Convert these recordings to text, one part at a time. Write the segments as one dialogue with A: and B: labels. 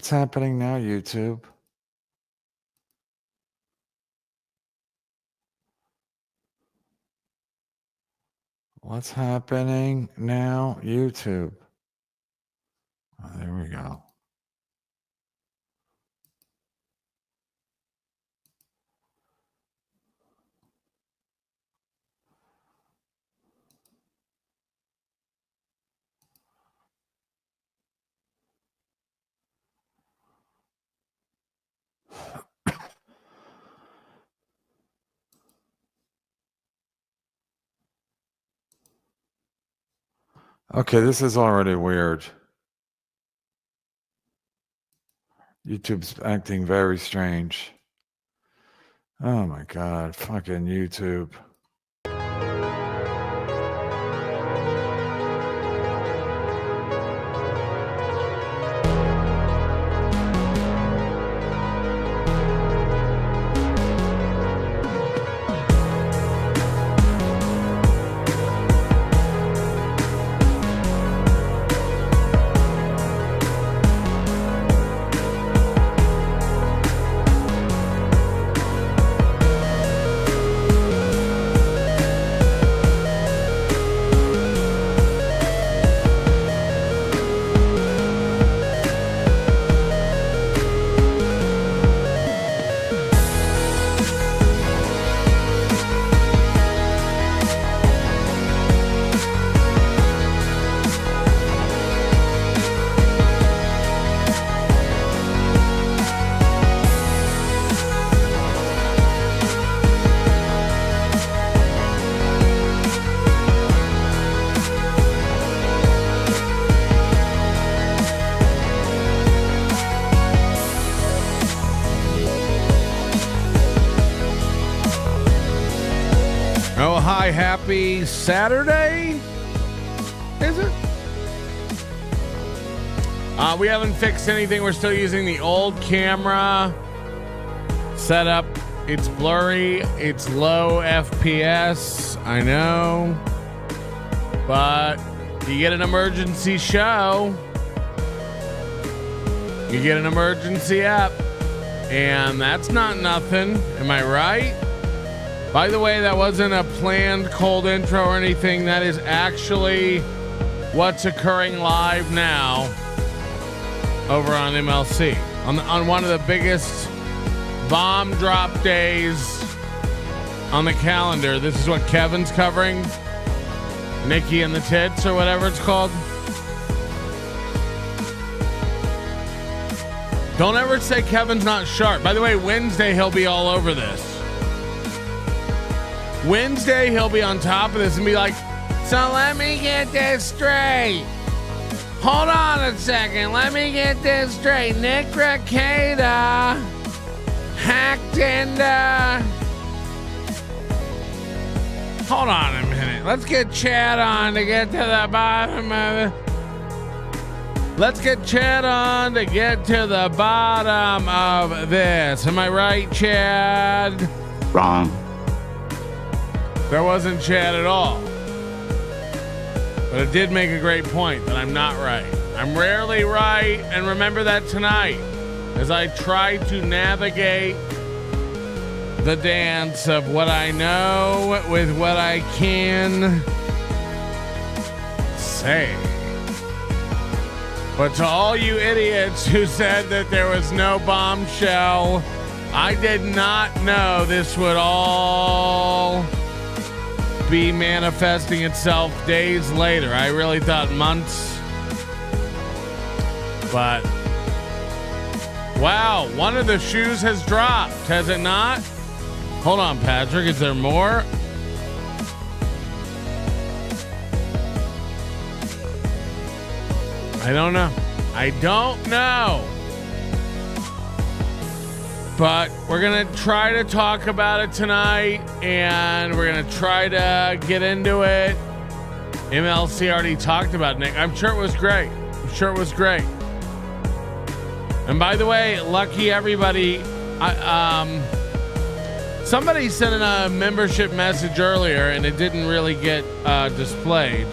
A: What's happening now, YouTube? What's happening now, YouTube? Oh, there we go. Okay, this is already weird. YouTube's acting very strange. Oh my God, fucking YouTube. Happy Saturday, is it? We haven't fixed anything. We're still using the old camera setup. It's blurry. It's low FPS. I know. But you get an emergency show. You get an emergency app. And that's not nothing. Am I right? By the way, that wasn't a planned cold intro or anything. That is actually what's occurring live now over on MLC. On one of the biggest bomb drop days on the calendar. This is what Kevin's covering. Nikki and the Tits or whatever it's called. Don't ever say Kevin's not sharp. By the way, Wednesday he'll be all over this. Wednesday, he'll be on top of this and be like, so let me get this straight. Hold on a second. Let me get this straight. Nick Rekieta hacked into... Hold on a minute. Let's get Chad on to get to the bottom of it. Let's get Chad on to get to the bottom of this. Am I right, Chad?
B: Wrong.
A: There wasn't Chad at all. But it did make a great point that I'm not right. I'm rarely right, and remember that tonight as I try to navigate the dance of what I know with what I can say. But to all you idiots who said that there was no bombshell, I did not know this would all be manifesting itself days later. I really thought months. But wow, one of the shoes has dropped, has it not? Hold on, Patrick, is there more? I don't know. I don't know. But we're going to try to talk about it tonight, and we're going to try to get into it. MLC already talked about Nick. I'm sure it was great. And by the way, lucky everybody. Somebody sent in a membership message earlier, and it didn't really get displayed.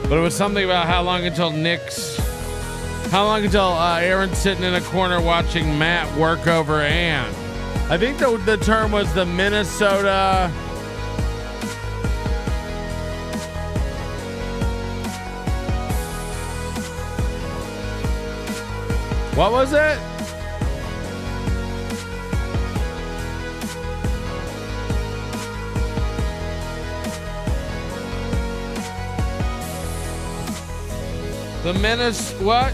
A: But it was something about how long until Nick's How long until Aaron's sitting in a corner watching Matt work over Ann? I think the term was the Minnesota. What was it? The what?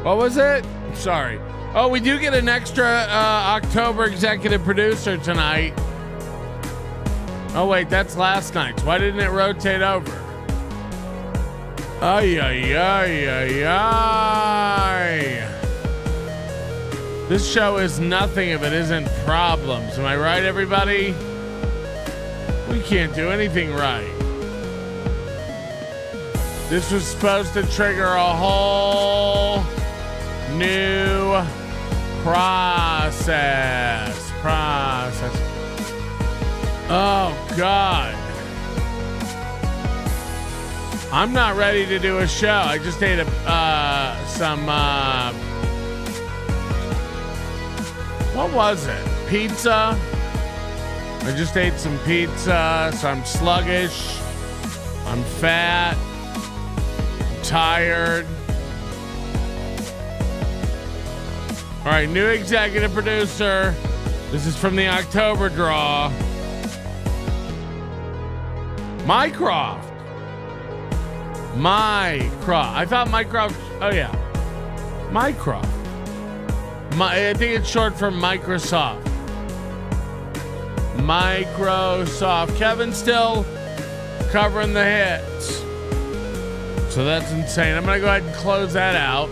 A: What was it? Sorry. Oh, we do get an extra October executive producer tonight. Oh, wait, that's last night's. Why didn't it rotate over? Ay, ay, ay, ay, ay. This show is nothing if it isn't problems. Am I right, everybody? We can't do anything right. This was supposed to trigger a whole new process. Oh, God. I'm not ready to do a show. I just ate what was it? Pizza. I just ate some pizza, so I'm sluggish. I'm fat. I'm tired. All right, new executive producer. This is from the October draw. Mycroft. I thought Mycroft. Oh, yeah. Mycroft. I think it's short for Microsoft. Microsoft. Kevin's still covering the hits. So that's insane. I'm going to go ahead and close that out.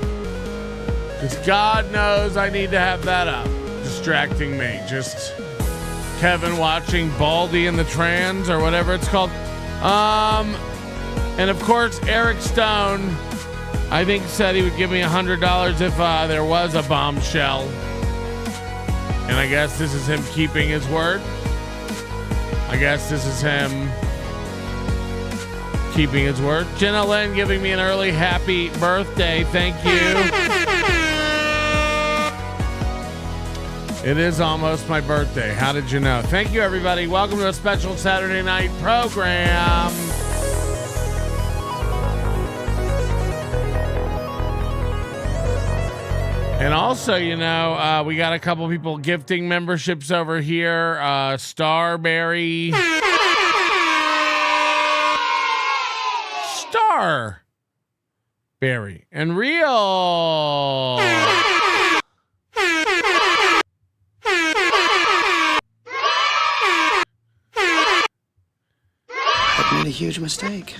A: Because God knows I need to have that up. Distracting me. Just Kevin watching Baldy and the Trans or whatever it's called. And of course, Eric Stone, I think, said he would give me $100 if there was a bombshell. And I guess this is him keeping his word. I guess this is him keeping his word. Jenna Lynn giving me an early happy birthday. Thank you. It is almost my birthday. How did you know? Thank you, everybody. Welcome to a special Saturday night program. And also, you know, we got a couple people gifting memberships over here. Starberry. Starberry. And Real.
B: I made a huge mistake.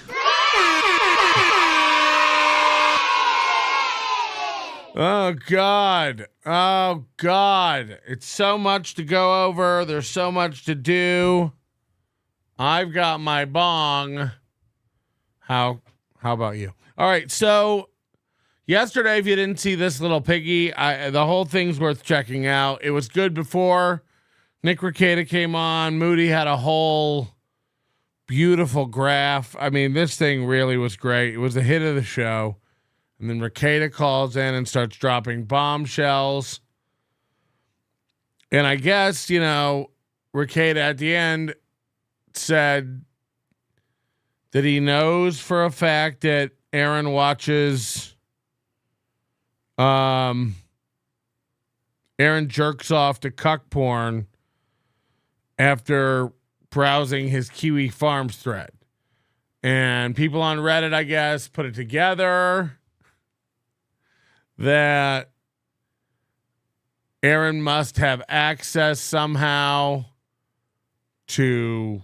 A: Oh, God. Oh, God. It's so much to go over. There's so much to do. I've got my bong. How about you? All right. So yesterday, if you didn't see This Little Piggy, the whole thing's worth checking out. It was good before Nick Rekieta came on. Moody had a whole beautiful graph. I mean, this thing really was great. It was the hit of the show. And then Rekieta calls in and starts dropping bombshells. And I guess, you know, Rekieta at the end said that he knows for a fact that Aaron watches, Aaron jerks off to cuck porn after browsing his Kiwi Farms thread. And people on Reddit, I guess, put it together that Aaron must have access somehow to,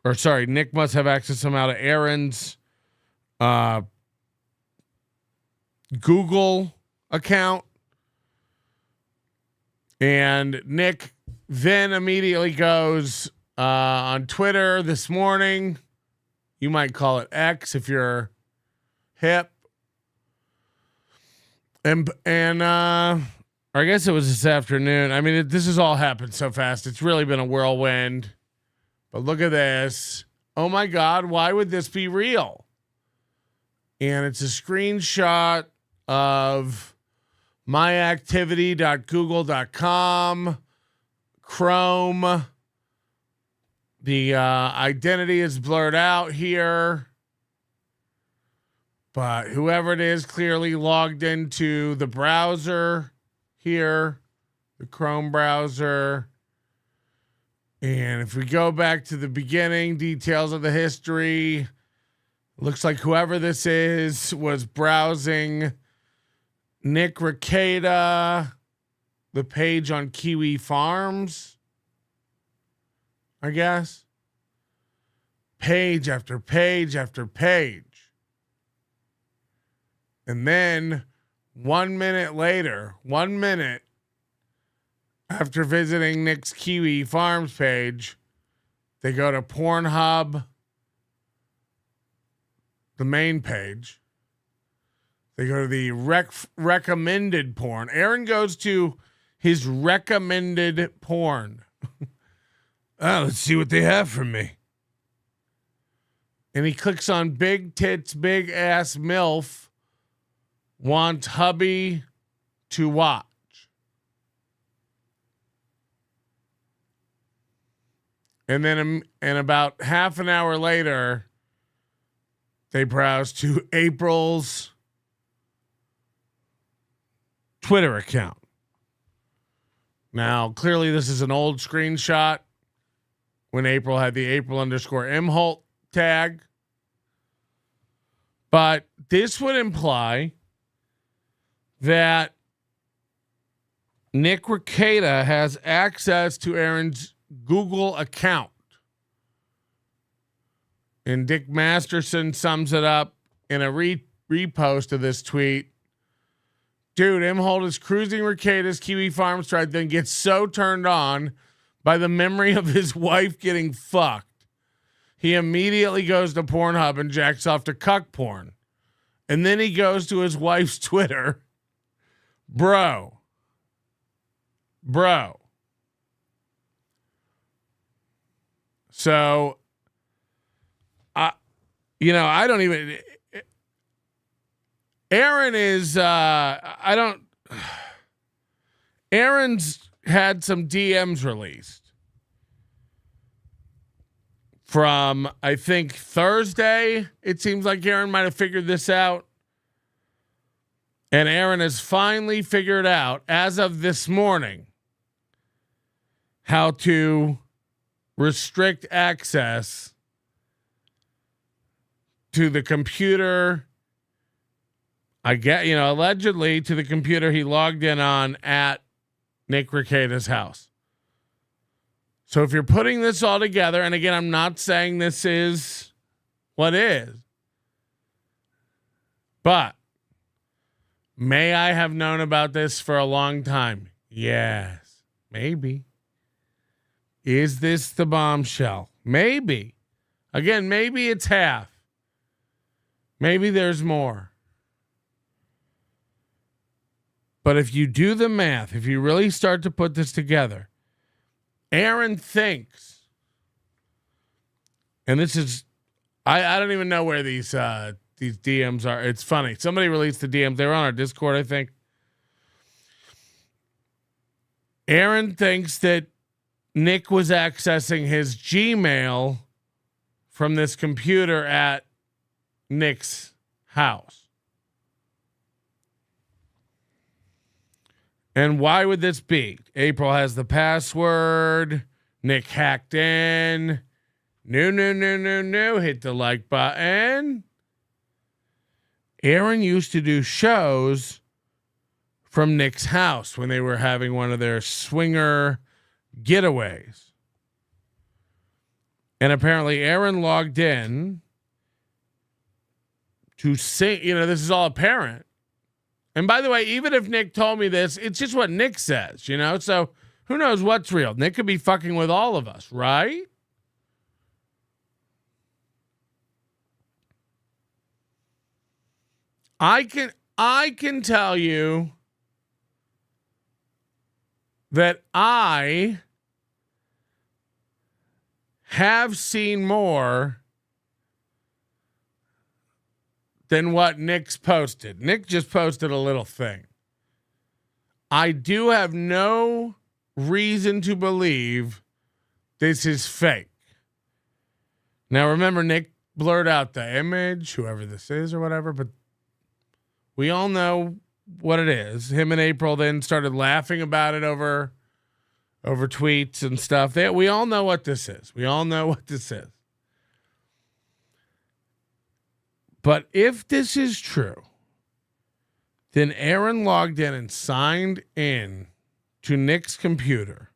A: or sorry, Nick must have access somehow to Aaron's Google account. And Nick then immediately goes on Twitter this morning. You might call it X if you're hip. And or I guess it was this afternoon. I mean, this has all happened so fast. It's really been a whirlwind. But look at this. Oh my God, why would this be real? And it's a screenshot of myactivity.google.com, Chrome. The identity is blurred out here. But whoever it is clearly logged into the browser here, the Chrome browser. And if we go back to the beginning, details of the history, looks like whoever this is was browsing Nick Rekieta, the page on Kiwi Farms, I guess. Page after page after page. And then 1 minute later, 1 minute after visiting Nick's Kiwi Farms page, they go to Pornhub, the main page. They go to the recommended porn. Aaron goes to his recommended porn. Let's see what they have for me. And he clicks on big tits, big ass MILF. Want hubby to watch. And then about half an hour later, they browse to April's Twitter account. Now, clearly this is an old screenshot when April had the April_Imholte tag. But this would imply that Nick Rekieta has access to Aaron's Google account. And Dick Masterson sums it up in a repost of this tweet. Dude, Imholte is cruising Rekieta's Kiwi Farms tribe, then gets so turned on by the memory of his wife getting fucked. He immediately goes to Pornhub and jacks off to cuck porn. And then he goes to his wife's Twitter. Bro. So, I don't even. Aaron is. Aaron's had some DMs released from, I think, Thursday. It seems like Aaron might have figured this out. And Aaron has finally figured out, as of this morning, how to restrict access to the computer. I get, allegedly to the computer he logged in on at Nick Rekieta's house. So if you're putting this all together, and again, I'm not saying this is what is, but may I have known about this for a long time? Yes, maybe. Is this the bombshell? Maybe. Again, maybe it's half. Maybe there's more. But if you do the math, if you really start to put this together, Aaron thinks, and this is, I don't even know where these DMs are. It's funny. Somebody released the DMs. They were on our Discord, I think. Aaron thinks that Nick was accessing his Gmail from this computer at Nick's house. And why would this be? April has the password. Nick hacked in. No. Hit the like button. Aaron used to do shows from Nick's house when they were having one of their swinger getaways. And apparently Aaron logged in to say, this is all apparent. And by the way, even if Nick told me this, it's just what Nick says, so who knows what's real? Nick could be fucking with all of us, right? I can tell you that I have seen more than what Nick's posted. Nick just posted a little thing. I do have no reason to believe this is fake. Now, remember, Nick blurred out the image, whoever this is or whatever, but we all know what it is. Him and April then started laughing about it over tweets and stuff. We all know what this is. We all know what this is. But if this is true, then Aaron logged in and signed in to Nick's computer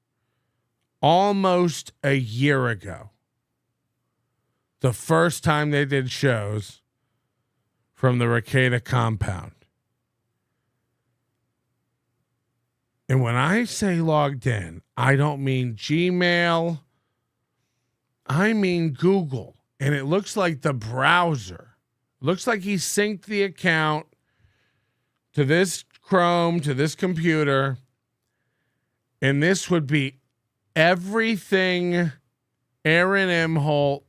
A: almost a year ago. The first time they did shows from the Rekieta compound. And when I say logged in, I don't mean Gmail. I mean Google. And it looks like the browser. Looks like he synced the account to this Chrome, to this computer. And this would be everything Aaron Imholte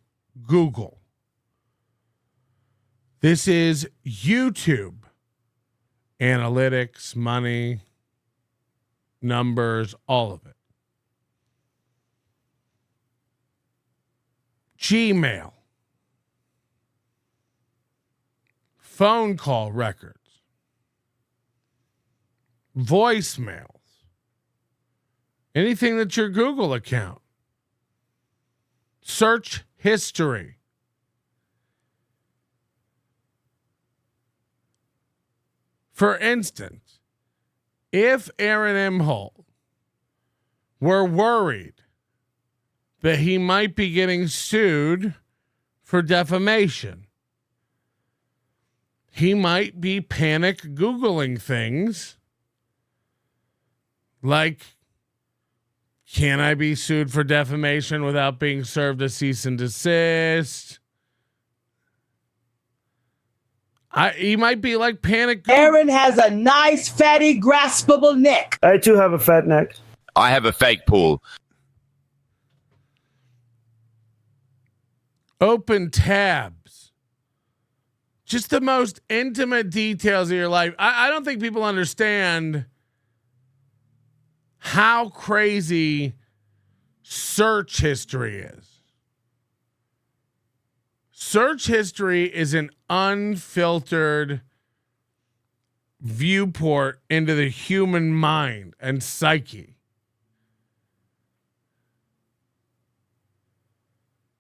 A: Google. This is YouTube. Analytics, money, numbers, all of it. Gmail. Phone call records. Voicemails. Anything that's your Google account. Search history. For instance, if Aaron Imholte were worried that he might be getting sued for defamation, he might be panic Googling things like, can I be sued for defamation without being served a cease and desist? He might be like panic.
C: Aaron has a nice, fatty, graspable neck.
D: I too have a fat neck.
E: I have a fake pool.
A: Open tabs. Just the most intimate details of your life. I don't think people understand how crazy search history is. Search history is an unfiltered viewport into the human mind and psyche.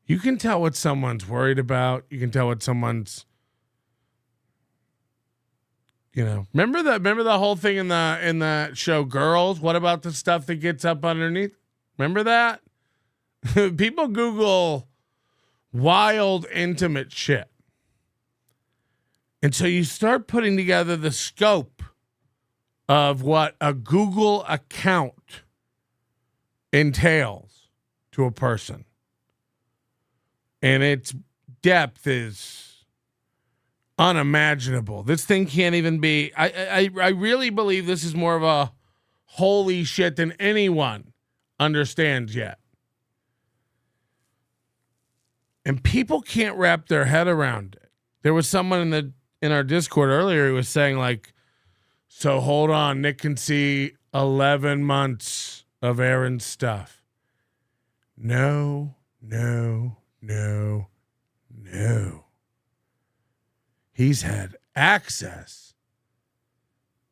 A: You can tell what someone's worried about. You can tell what someone's, remember the whole thing in the show Girls? What about the stuff that gets up underneath? Remember that? People Google wild, intimate shit. And so you start putting together the scope of what a Google account entails to a person. And its depth is unimaginable. This thing can't even be. I really believe this is more of a holy shit than anyone understands yet. And people can't wrap their head around it. There was someone in our Discord earlier who was saying, like, so hold on, Nick can see 11 months of Aaron's stuff. No. He's had access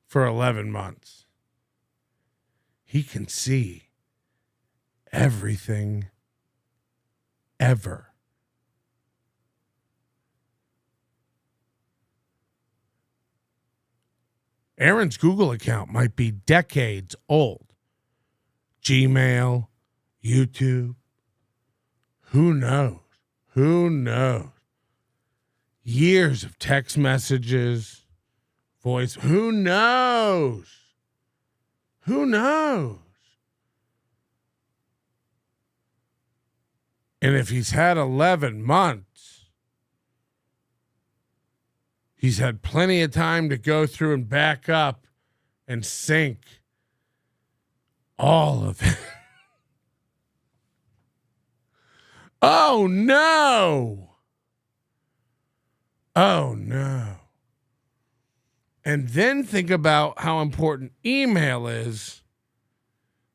A: for 11 months. He can see everything ever. Aaron's Google account might be decades old. Gmail, YouTube. Who knows? Years of text messages, voice. Who knows? And if he's had 11 months, he's had plenty of time to go through and back up and sync all of it. Oh, no. Oh, no. And then think about how important email is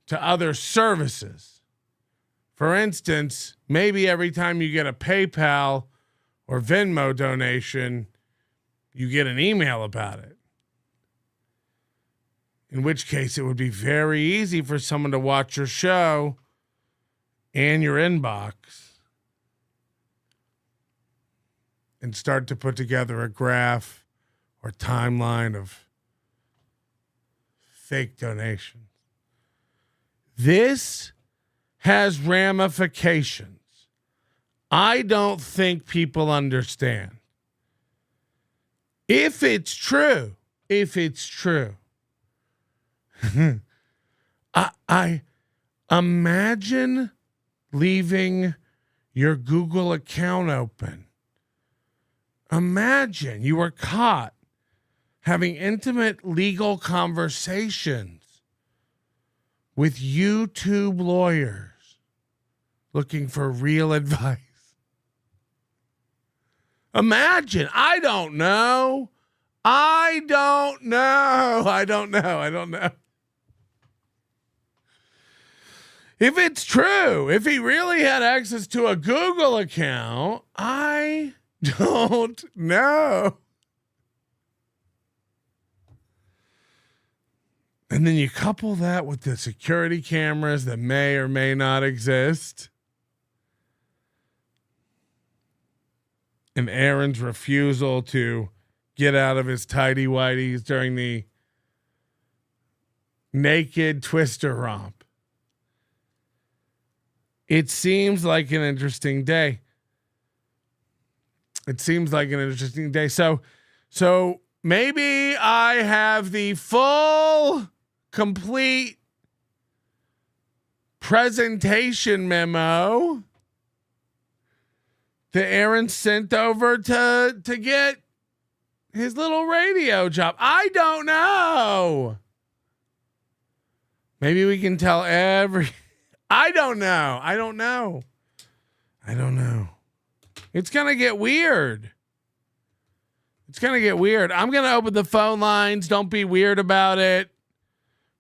A: to other services. For instance, maybe every time you get a PayPal or Venmo donation, you get an email about it. In which case, it would be very easy for someone to watch your show and your inbox and start to put together a graph or timeline of fake donations. This has ramifications I don't think people understand. If it's true, I imagine leaving your Google account open. Imagine you were caught having intimate legal conversations with YouTube lawyers looking for real advice. Imagine. I don't know. If it's true, if he really had access to a Google account, I don't know. And then you couple that with the security cameras that may or may not exist. And Aaron's refusal to get out of his tighty-whities during the naked twister romp. It seems like an interesting day. So maybe I have the full, complete presentation memo that Aaron sent over to get his little radio job. I don't know. Maybe we can tell I don't know. It's going to get weird. I'm going to open the phone lines. Don't be weird about it.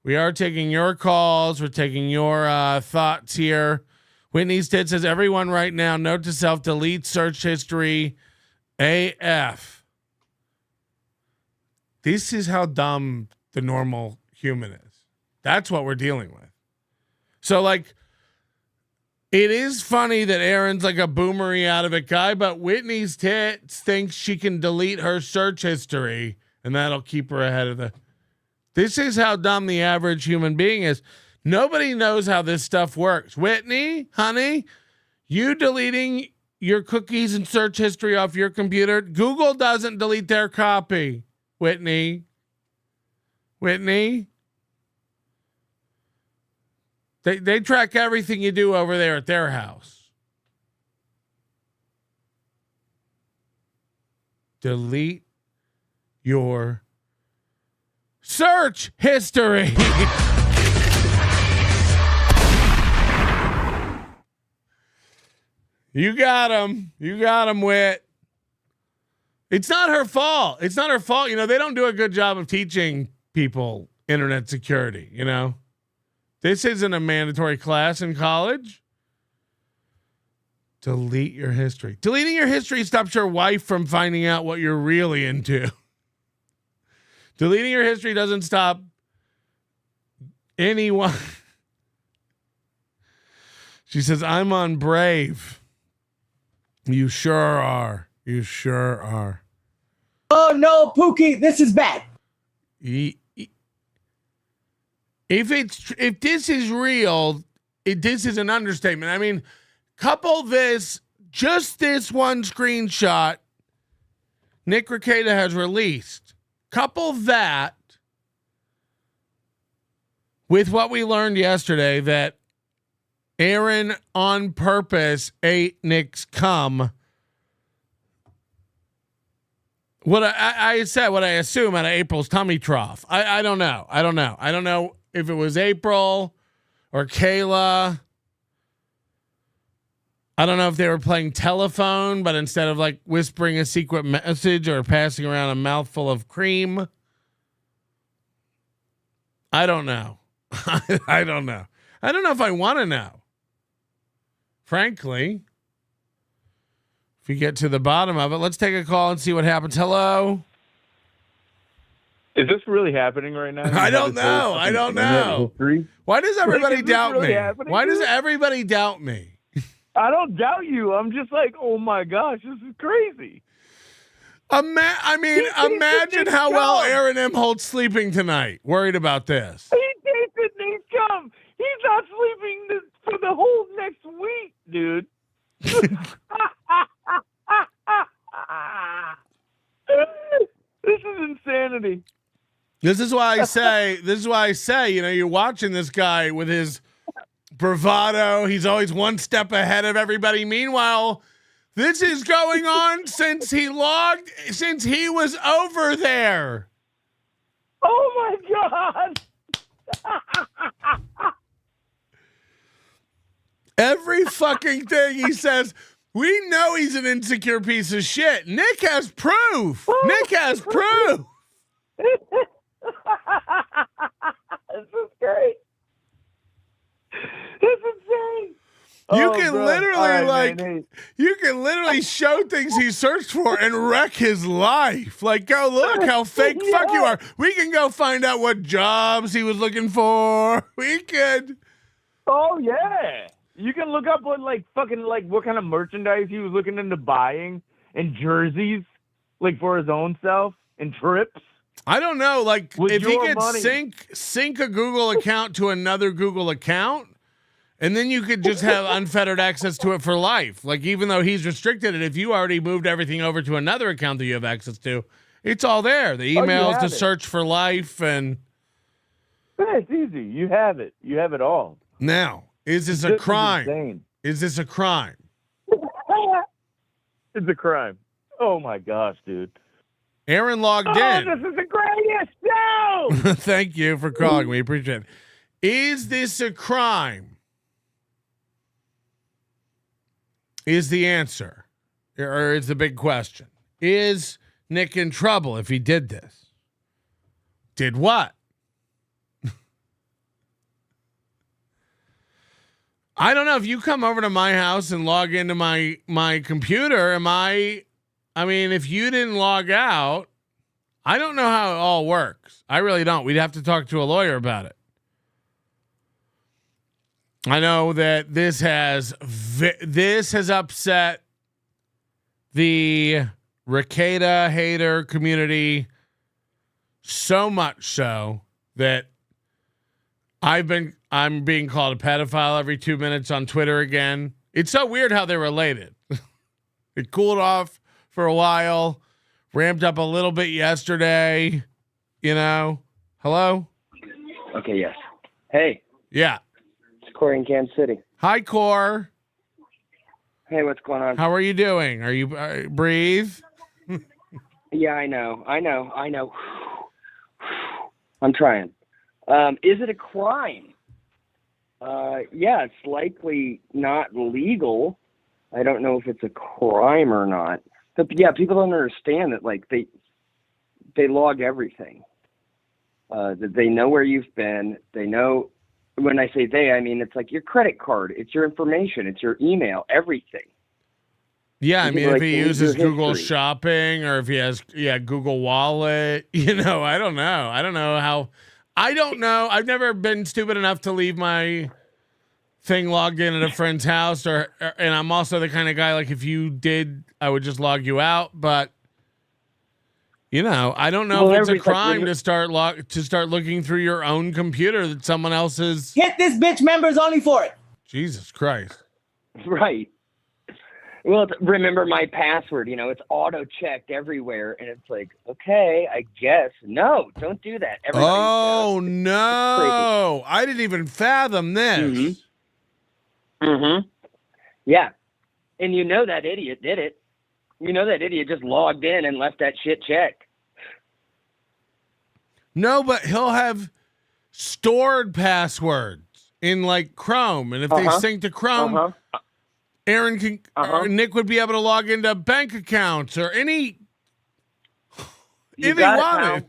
A: We are taking your calls. We're taking your thoughts here. Whitney's Tit says, everyone right now, note to self, delete search history AF. This is how dumb the normal human is. That's what we're dealing with. So, like, it is funny that Aaron's like a boomery out of it guy, but Whitney's Tits thinks she can delete her search history and that'll keep her ahead of the... This is how dumb the average human being is. Nobody knows how this stuff works. Whitney, honey, you deleting your cookies and search history off your computer. Google doesn't delete their copy. Whitney. They track everything you do over there at their house. Delete your search history. You got him, Whit. It's not her fault. You know, they don't do a good job of teaching people internet security, you know. This isn't a mandatory class in college. Delete your history. Deleting your history stops your wife from finding out what you're really into. Deleting your history doesn't stop anyone. She says, I'm on Brave. You sure are.
C: Oh no, Pookie, this is bad.
A: If this is real, this is an understatement. I mean, couple this, just this one screenshot Nick Rekieta has released. Couple that with what we learned yesterday that Aaron on purpose ate Nick's cum. What I said, what I assume out of April's tummy trough. I don't know. I don't know if it was April or Kayla. I don't know if they were playing telephone, but instead of like whispering a secret message or passing around a mouthful of cream. I don't know. I don't know. I don't know if I want to know. Frankly, if we get to the bottom of it, let's take a call and see what happens. Hello?
D: Is this really happening right now?
A: I don't know. I don't know. Why does everybody doubt
D: really
A: me?
D: happening,
A: Why does
D: dude?
A: everybody doubt me?
D: I don't doubt you. I'm just like, oh my gosh, this is crazy.
A: Imagine how well Aaron Imholte's sleeping tonight. Worried about this.
D: He tasted these gum. He's not sleeping for the whole next week, dude. This is insanity.
A: This is why I say, you know, you're watching this guy with his bravado. He's always one step ahead of everybody. Meanwhile, this is going on since he was over there.
D: Oh my God.
A: Every fucking thing he says, we know he's an insecure piece of shit. Nick has proof. Nick has proof.
D: This is great. It's insane.
A: You
D: Oh,
A: can
D: bro.
A: literally
D: All right, man.
A: you can literally show things he searched for and wreck his life. Like, go look how fake fuck you are. We can go find out what jobs he was looking for. We could.
D: Oh yeah. You can look up what what kind of merchandise he was looking into buying and jerseys, like for his own self and trips.
A: I don't know. Like,
D: With
A: if he
D: your
A: could
D: money.
A: sync a Google account to another Google account, and then you could just have unfettered access to it for life. Like, even though he's restricted it, if you already moved everything over to another account that you have access to, it's all there. The emails to search for life, and
D: Yeah, it's easy. You have it. You have it all.
A: now, is this a
D: This is
A: crime?
D: insane.
A: Is this a crime?
D: It's a crime. Oh my gosh, dude.
A: Aaron logged
D: Oh,
A: in.
D: this is the greatest show.
A: Thank you for calling. We appreciate it. Is this a crime? Is the answer, or is the big question? Is Nick in trouble if he did this? Did what? I don't know. If you come over to my house and log into my computer, if you didn't log out, I don't know how it all works. I really don't. We'd have to talk to a lawyer about it. I know that this has upset the Rekieta hater community so much so that I'm being called a pedophile every 2 minutes on Twitter again. It's so weird how they're related. It cooled off for a while, ramped up a little bit yesterday, you know. Hello?
E: Okay, yes. Hey,
A: Yeah.
E: it's Corey in Kansas City.
A: Hi, Core.
E: Hey, what's going on?
A: How are you doing? Are you breathe?
E: Yeah, I know. I'm trying. Is it a crime? Yeah, it's likely not legal. I don't know if it's a crime or not. But yeah, people don't understand that, like, they log everything. That they know where you've been. They know, when I say they, I mean it's like your credit card, it's your information, it's your email, everything.
A: Yeah, I mean, if he uses
E: your
A: Google
E: history.
A: Shopping or if he has, Google Wallet, I don't know. I don't know how. I don't know. I've never been stupid enough to leave my thing logged in at a friend's house, and I'm also the kind of guy, like, if you did, I would just log you out. But I don't know if it's a crime to start looking through your own computer that someone else's.
C: Hit this bitch members only for it.
A: Jesus Christ.
E: Right. Well, remember my password, it's auto-checked everywhere. And it's like, okay, I guess. No, don't do that. Everybody
A: Oh,
E: does.
A: no. I didn't even fathom this.
E: Mm-hmm. Yeah. And that idiot did it. That idiot just logged in and left that shit checked.
A: No, but he'll have stored passwords in like Chrome, and if they sync to Chrome, Aaron can or Nick would be able to log into bank accounts or any if he wanted.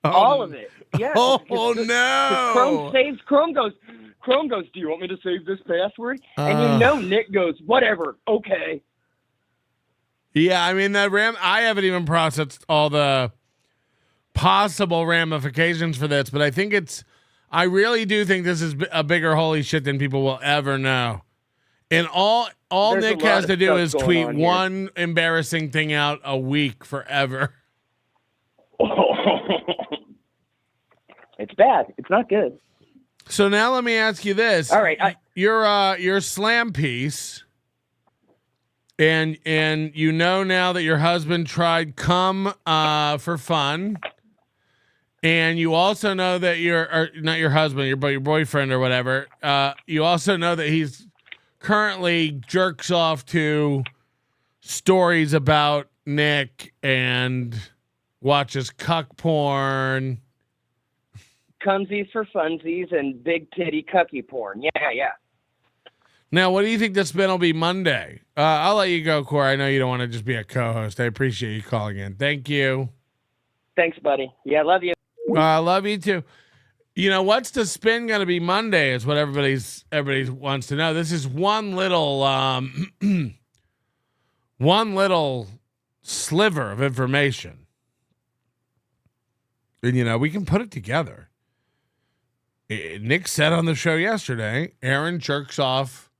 E: All of it. Yeah.
A: No.
E: Chrome saves. Chrome goes, do you want me to save this password? And Nick goes, whatever. Okay.
A: Yeah, I mean, I haven't even processed all the possible ramifications for this, but I really do think this is a bigger holy shit than people will ever know. And all
E: There's
A: Nick has to do is tweet
E: one
A: embarrassing thing out a week forever.
E: It's bad. It's not good.
A: So now let me ask you this.
E: All right.
A: Your slam piece, and you know now that your husband tried cum for fun, and you also know that not your husband, but your boyfriend or whatever. You also know that he's currently jerks off to stories about Nick and watches cuck porn.
E: Cumsies for funsies and big titty cucky porn. Yeah.
A: Now, what do you think the spin will be Monday? I'll let you go, Corey. I know you don't want to just be a co-host. I appreciate you calling in. Thank you.
E: Thanks, buddy. Yeah, love you.
A: I love you too. You know, what's the spin going to be Monday is what everybody wants to know. This is one little sliver of information. And, we can put it together. Nick said on the show yesterday, Aaron jerks off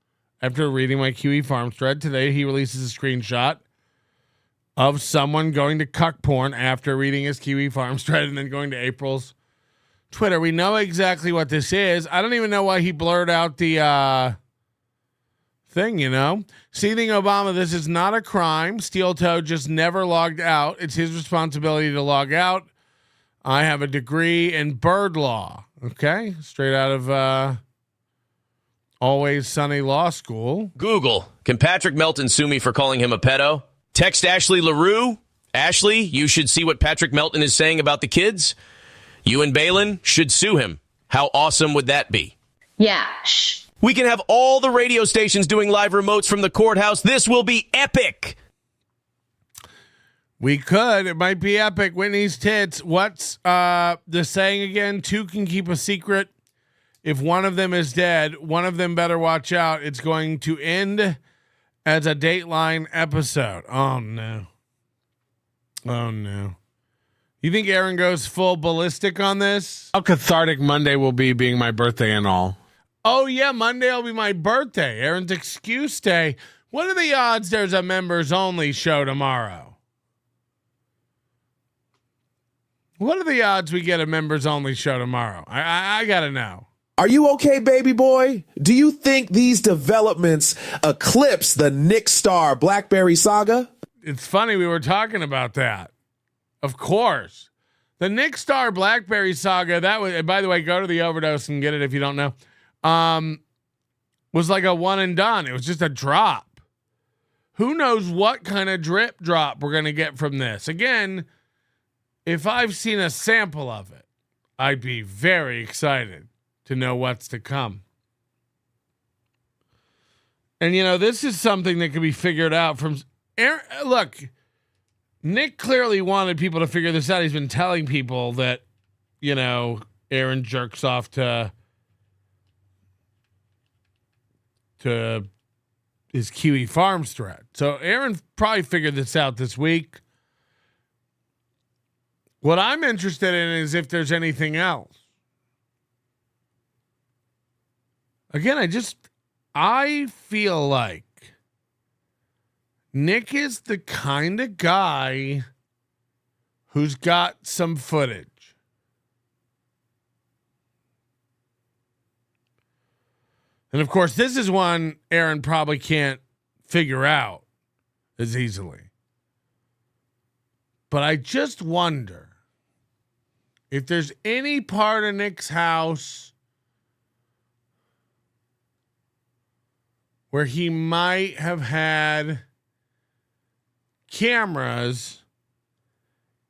A: after reading my QE Farms thread. Today, he releases a screenshot of someone going to cuck porn after reading his Kiwi Farms thread and then going to April's Twitter. We know exactly what this is. I don't even know why he blurred out the thing, Seething Obama, this is not a crime. Steel Toe just never logged out. It's his responsibility to log out. I have a degree in bird law. Okay, straight out of Always Sunny Law School.
F: Google, can Patrick Melton sue me for calling him a pedo? Text Ashley LaRue. Ashley, you should see what Patrick Melton is saying about the kids. You and Balin should sue him. How awesome would that be?
G: Yeah. Shh.
F: We can have all the radio stations doing live remotes from the courthouse. This will be epic.
A: We could. It might be epic. Whitney's tits. What's the saying again? Two can keep a secret. If one of them is dead, one of them better watch out. It's going to end as a Dateline episode. Oh, no. Oh, no. You think Aaron goes full ballistic on this? How cathartic Monday will be being my birthday and all. Oh, yeah. Monday will be my birthday. Aaron's excuse day. What are the odds there's a members only show tomorrow? What are the odds we get a members only show tomorrow? I got to know.
H: Are you okay, baby boy? Do you think these developments eclipse the Nick Star BlackBerry saga?
A: It's funny we were talking about that. Of course. The Nick Star BlackBerry saga, that was, by the way, go to the Overdose and get it if you don't know, was like a one and done. It was just a drop. Who knows what kind of drip drop we're going to get from this? Again, if I've seen a sample of it, I'd be very excited to know what's to come. And, this is something that can be figured out from Aaron. Look, Nick clearly wanted people to figure this out. He's been telling people that, Aaron jerks off to his Kiwi Farms thread. So Aaron probably figured this out this week. What I'm interested in is if there's anything else. Again, I feel like Nick is the kind of guy who's got some footage. And of course, this is one Aaron probably can't figure out as easily. But I just wonder if there's any part of Nick's house where he might have had cameras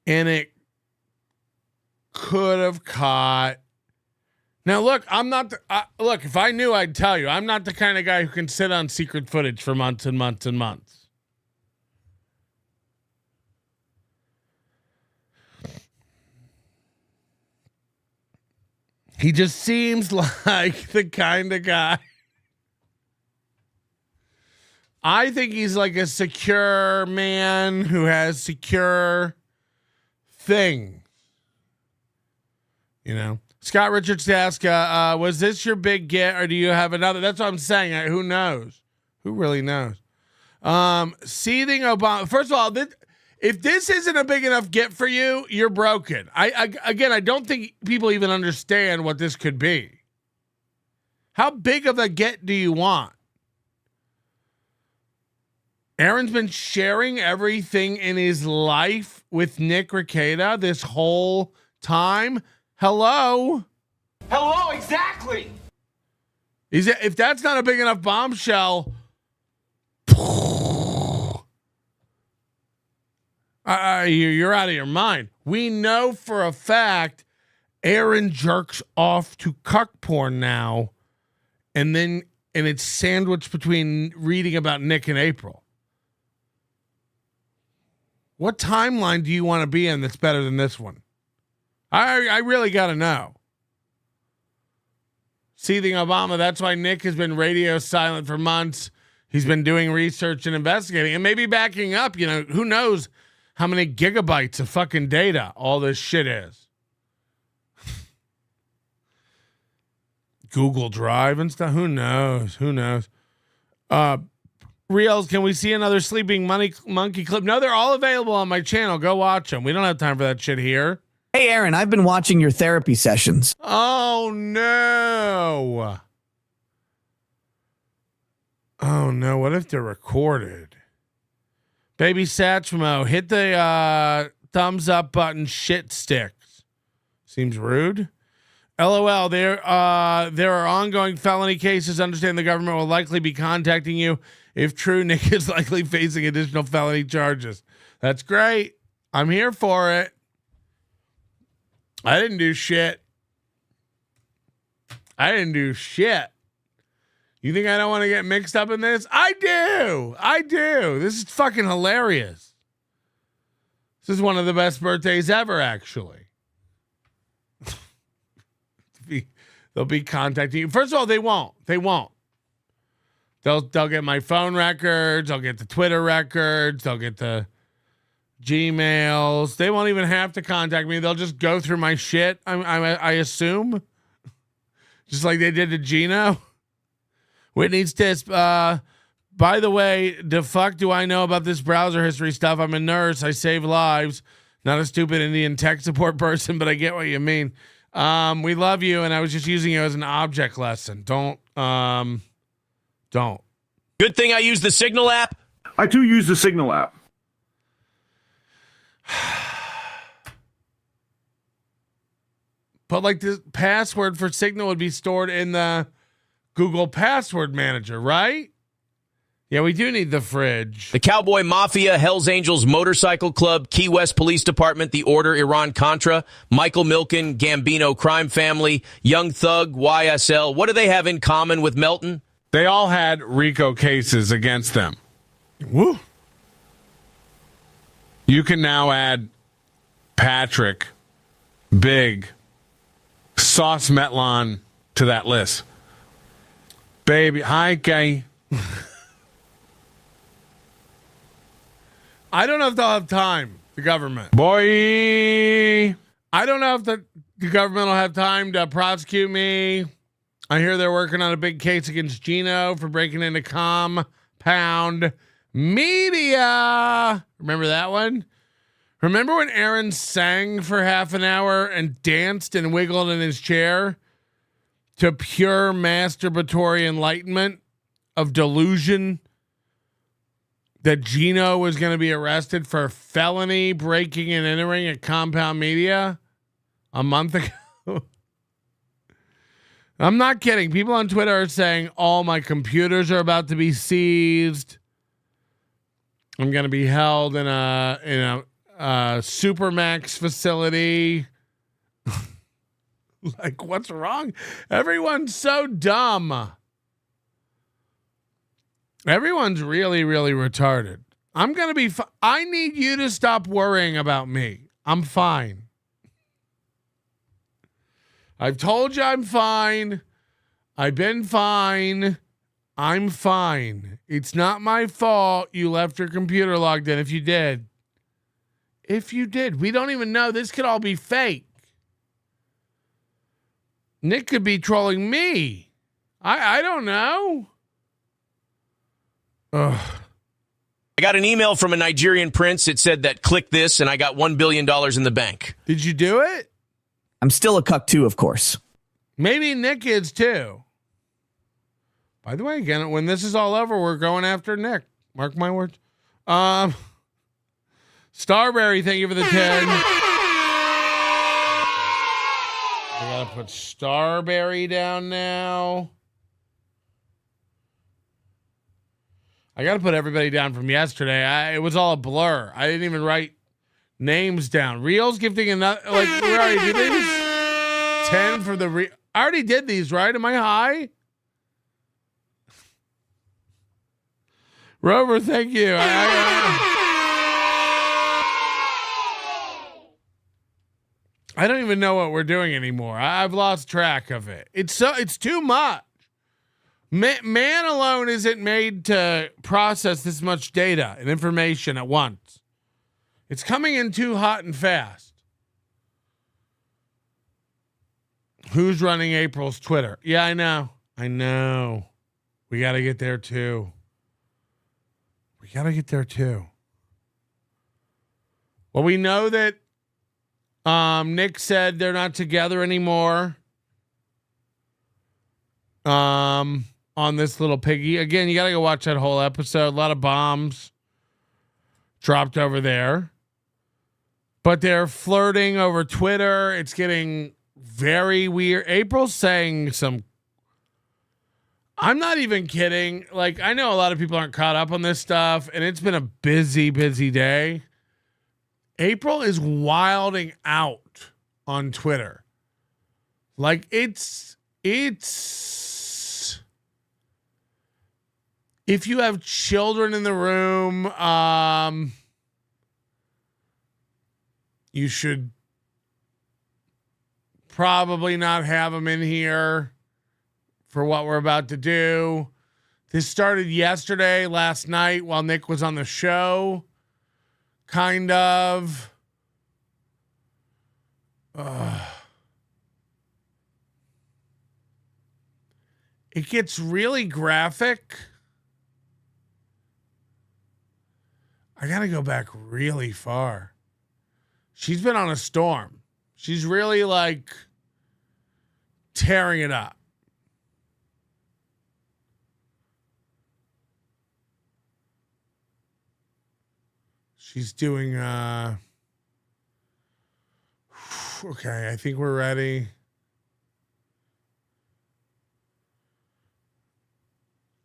A: and it could have caught Now, look, I'm not. Look, if I knew, I'd tell you. I'm not the kind of guy who can sit on secret footage for months and months and months. He just seems like the kind of guy. I think he's like a secure man who has secure things. You know? Scott Richards asked, was this your big get or do you have another? That's what I'm saying. Who knows? Who really knows? Seething Obama. First of all, if this isn't a big enough get for you, you're broken. I don't think people even understand what this could be. How big of a get do you want? Aaron's been sharing everything in his life with Nick Rekieta this whole time. Hello, exactly. If that's not a big enough bombshell, you're out of your mind. We know for a fact Aaron jerks off to cuck porn now, and it's sandwiched between reading about Nick and April. What timeline do you want to be in that's better than this one? I really got to know. Seething Obama, that's why Nick has been radio silent for months. He's been doing research and investigating and maybe backing up. You know, who knows how many gigabytes of fucking data all this shit is. Google Drive and stuff. Who knows? Reels, can we see another Sleeping Monkey clip? No, they're all available on my channel. Go watch them. We don't have time for that shit here.
G: Hey, Aaron, I've been watching your therapy sessions.
A: Oh, no. Oh, no. What if they're recorded? Baby Satchmo, hit the thumbs up button. Shit sticks. Seems rude. LOL, there are ongoing felony cases. Understand the government will likely be contacting you. If true, Nick is likely facing additional felony charges. That's great. I'm here for it. I didn't do shit. You think I don't want to get mixed up in this? I do. This is fucking hilarious. This is one of the best birthdays ever, actually. They'll be contacting you. First of all, they won't. They'll get my phone records. They'll get the Twitter records. They'll get the Gmails. They won't even have to contact me. They'll just go through my shit. I assume, just like they did to Gino. Whitney's Tisp. By the way, the fuck do I know about this browser history stuff? I'm a nurse. I save lives. Not a stupid Indian tech support person, but I get what you mean. We love you, and I was just using you as an object lesson. Don't.
F: Good thing I use the Signal app.
I: I too use the Signal app.
A: But like the password for Signal would be stored in the Google Password Manager, right? Yeah, we do need the fridge.
F: The Cowboy Mafia, Hells Angels Motorcycle Club, Key West Police Department, The Order, Iran-Contra, Michael Milken, Gambino Crime Family, Young Thug, YSL. What do they have in common with Melton?
A: They all had RICO cases against them. Woo. You can now add Patrick, Big, Sauce Metlon to that list. Baby, hi, gay. I don't know if they'll have time, the government. Boy. I don't know if the government will have time to prosecute me. I hear they're working on a big case against Gino for breaking into Compound Media. Remember that one? Remember when Aaron sang for half an hour and danced and wiggled in his chair to pure masturbatory enlightenment of delusion that Gino was going to be arrested for felony breaking and entering at Compound Media a month ago? I'm not kidding. People on Twitter are saying all my computers are about to be seized. I'm going to be held in a Supermax facility. Like, what's wrong? Everyone's so dumb. Everyone's really, really retarded. I'm going to be I need you to stop worrying about me. I'm fine. I've told you I'm fine. I've been fine. I'm fine. It's not my fault you left your computer logged in if you did. We don't even know. This could all be fake. Nick could be trolling me. I don't know. Ugh.
F: I got an email from a Nigerian prince. It said that click this and I got $1 billion in the bank.
A: Did you do it?
G: I'm still a cuck too, of course.
A: Maybe Nick is too. By the way, again, when this is all over, we're going after Nick. Mark my words. Starberry, thank you for the 10. I gotta put Starberry down now. I gotta put everybody down from yesterday. It was all a blur. I didn't even write names down. Reels gifting another. Like, we already did these. 10 for the. I already did these, right? Am I high? Rover, thank you. I don't even know what we're doing anymore. I've lost track of it. It's too much. Man alone isn't made to process this much data and information at once. It's coming in too hot and fast. Who's running April's Twitter? Yeah, I know. We got to get there too. Well, we know that Nick said they're not together anymore. On This Little Piggy. Again, you got to go watch that whole episode. A lot of bombs dropped over there. But they're flirting over Twitter. It's getting very weird. April's saying some... I'm not even kidding. Like, I know a lot of people aren't caught up on this stuff, and it's been a busy, busy day. April is wilding out on Twitter. Like, it's if you have children in the room, you should probably not have them in here for what we're about to do. This started yesterday, last night, while Nick was on the show. Kind of. It gets really graphic. I got to go back really far. She's been on a storm. She's really like tearing it up. She's doing, okay, I think we're ready.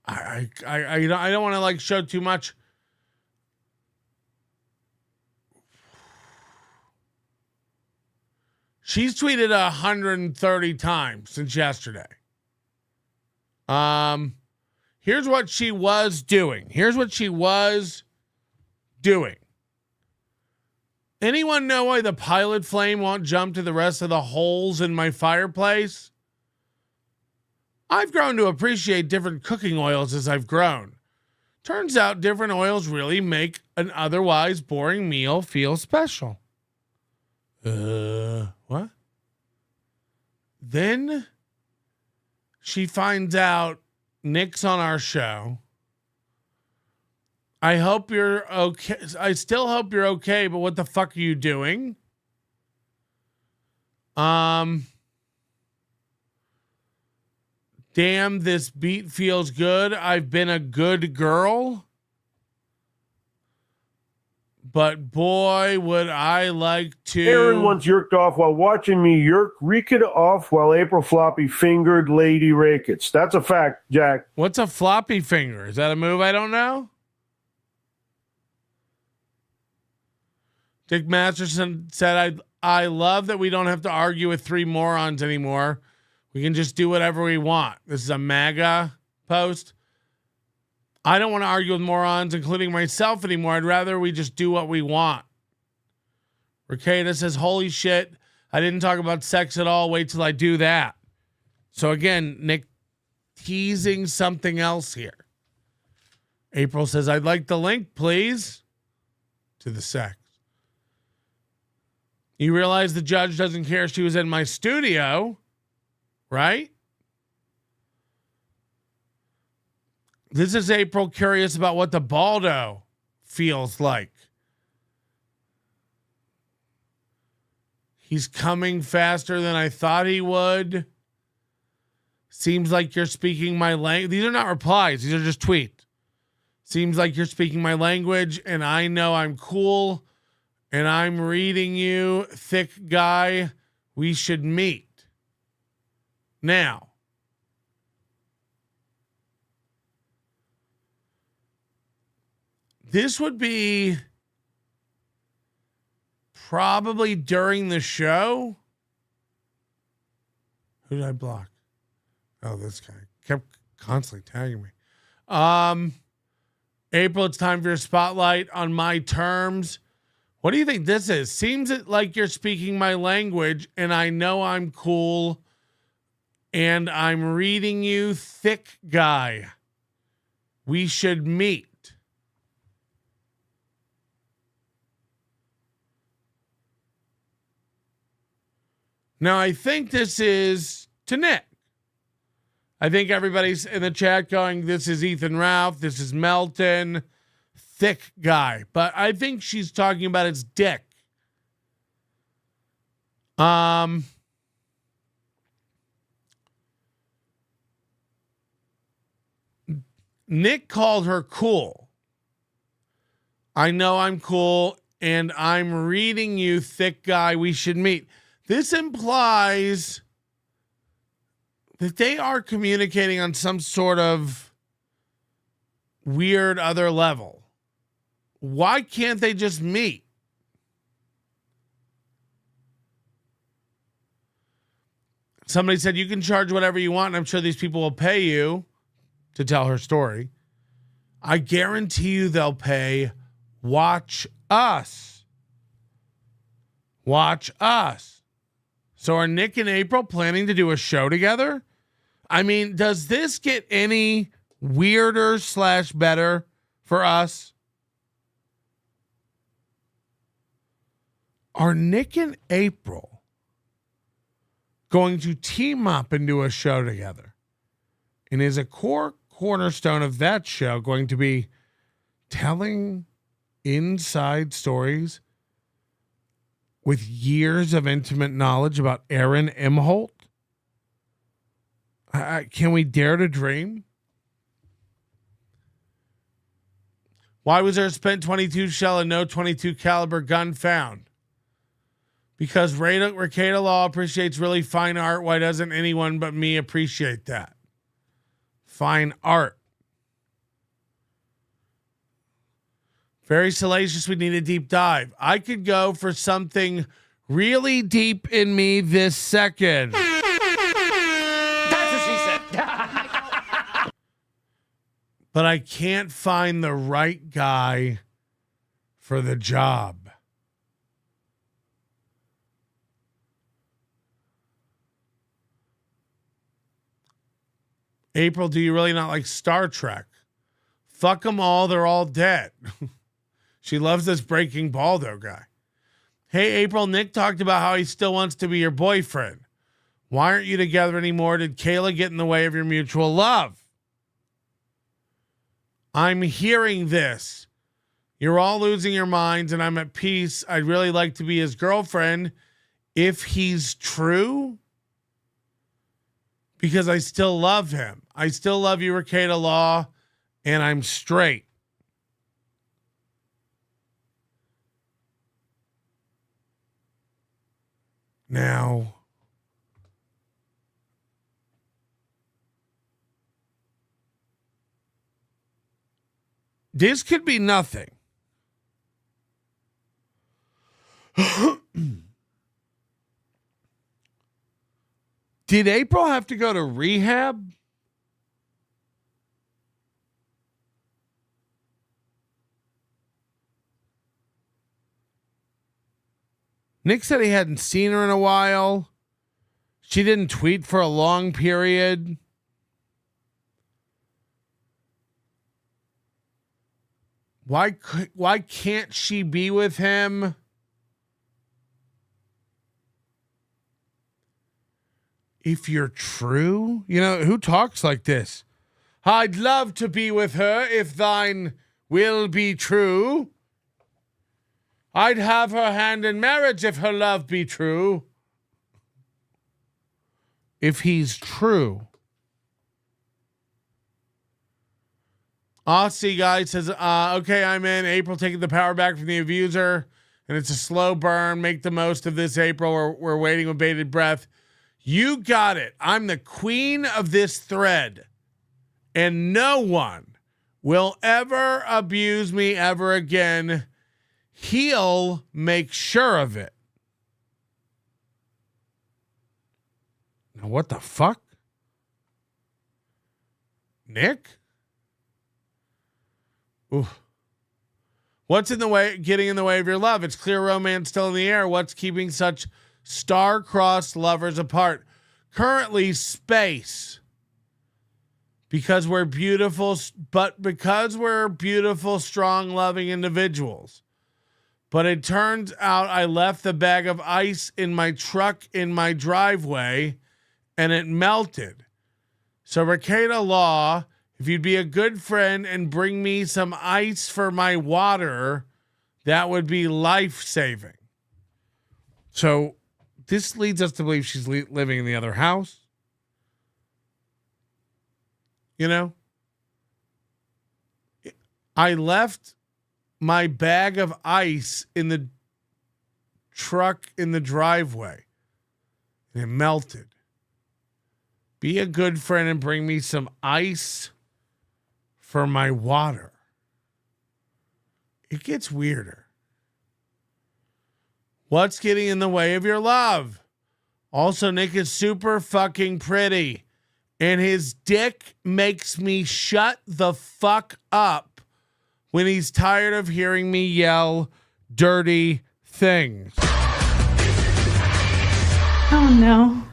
A: I don't want to like show too much. She's tweeted 130 times since yesterday. Here's what she was doing. Anyone know why the pilot flame won't jump to the rest of the holes in my fireplace? I've grown to appreciate different cooking oils as I've grown. Turns out different oils really make an otherwise boring meal feel special. What? Then she finds out Nick's on our show. I hope you're okay. I still hope you're okay, but what the fuck are you doing? Damn, this beat feels good. I've been a good girl. But boy, would I like to.
I: Aaron once yerked off while watching me yerk Rekieta off while April Floppy fingered Lady Rakets. That's a fact, Jack.
A: What's a floppy finger? Is that a move I don't know? Dick Masterson said I love that we don't have to argue with three morons anymore. We can just do whatever we want. This is a MAGA post. I don't want to argue with morons, including myself, anymore. I'd rather we just do what we want. Rekieta says, holy shit, I didn't talk about sex at all. Wait till I do that. So again, Nick teasing something else here. April says, I'd like the link, please, to the sex. You realize the judge doesn't care she was in my studio, right? This is April curious about what the Baldo feels like. He's coming faster than I thought he would. Seems like you're speaking my language. These are not replies. These are just tweets. Seems like you're speaking my language, and I know I'm cool, and I'm reading you, thick guy. We should meet. Now, this would be probably during the show. Who did I block? Oh, this guy kept constantly tagging me. April, it's time for your spotlight on my terms. What do you think this is? Seems like you're speaking my language, and I know I'm cool, and I'm reading you, thick guy. We should meet. Now, I think this is to Nick. I think everybody's in the chat going, this is Ethan Ralph, this is Melton, thick guy. But I think she's talking about his dick. Nick called her cool. I know I'm cool, and I'm reading you, thick guy, we should meet. This implies that they are communicating on some sort of weird other level. Why can't they just meet? Somebody said you can charge whatever you want, and I'm sure these people will pay you to tell her story. I guarantee you they'll pay. Watch us. Watch us. So are Nick and April planning to do a show together? I mean, does this get any weirder / better for us? Are Nick and April going to team up and do a show together? And is a core cornerstone of that show going to be telling inside stories with years of intimate knowledge about Aaron Imholte? Can we dare to dream? Why was there a spent 22 shell and no 22 caliber gun found? Because Rekieta Law appreciates really fine art. Why doesn't anyone but me appreciate that? Fine art. Very salacious. We need a deep dive. I could go for something really deep in me this second.
J: That's what she said.
A: But I can't find the right guy for the job. April, do you really not like Star Trek? Fuck them all. They're all dead. She loves this Breaking Baldo guy. Hey, April, Nick talked about how he still wants to be your boyfriend. Why aren't you together anymore? Did Kayla get in the way of your mutual love? I'm hearing this. You're all losing your minds and I'm at peace. I'd really like to be his girlfriend if he's true. Because I still love him. I still love you, Rekieta Law, and I'm straight. Now, this could be nothing. Did April have to go to rehab? Nick said he hadn't seen her in a while. She didn't tweet for a long period. Why can't she be with him? If you're true, who talks like this? I'd love to be with her if thine will be true. I'd have her hand in marriage if her love be true. If he's true. Aussie guy says, okay, I'm in. April taking the power back from the abuser, and it's a slow burn. Make the most of this, April. We're waiting with bated breath. You got it. I'm the queen of this thread, and no one will ever abuse me ever again. He'll make sure of it. Now, what the fuck? Nick? Ooh. What's getting in the way of your love? It's clear romance still in the air. What's keeping such star-crossed lovers apart? Currently, space. Because we're beautiful, strong, loving individuals. But it turns out I left the bag of ice in my truck in my driveway, and it melted. So, Rekieta Law, if you'd be a good friend and bring me some ice for my water, that would be life-saving. So, this leads us to believe she's living in the other house. I left my bag of ice in the truck in the driveway, and it melted. Be a good friend and bring me some ice for my water. It gets weirder. What's getting in the way of your love? Also, Nick is super fucking pretty, and his dick makes me shut the fuck up when he's tired of hearing me yell dirty things.
K: Oh, no.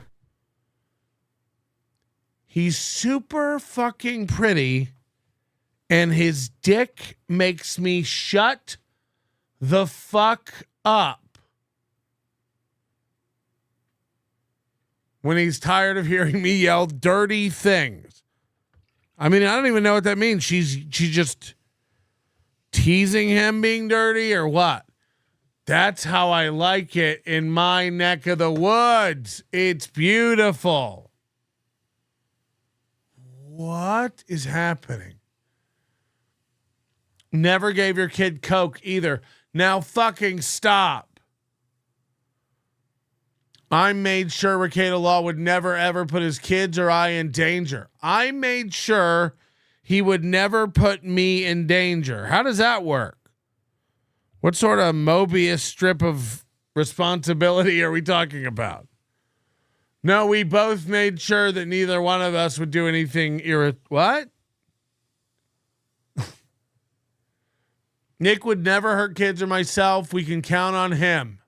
A: He's super fucking pretty, and his dick makes me shut the fuck up when he's tired of hearing me yell dirty things. I mean, I don't even know what that means. She's just teasing him being dirty or what? That's how I like it in my neck of the woods. It's beautiful. What is happening? Never gave your kid Coke either. Now fucking stop. I made sure Rekieta Law would never ever put his kids or I in danger. I made sure he would never put me in danger. How does that work? What sort of Mobius strip of responsibility are we talking about? No, we both made sure that neither one of us would do anything what? Nick would never hurt kids or myself. We can count on him.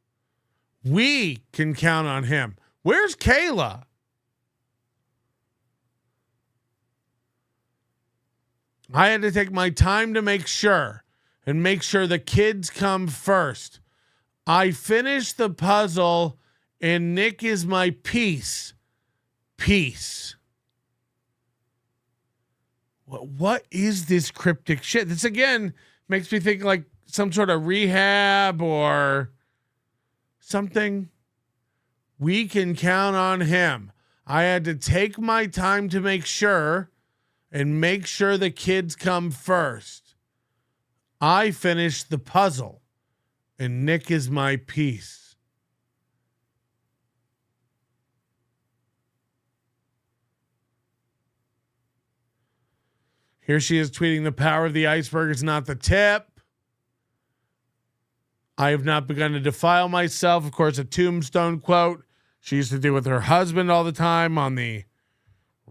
A: We can count on him. Where's Kayla? I had to take my time to make sure the kids come first. I finished the puzzle and Nick is my piece. Peace. What is this cryptic shit? This again makes me think like some sort of rehab or something. We can count on him. I had to take my time to make sure the kids come first. I finished the puzzle and Nick is my piece. Here she is tweeting, the power of the iceberg is not the tip. I have not begun to defile myself. Of course, a tombstone quote. she used to do with her husband all the time on the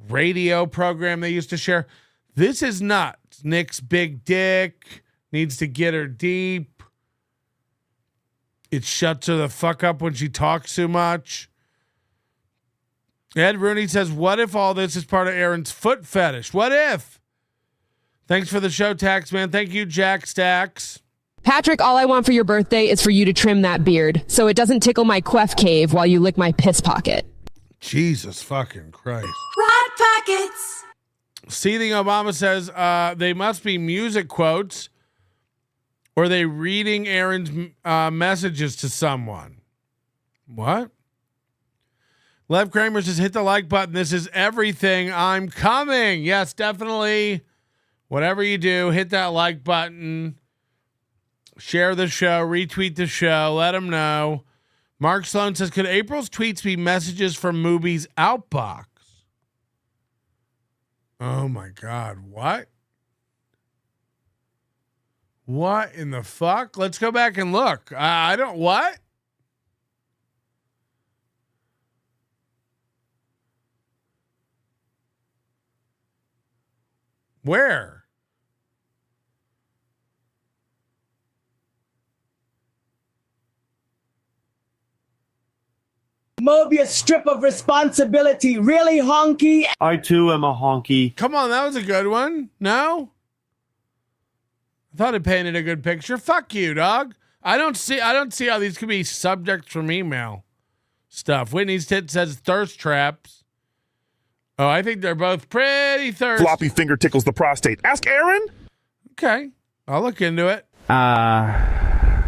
A: radio program they used to share. This is nuts. Nick's big dick needs to get her deep. It shuts her the fuck up when she talks too much. Ed Rooney says, what if all this is part of Aaron's foot fetish? What if? Thanks for the show, Taxman. Thank you, Jack Stacks.
K: Patrick, all I want for your birthday is for you to trim that beard so it doesn't tickle my queff cave while you lick my piss pocket.
A: Jesus fucking Christ.
L: Rod Pockets.
A: Seething Obama says they must be music quotes, or are they reading Aaron's messages to someone? What? Lev Kramer says, hit the like button. This is everything. I'm coming. Yes, definitely. Whatever you do, hit that like button. Share the show. Retweet the show. Let them know. Mark Sloan says, could April's tweets be messages from Mubi's Outbox? Oh, my God. What? What in the fuck? Let's go back and look. I don't... What? Where?
C: Mobius strip of responsibility. Really honky.
I: I too am a honky.
A: Come on, that was a good one. No? I thought it painted a good picture. Fuck you, dog. I don't see how these could be subjects from email stuff. Whitney's tit says thirst traps. Oh, I think they're both pretty thirsty.
M: Floppy finger tickles the prostate. Ask Aaron.
A: Okay. I'll look into it.
N: I'm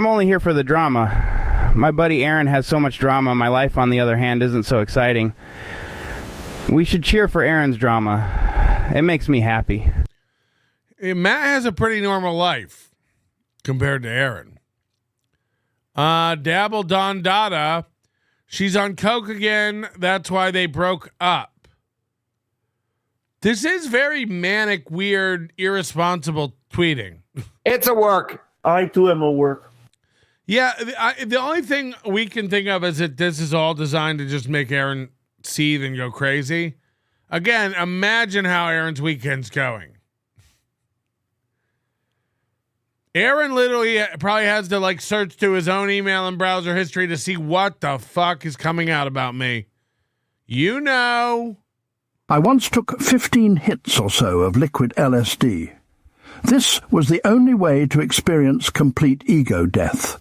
N: only here for the drama. My buddy Aaron has so much drama. My life, on the other hand, isn't so exciting. We should cheer for Aaron's drama. It makes me happy.
A: Matt has a pretty normal life compared to Aaron. Dabble Don Dada. She's on coke again. That's why they broke up. This is very manic, weird, irresponsible tweeting.
J: It's a work.
I: I too am a work.
A: Yeah, the only thing we can think of is that this is all designed to just make Aaron seethe and go crazy. Again, imagine how Aaron's weekend's going. Aaron literally probably has to like search through his own email and browser history to see what the fuck is coming out about me. You know.
O: I once took 15 hits or so of liquid LSD. This was the only way to experience complete ego death.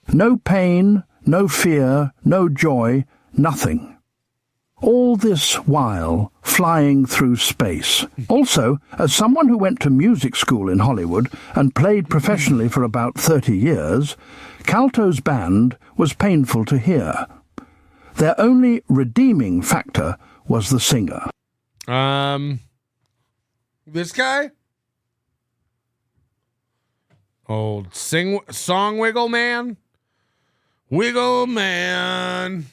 O: No pain, no fear, no joy, nothing. All this while flying through space. Also, as someone who went to music school in Hollywood and played professionally for about 30 years, Calto's band was painful to hear. Their only redeeming factor was the singer.
A: This guy? Old song wiggle man? Wiggle man.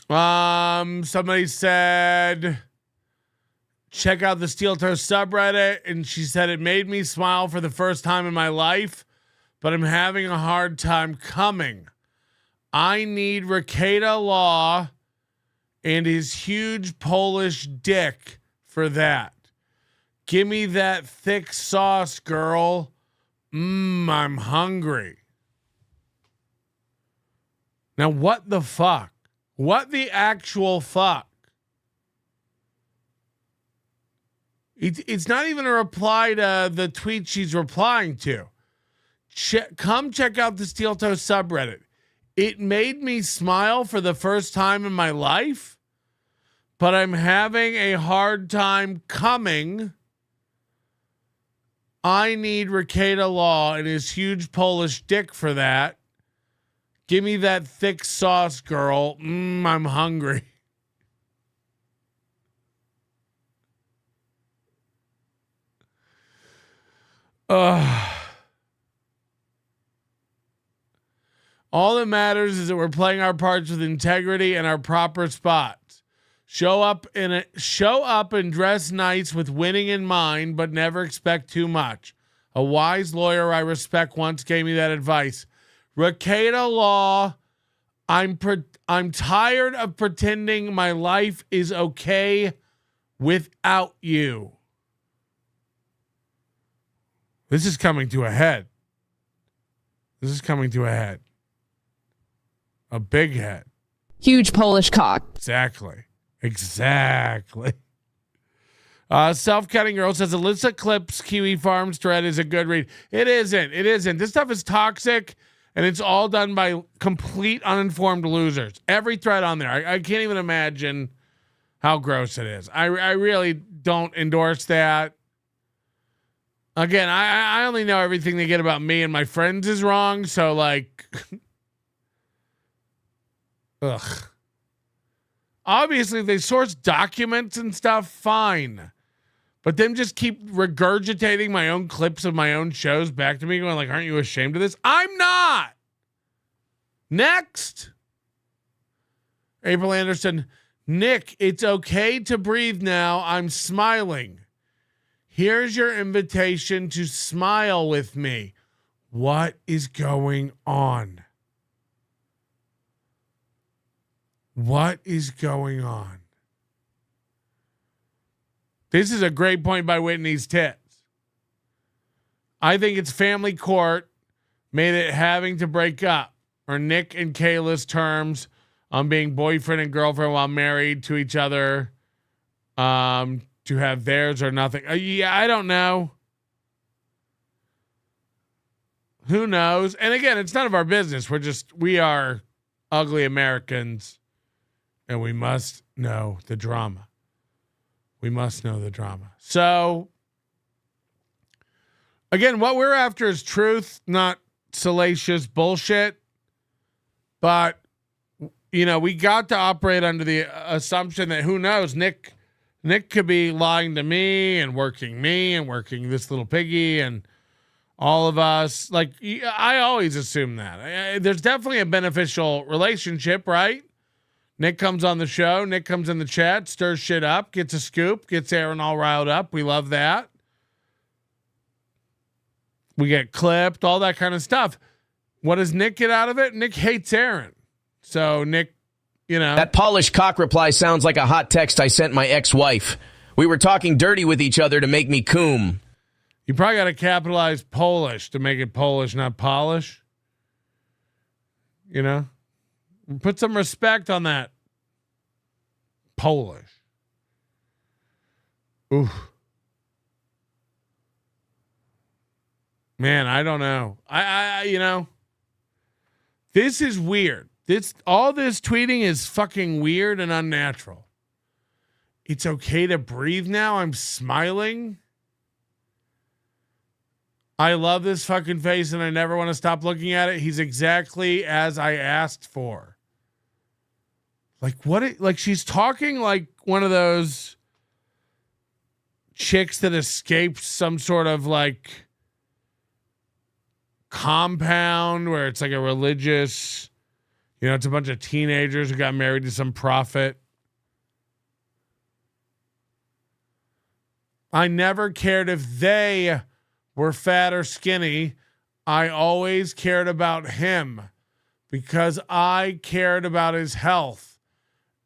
A: Somebody said, check out the Steel Toe subreddit, and she said it made me smile for the first time in my life, but I'm having a hard time coming. I need Rekieta Law and his huge Polish dick for that. Give me that thick sauce, girl. I'm hungry. Now, what the fuck? What the actual fuck? It's not even a reply to the tweet she's replying to. Come check out the Steel Toe subreddit. It made me smile for the first time in my life, but I'm having a hard time coming. I need Rekieta Law and his huge Polish dick for that. Give me that thick sauce, girl. I'm hungry. All that matters is that we're playing our parts with integrity and our proper spots. Show up and dress nice with winning in mind, but never expect too much. A wise lawyer I respect once gave me that advice. Rekieta law. I'm tired of pretending my life is okay without you. This is coming to a head. A big head.
K: Huge Polish cock.
A: Exactly. Self-Cutting Girl says Alyssa Clip's Kiwi Farms thread is a good read. It isn't. This stuff is toxic, and it's all done by complete uninformed losers. Every thread on there. I can't even imagine how gross it is. I really don't endorse that. Again, I only know everything they get about me and my friends is wrong, so like ugh. Obviously, if they source documents and stuff, fine. But them just keep regurgitating my own clips of my own shows back to me, going like, aren't you ashamed of this? I'm not. Next. April Anderson, Nick, it's okay to breathe now. I'm smiling. Here's your invitation to smile with me. What is going on? What is going on? This is a great point by Whitney's Tits. I think it's family court made it having to break up, or Nick and Kayla's terms on being boyfriend and girlfriend while married to each other, to have theirs or nothing. Yeah, I don't know. Who knows? And again, it's none of our business. We are ugly Americans, and we must know the drama. So, again, what we're after is truth, not salacious bullshit. But, we got to operate under the assumption that who knows, Nick could be lying to me and working This Little Piggy and all of us. Like, I always assume that. There's definitely a beneficial relationship, right? Nick comes on the show. Nick comes in the chat, stirs shit up, gets a scoop, gets Aaron all riled up. We love that. We get clipped, all that kind of stuff. What does Nick get out of it? Nick hates Aaron. So Nick,
F: That Polish cock reply sounds like a hot text I sent my ex-wife. We were talking dirty with each other to make me coom.
A: You probably got to capitalize Polish to make it Polish, not polish. Put some respect on that. Polish. Ooh. Man, I don't know. I this is weird. All this tweeting is fucking weird and unnatural. It's okay to breathe now. I'm smiling. I love this fucking face and I never want to stop looking at it. He's exactly as I asked for. Like she's talking like one of those chicks that escaped some sort of like compound where it's like a religious, it's a bunch of teenagers who got married to some prophet. I never cared if they were fat or skinny. I always cared about him because I cared about his health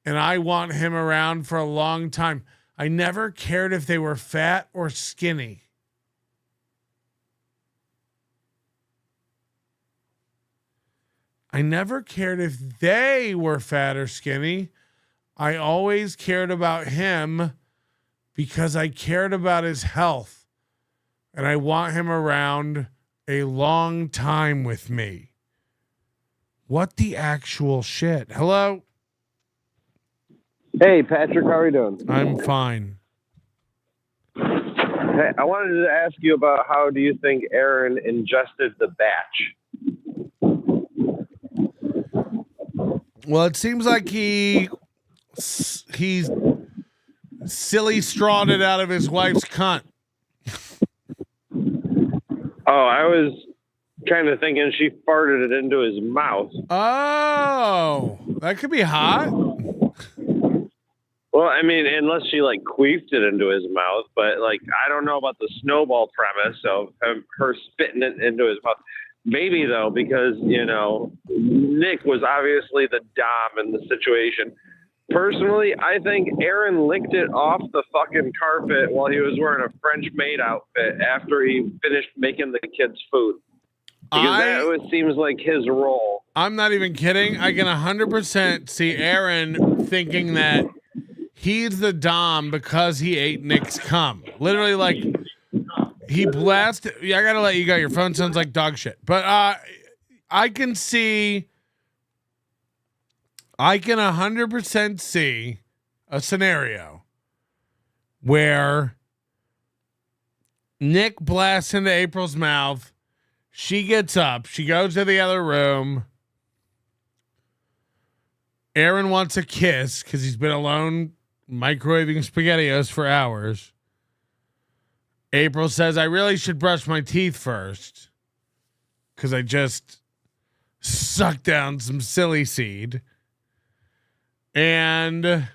A: and I want him around for a long time. I never cared if they were fat or skinny. I never cared if they were fat or skinny. I always cared about him because I cared about his health. And I want him around a long time with me. What the actual shit? Hello?
P: Hey, Patrick, how are you doing?
A: I'm fine.
P: Hey, I wanted to ask you about how do you think Aaron ingested the batch?
A: Well, it seems like he's silly strawed it out of his wife's cunt.
P: Oh, I was kind of thinking she farted it into his mouth.
A: Oh, that could be hot.
P: Well, I mean, unless she like queefed it into his mouth, but like I don't know about the snowball premise of her spitting it into his mouth. maybe though, because, you know, Nick was obviously the dom in the situation. Personally, I think Aaron licked it off the fucking carpet while he was wearing a French maid outfit after he finished making the kids food. Because that seems like his role.
A: I'm not even kidding. I can 100% see Aaron thinking that he's the dom because he ate Nick's cum. Literally, like, he blasted. Yeah, I gotta let you go. Your phone sounds like dog shit. But I can 100% see a scenario where Nick blasts into April's mouth. She gets up. She goes to the other room. Aaron wants a kiss because he's been alone microwaving SpaghettiOs for hours. April says, I really should brush my teeth first because I just sucked down some silly seed. And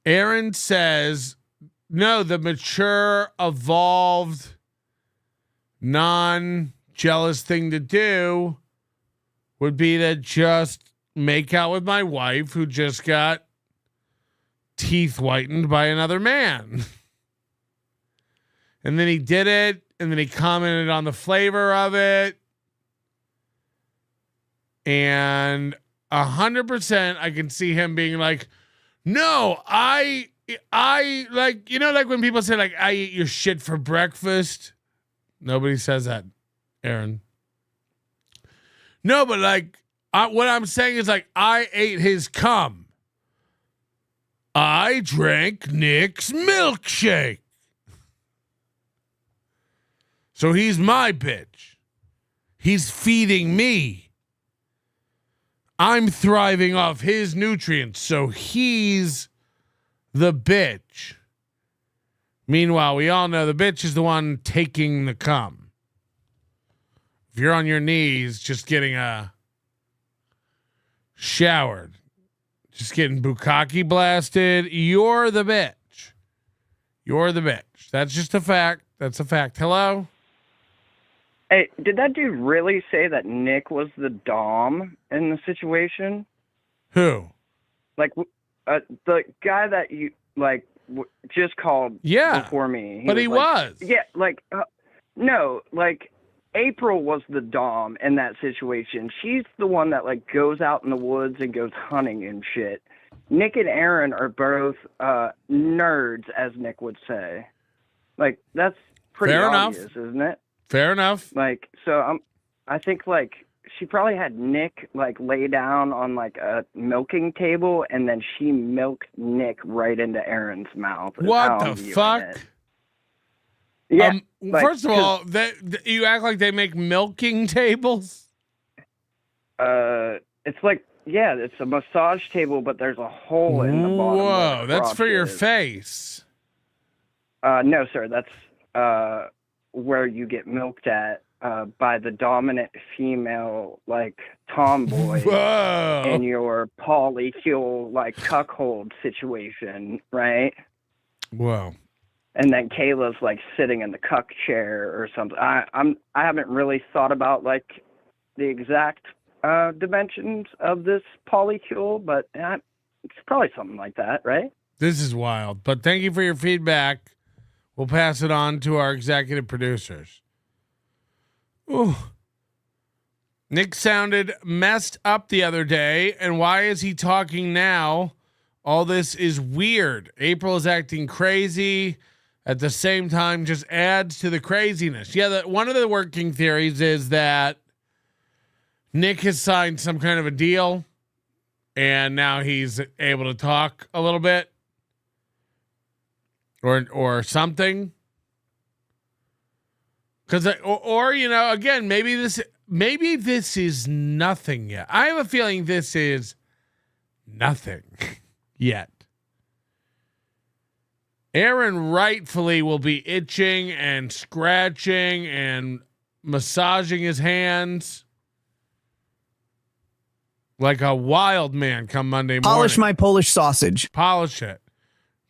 A: Aaron says, no, the mature, evolved, non-jealous thing to do would be to just make out with my wife who just got teeth whitened by another man. And then he did it, and then he commented on the flavor of it. And 100% I can see him being like, no, I like, you know, like when people say like, I eat your shit for breakfast. Nobody says that, Aaron. No, but like, what I'm saying is like, I ate his cum. I drank Nick's milkshake. So he's my bitch. He's feeding me. I'm thriving off his nutrients, so he's the bitch. Meanwhile, we all know the bitch is the one taking the cum. If you're on your knees just getting showered, just getting bukkake blasted, you're the bitch. You're the bitch. That's just a fact. That's a fact. Hello?
E: Hey, did that dude really say that Nick was the dom in the situation?
A: Who?
E: Like, the guy that you, like, just called before me.
A: But he was.
E: Yeah, like, no, like, April was the dom in that situation. She's the one that, like, goes out in the woods and goes hunting and shit. Nick and Aaron are both nerds, as Nick would say. Like, that's pretty obvious, isn't it?
A: Fair enough.
E: Like, so I think like she probably had Nick like lay down on like a milking table, and then she milked Nick right into Aaron's mouth.
A: What the fuck?
E: Yeah.
A: First of all, you act like they make milking tables.
E: It's like, yeah, it's a massage table, but there's a hole in the bottom.
A: Whoa, that's for your face.
E: No, sir, that's where you get milked at by the dominant female, like, tomboy in your polycule, like, cuckold situation, right?
A: Whoa.
E: And then Kayla's, like, sitting in the cuck chair or something. I haven't really thought about, like, the exact dimensions of this polycule, but it's probably something like that, right?
A: This is wild, but thank you for your feedback. We'll pass it on to our executive producers. Ooh. Nick sounded messed up the other day, and why is he talking now? All this is weird. April is acting crazy. At the same time, just adds to the craziness. Yeah, one of the working theories is that Nick has signed some kind of a deal, and now he's able to talk a little bit. Or something, because or you know, again, maybe this is nothing yet. I have a feeling this is nothing yet. Aaron rightfully will be itching and scratching and massaging his hands like a wild man come Monday morning.
G: Polish my Polish sausage.
A: Polish it.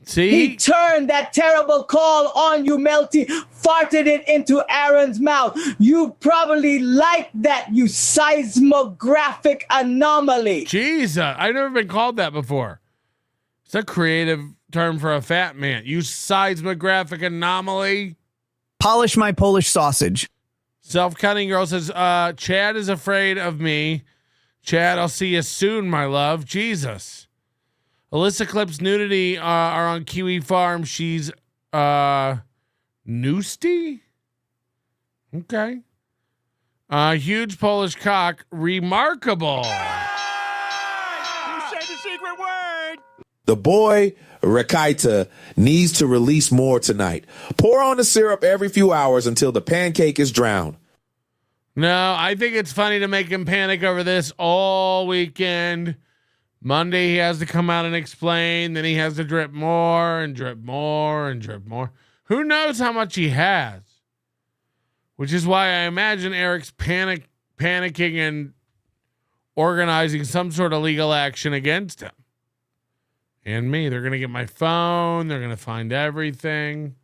A: See?
C: He turned that terrible call on you, Melty, farted it into Aaron's mouth. You probably like that, you seismographic anomaly.
A: Jesus, I've never been called that before. It's a creative term for a fat man. You seismographic anomaly.
G: Polish my Polish sausage.
A: Self-cutting girl says, Chad is afraid of me. Chad, I'll see you soon, my love. Jesus. Alyssa Clip's nudity are on Kiwi Farm. She's Noosty? Okay. Huge Polish cock. Remarkable.
J: You said the secret word.
H: The boy, Rekieta, needs to release more tonight. Pour on the syrup every few hours until the pancake is drowned.
A: No, I think it's funny to make him panic over this all weekend. Monday, he has to come out and explain. Then he has to drip more and drip more and drip more. Who knows how much he has? Which is why I imagine Eric's panicking and organizing some sort of legal action against him. And me. They're going to get my phone. They're going to find everything.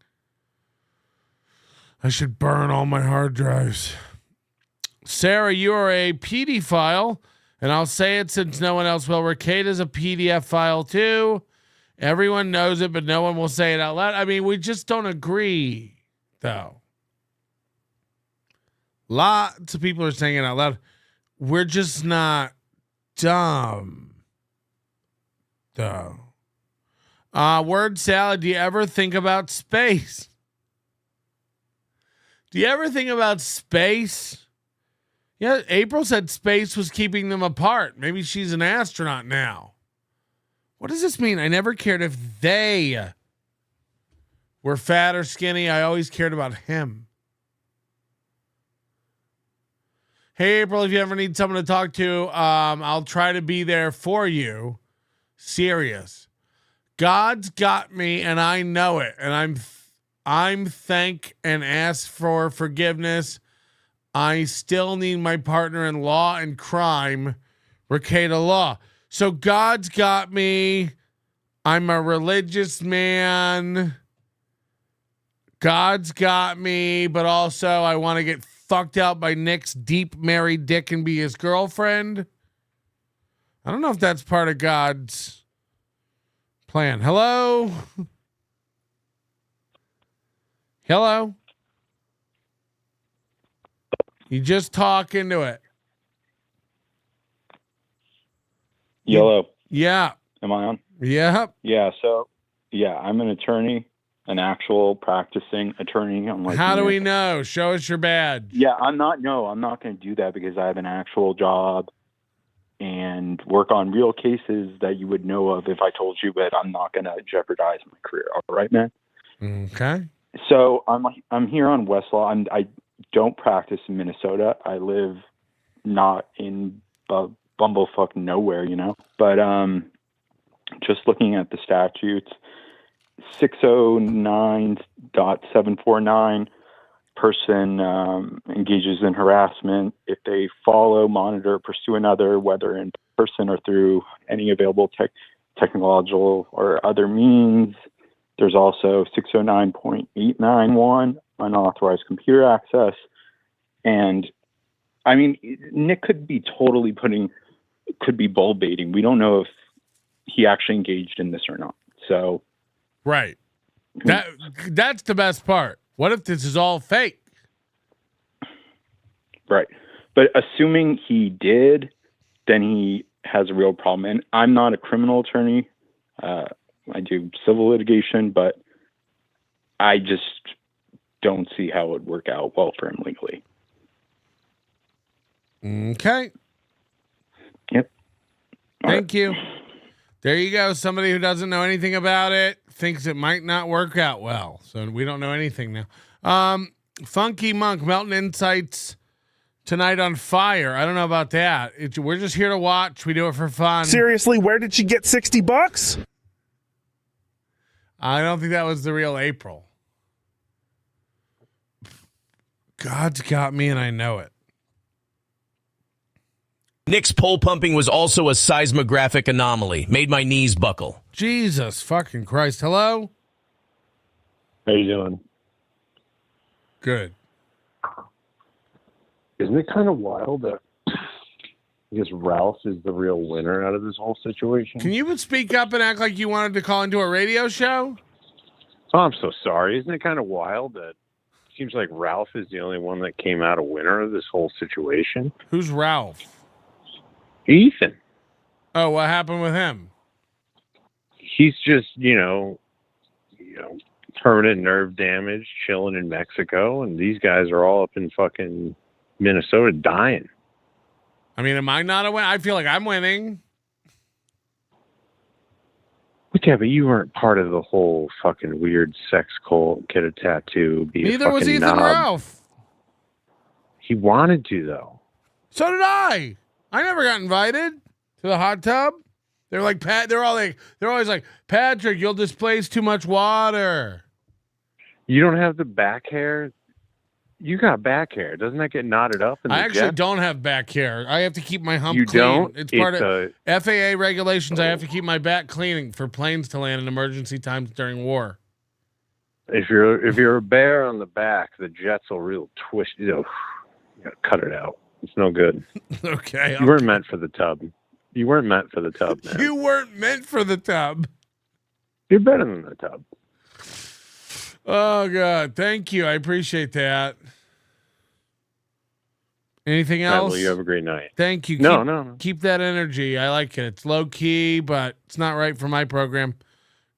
A: I should burn all my hard drives. Sarah, you are a PD file. And I'll say it since no one else will. Rekieta is a PDF file too. Everyone knows it, but no one will say it out loud. I mean, we just don't agree, though. Lots of people are saying it out loud. We're just not dumb, though. Word salad, do you ever think about space? Do you ever think about space? Yeah, April said space was keeping them apart. Maybe she's an astronaut now. What does this mean? I never cared if they were fat or skinny. I always cared about him. Hey, April, if you ever need someone to talk to, I'll try to be there for you. Serious. God's got me, and I know it. And I'm thank and ask for forgiveness. I still need my partner in law and crime, Rekieta Law. So God's got me. I'm a religious man. God's got me, but also I want to get fucked out by Nick's deep married dick and be his girlfriend. I don't know if that's part of God's plan. Hello? Hello? You just talk into it.
Q: Yellow.
A: Yeah.
Q: Am I on?
A: Yeah.
Q: Yeah. So, yeah, I'm an attorney, an actual practicing attorney. I'm like,
A: how do we know? Show us your badge.
Q: Yeah, I'm not going to do that because I have an actual job and work on real cases that you would know of if I told you, but I'm not going to jeopardize my career. All right, man.
A: Okay.
Q: So I'm here on Westlaw. I don't practice in Minnesota. I live not in bumblefuck nowhere, but just looking at the statutes, 609.749, person engages in harassment if they follow, monitor, pursue another, whether in person or through any available technological or other means. There's also 609.891, unauthorized computer access. And I mean, Nick could be bull baiting. We don't know if he actually engaged in this or not. So,
A: right. That's the best part. What if this is all fake?
Q: Right. But assuming he did, then he has a real problem. And I'm not a criminal attorney. I do civil litigation, but I just don't see how it would work out well for him legally.
A: Okay.
Q: Yep.
A: Thank you. There you go. Somebody who doesn't know anything about it thinks it might not work out well. So we don't know anything now. Funky Monk, Melton Insights tonight on fire. I don't know about that. We're just here to watch. We do it for fun.
M: Seriously, where did she get $60?
A: I don't think that was the real April. God's got me and I know it.
F: Nick's pole pumping was also a seismographic anomaly. Made my knees buckle.
A: Jesus fucking Christ. Hello?
R: How you doing?
A: Good.
R: Isn't it kind of wild that I guess Ralph is the real winner out of this whole situation?
A: Can you speak up and act like you wanted to call into a radio show?
R: Oh, I'm so sorry. Isn't it kind of wild that it seems like Ralph is the only one that came out a winner of this whole situation?
A: Who's Ralph?
R: Ethan.
A: Oh, what happened with him?
R: He's just, permanent nerve damage, chilling in Mexico, and these guys are all up in fucking Minnesota dying.
A: I mean, am I not a win? I feel like I'm winning.
R: Yeah, but you weren't part of the whole fucking weird sex cult, get a tattoo, be
A: Neither
R: a
A: was
R: fucking
A: Ethan
R: knob.
A: Ralph.
R: He wanted to, though.
A: So did I. I never got invited to the hot tub. They're like, they're always like, Patrick, you'll displace too much water.
R: You don't have the back hair. You got back hair. Doesn't that get knotted up? In
A: I
R: the
A: actually
R: jet?
A: don't have back hair. I have to keep my hump
R: You
A: clean.
R: don't?
A: It's part
R: It's
A: of FAA regulations. I have to keep my back cleaning for planes to land in emergency times during war.
R: If you're a bear on the back, the jets will real twist. You gotta cut it out. It's no good.
A: Okay.
R: You weren't meant for the tub. You weren't meant for the tub, man.
A: You weren't meant for the tub.
R: You're better than the tub.
A: Oh, God. Thank you. I appreciate that. Anything
R: All right,
A: else?
R: well, you have a great night.
A: Thank you.
R: No.
A: Keep that energy. I like it. It's low key, but it's not right for my program.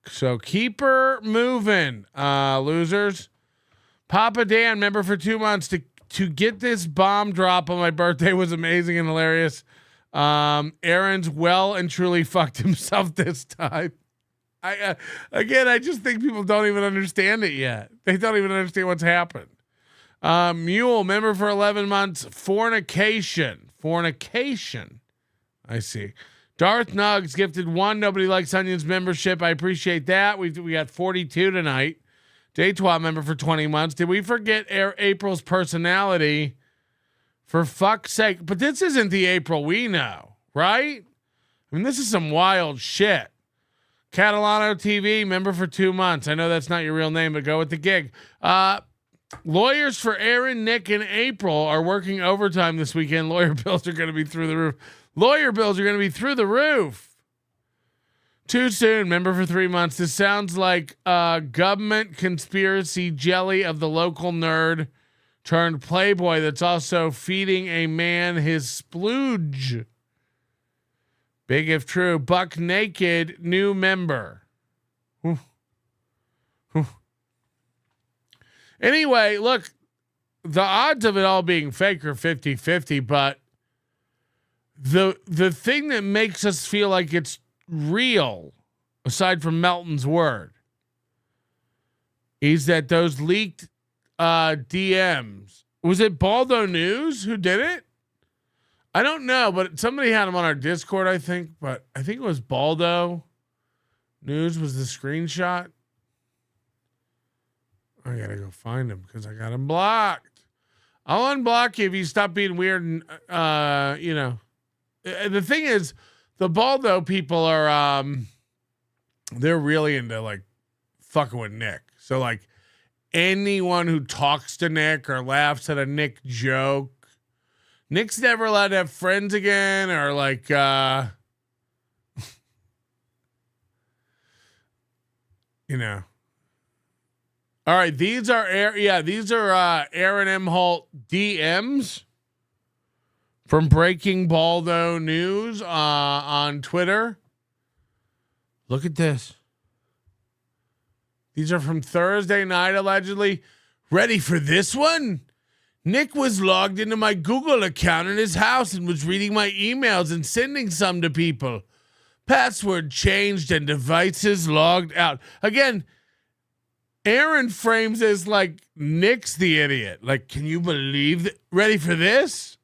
A: So keep her moving, losers. Papa Dan, member for 2 months. To get this bomb drop on my birthday was amazing and hilarious. Aaron's well and truly fucked himself this time. I just think people don't even understand it yet. They don't even understand what's happened. Mule, member for 11 months. Fornication. I see. Darth Nugs gifted 1 Nobody Likes Onions membership. I appreciate that. We got 42 tonight. Daytwa member for 20 months. Did we forget April's personality? For fuck's sake. But this isn't the April we know, right? I mean, this is some wild shit. Catalano TV, member for 2 months. I know that's not your real name, but go with the gig. Lawyers for Aaron, Nick, and April are working overtime this weekend. Lawyer bills are going to be through the roof. Too soon, member for 3 months. This sounds like government conspiracy jelly of the local nerd turned playboy that's also feeding a man his splooge. Big if true. Buck naked, new member. Anyway, look, the odds of it all being fake are 50-50, but the thing that makes us feel like it's real, aside from Melton's word, is that those leaked DMs. Was it Baldo News who did it? I don't know, but somebody had them on our Discord, I think. But I think it was Baldo News was the screenshot. I gotta go find him because I got him blocked. I'll unblock you if you stop being weird. And the thing is, the Baldo people are they're really into like fucking with Nick. So like anyone who talks to Nick or laughs at a Nick joke, Nick's never allowed to have friends again, or like All right, these are Aaron Imholte DMs from Breaking Baldo News on Twitter. Look at this. These are from Thursday night, allegedly. Ready for this one? Nick was logged into my Google account in his house and was reading my emails and sending some to people. Password changed and devices logged out. Again, Aaron frames as like Nick's the idiot. Like, can you believe that? Ready for this?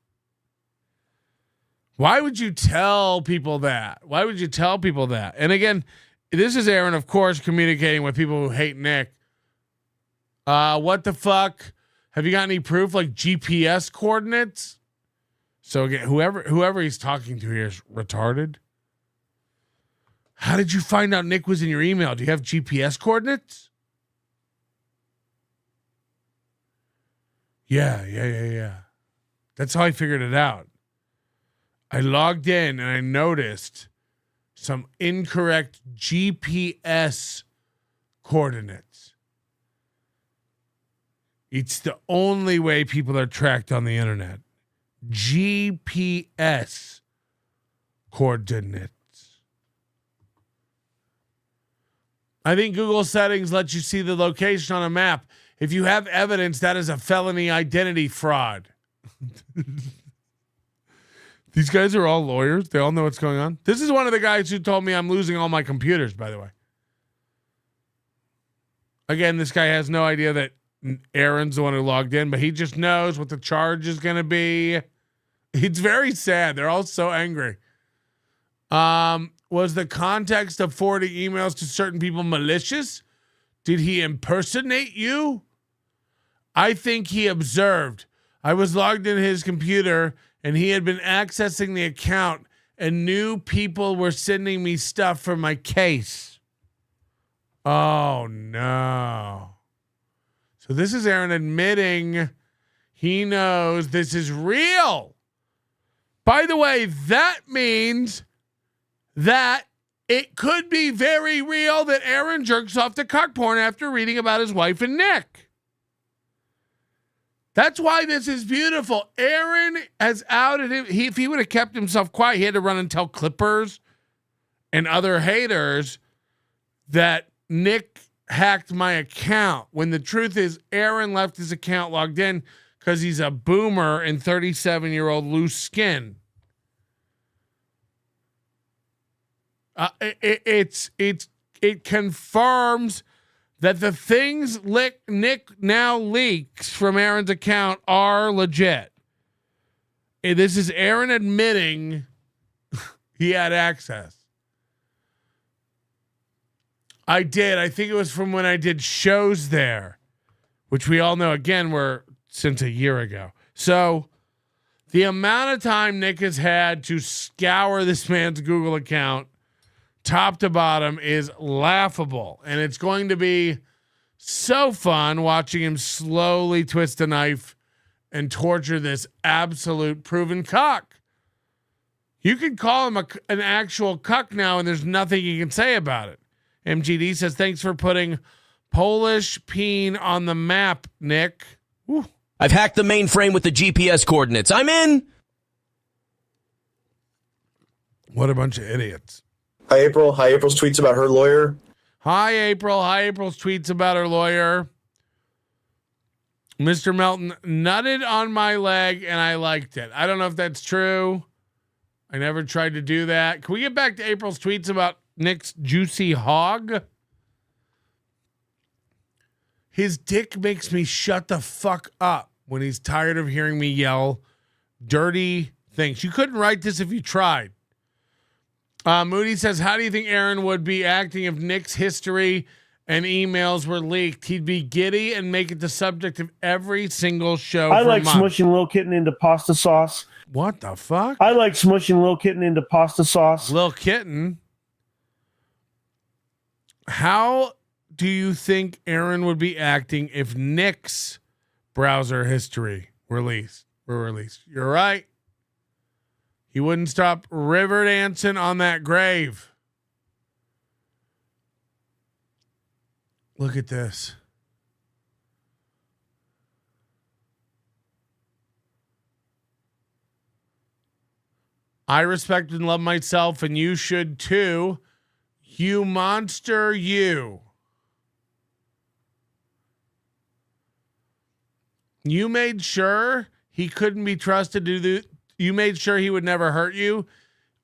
A: Why would you tell people that? And again, this is Aaron, of course, communicating with people who hate Nick. What the fuck? Have you got any proof, like GPS coordinates? So again, whoever he's talking to here is retarded. How did you find out Nick was in your email? Do you have GPS coordinates? Yeah. That's how I figured it out. I logged in and I noticed some incorrect GPS coordinates. It's the only way people are tracked on the internet. GPS coordinates. I think Google settings let you see the location on a map. If you have evidence, that is a felony identity fraud. These guys are all lawyers. They all know what's going on. This is one of the guys who told me I'm losing all my computers, by the way. Again, this guy has no idea that Aaron's the one who logged in, but he just knows what the charge is going to be. It's very sad. They're all so angry. Was the context of forwarding emails to certain people malicious? Did he impersonate you? I think he observed. I was logged in his computer and he had been accessing the account and knew people were sending me stuff for my case. Oh, no. So this is Aaron admitting he knows this is real. By the way, that means that it could be very real that Aaron jerks off to cock porn after reading about his wife and Nick. That's why this is beautiful. Aaron has outed him. If he would have kept himself quiet, he had to run and tell Clippers and other haters that Nick hacked my account, when the truth is Aaron left his account logged in because he's a boomer and 37-year-old loose skin. It confirms that the things Nick now leaks from Aaron's account are legit. This is Aaron admitting he had access. I did. I think it was from when I did shows there, which we all know, again, were since a year ago. So the amount of time Nick has had to scour this man's Google account top to bottom is laughable. And it's going to be so fun watching him slowly twist a knife and torture this absolute proven cuck. You can call him an actual cuck now, and there's nothing you can say about it. MGD says, thanks for putting Polish peen on the map, Nick. Woo.
F: I've hacked the mainframe with the GPS coordinates. I'm in.
A: What a bunch of idiots.
S: Hi, April. Hi, April's tweets about her lawyer.
A: Hi, April. Hi, April's tweets about her lawyer. Mr. Melton nutted on my leg, and I liked it. I don't know if that's true. I never tried to do that. Can we get back to April's tweets about Nick's juicy hog? His dick makes me shut the fuck up when he's tired of hearing me yell dirty things. You couldn't write this if you tried. Moody says, how do you think Aaron would be acting if Nick's history and emails were leaked? He'd be giddy and make it the subject of every single show.
I: I like smushing Lil Kitten into pasta sauce.
A: What the fuck?
I: I like smushing Lil Kitten into pasta sauce.
A: Lil Kitten? How do you think Aaron would be acting if Nick's browser history were released? You're right. He wouldn't stop river dancing on that grave. Look at this. I respect and love myself, and you should too. You monster, you. You made sure he couldn't be trusted to do. You made sure he would never hurt you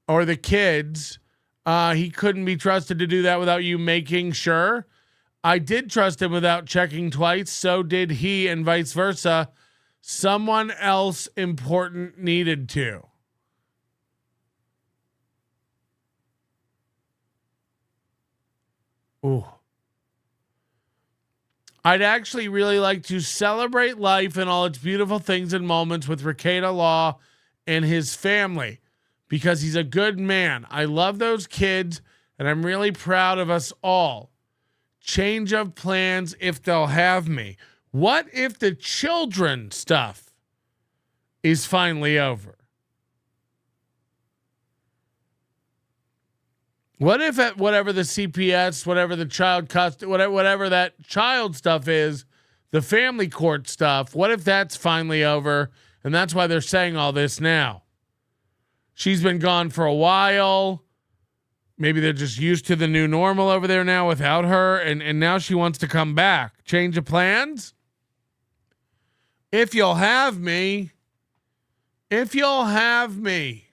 A: or the kids. He couldn't be trusted to do that without you making sure. I did trust him without checking twice. So did he, and vice versa. Someone else important needed to. Ooh. I'd actually really like to celebrate life and all its beautiful things and moments with Rekieta Law and his family because he's a good man. I love those kids, and I'm really proud of us all. Change of plans if they'll have me. What if the children stuff is finally over? What if at whatever the CPS, whatever the child custody, whatever that child stuff is, the family court stuff, what if that's finally over? And that's why they're saying all this now. She's been gone for a while. Maybe they're just used to the new normal over there now without her. And now she wants to come back. Change of plans? If you'll have me. If you'll have me.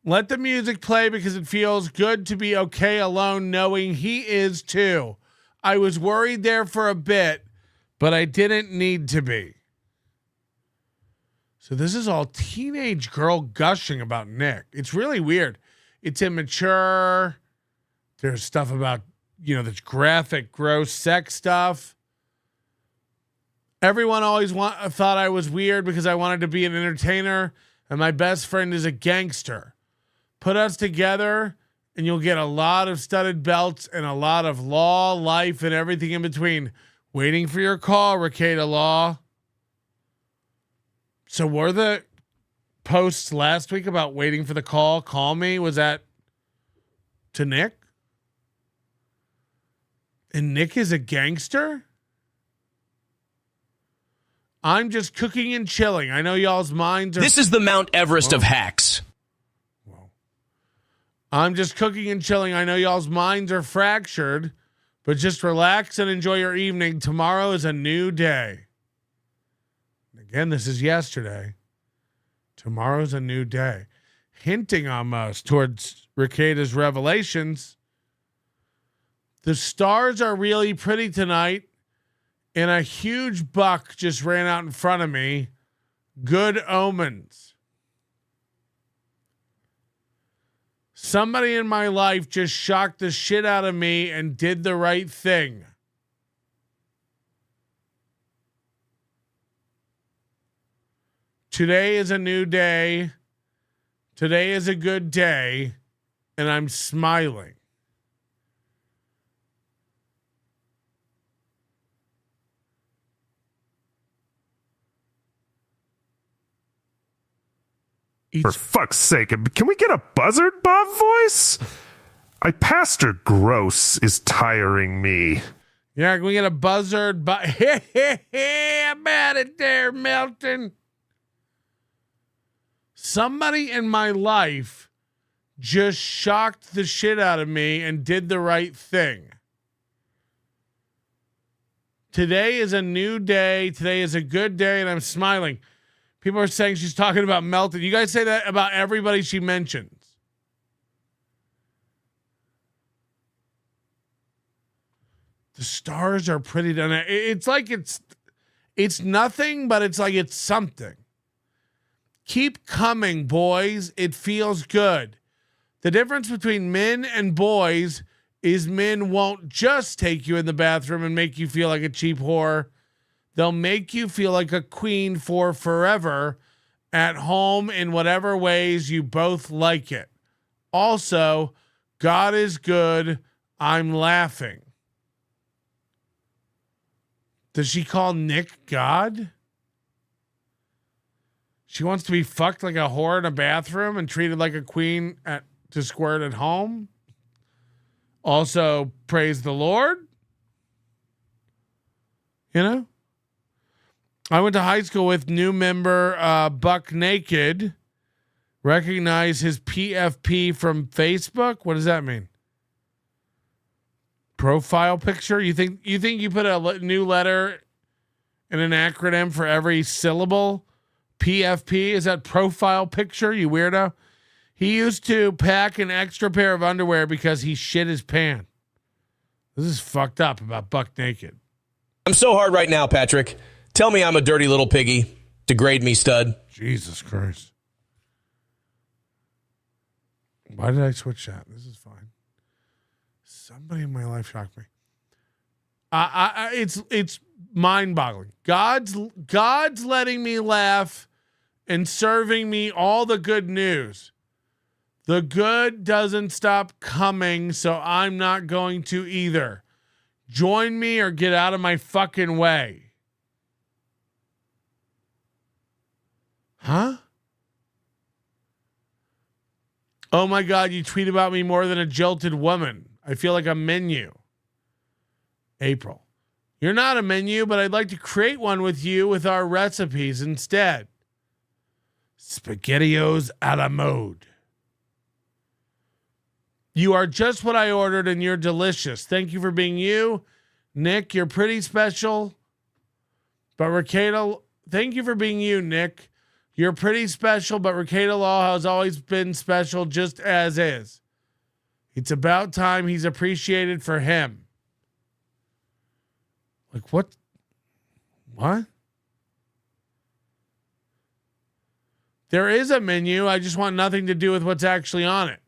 A: Let the music play because it feels good to be okay alone knowing he is too. I was worried there for a bit, but I didn't need to be. So this is all teenage girl gushing about Nick. It's really weird. It's immature. There's stuff about, this graphic, gross sex stuff. Everyone always thought I was weird because I wanted to be an entertainer, and my best friend is a gangster. Put us together, and you'll get a lot of studded belts and a lot of law, life, and everything in between. Waiting for your call, Rekieta Law. So were the posts last week about waiting for the call? Call me. Was that to Nick? And Nick is a gangster? I'm just cooking and chilling. I know y'all's minds are...
F: This is the Mount Everest of hacks.
A: I'm just cooking and chilling. I know y'all's minds are fractured, but just relax and enjoy your evening. Tomorrow is a new day. Again, this is yesterday. Tomorrow's a new day. Hinting almost towards Rekieta's revelations. The stars are really pretty tonight, and a huge buck just ran out in front of me. Good omens. Somebody in my life just shocked the shit out of me and did the right thing. Today is a new day. Today is a good day, and I'm smiling.
M: For fuck's sake, can we get a buzzard Bob voice? Pastor Gross is tiring me.
A: Yeah, can we get a buzzard? I'm at it there, Melton. Somebody in my life just shocked the shit out of me and did the right thing. Today is a new day. Today is a good day, and I'm smiling. People are saying she's talking about Melton. You guys say that about everybody she mentions. The stars are pretty done. It's like it's nothing, but it's like it's something. Keep coming, boys. It feels good. The difference between men and boys is men won't just take you in the bathroom and make you feel like a cheap whore. They'll make you feel like a queen for forever at home in whatever ways you both like it. Also, God is good. I'm laughing. Does she call Nick God? She wants to be fucked like a whore in a bathroom and treated like a queen to squirt at home. Also, praise the Lord. I went to high school with new member Buck Naked. Recognize his PFP from Facebook? What does that mean? Profile picture? You think you put a new letter in an acronym for every syllable? PFP? Is that profile picture, you weirdo? He used to pack an extra pair of underwear because he shit his pants. This is fucked up about Buck Naked.
F: I'm so hard right now, Patrick. Tell me I'm a dirty little piggy. Degrade me, stud.
A: Jesus Christ. Why did I switch that? This is fine. Somebody in my life shocked me. It's mind-boggling. God's letting me laugh and serving me all the good news. The good doesn't stop coming, so I'm not going to either. Join me or get out of my fucking way. Huh? Oh my God, you tweet about me more than a jilted woman. I feel like a menu. April. You're not a menu, but I'd like to create one with you with our recipes instead. SpaghettiOs a la mode. You are just what I ordered and you're delicious. Thank you for being you. Nick, you're pretty special. But Rekieta, thank you for being you, Nick. You're pretty special, but Rekieta Law has always been special just as is. It's about time he's appreciated for him. Like what? What? There is a menu. I just want nothing to do with what's actually on it.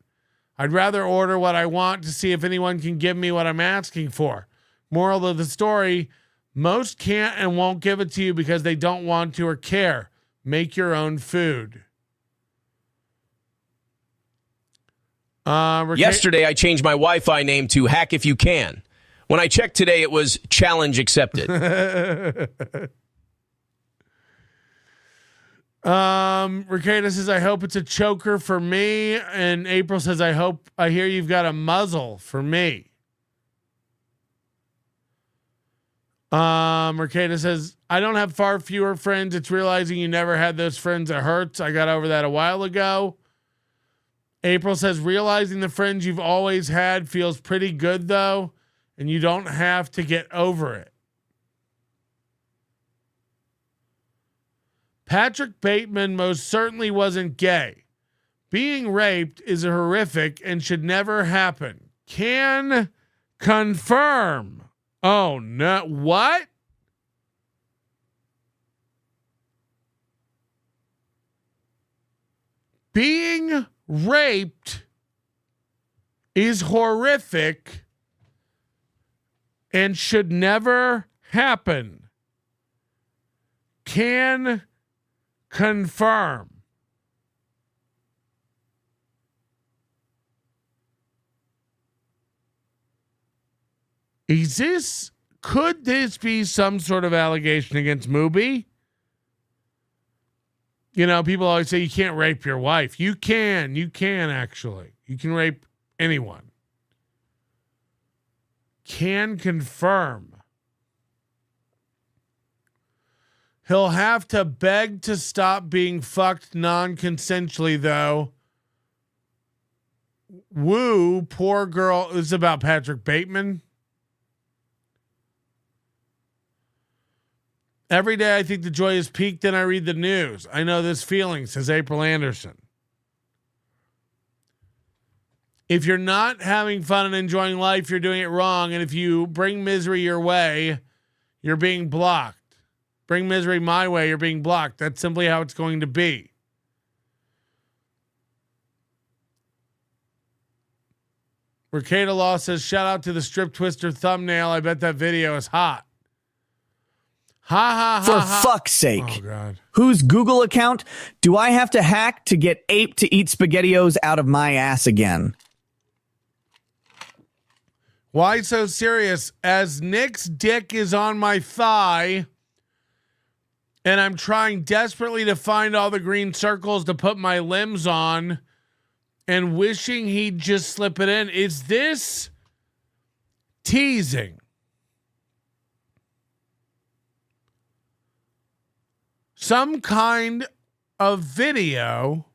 A: I'd rather order what I want to see if anyone can give me what I'm asking for. Moral of the story, most can't and won't give it to you because they don't want to or care. Make your own food.
F: Yesterday, I changed my Wi-Fi name to Hack If You Can. When I checked today, it was Challenge Accepted.
A: Rekieta says, I hope it's a choker for me. And April says, I hear you've got a muzzle for me. Rekieta says, I don't have far fewer friends. It's realizing you never had those friends that hurts. I got over that a while ago. April says, realizing the friends you've always had feels pretty good though. And you don't have to get over it. Patrick Bateman most certainly wasn't gay. Being raped is horrific and should never happen. Can confirm. Oh, no. What? Being raped is horrific and should never happen. Can confirm. Could this be some sort of allegation against Mubi? You know, people always say you can't rape your wife. You can actually. You can rape anyone. Can confirm. He'll have to beg to stop being fucked non-consensually, though. Woo, poor girl. This is about Patrick Bateman. Every day I think the joy is peaked and I read the news. I know this feeling, says April Anderson. If you're not having fun and enjoying life, you're doing it wrong. And if you bring misery your way, you're being blocked. Bring misery my way, you're being blocked. That's simply how it's going to be. Rekieta Law says, shout out to the strip twister thumbnail. I bet that video is hot. Ha ha ha.
G: For
A: ha.
G: fuck's sake.
A: Oh, God.
G: Whose Google account do I have to hack to get Ape to eat SpaghettiOs out of my ass again?
A: Why so serious? As Nick's dick is on my thigh, and I'm trying desperately to find all the green circles to put my limbs on, and wishing he'd just slip it in. Is this teasing? Some kind of video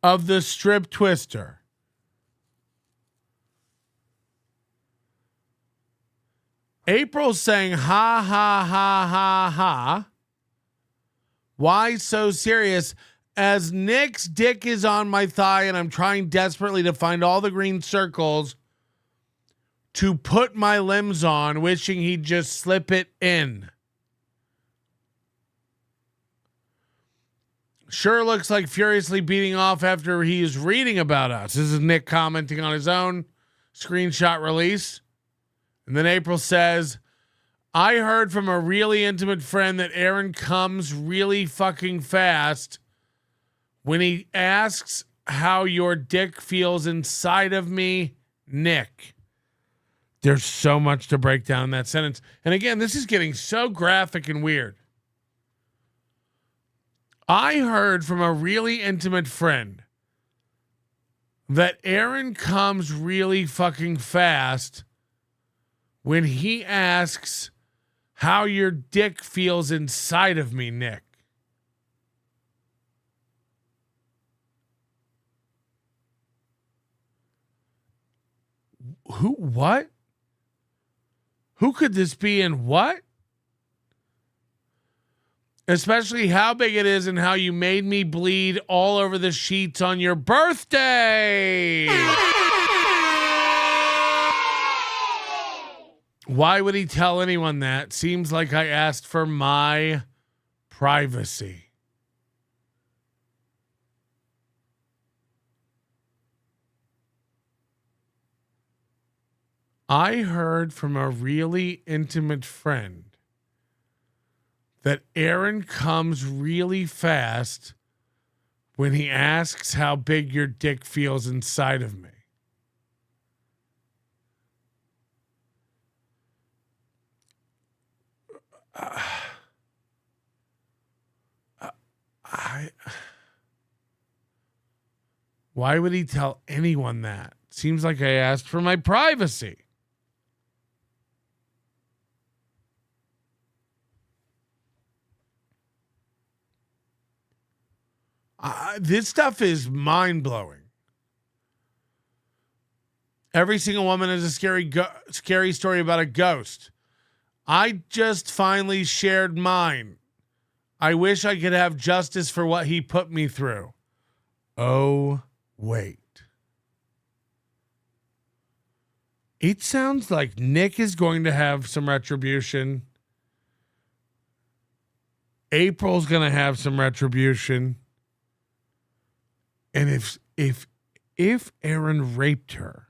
A: of the strip twister. April's saying, ha, ha, ha, ha, ha. Why so serious? As Nick's dick is on my thigh and I'm trying desperately to find all the green circles to put my limbs on, wishing he'd just slip it in. Sure looks like furiously beating off after he is reading about us. This is Nick commenting on his own screenshot release. And then April says, I heard from a really intimate friend that Aaron comes really fucking fast when he asks how your dick feels inside of me, Nick. There's so much to break down in that sentence. And again, this is getting so graphic and weird. I heard from a really intimate friend that Aaron comes really fucking fast when he asks how your dick feels inside of me, Nick. What? Who could this be and what? Especially how big it is and how you made me bleed all over the sheets on your birthday. Why would he tell anyone that? Seems like I asked for my privacy. I heard from a really intimate friend that Aaron comes really fast when he asks how big your dick feels inside of me. Why would he tell anyone that? Seems like I asked for my privacy. This stuff is mind-blowing. Every single woman has a scary story about a ghost. I just finally shared mine. I wish I could have justice for what he put me through. Oh, wait. It sounds like Nick is going to have some retribution. April's going to have some retribution. And if Aaron raped her,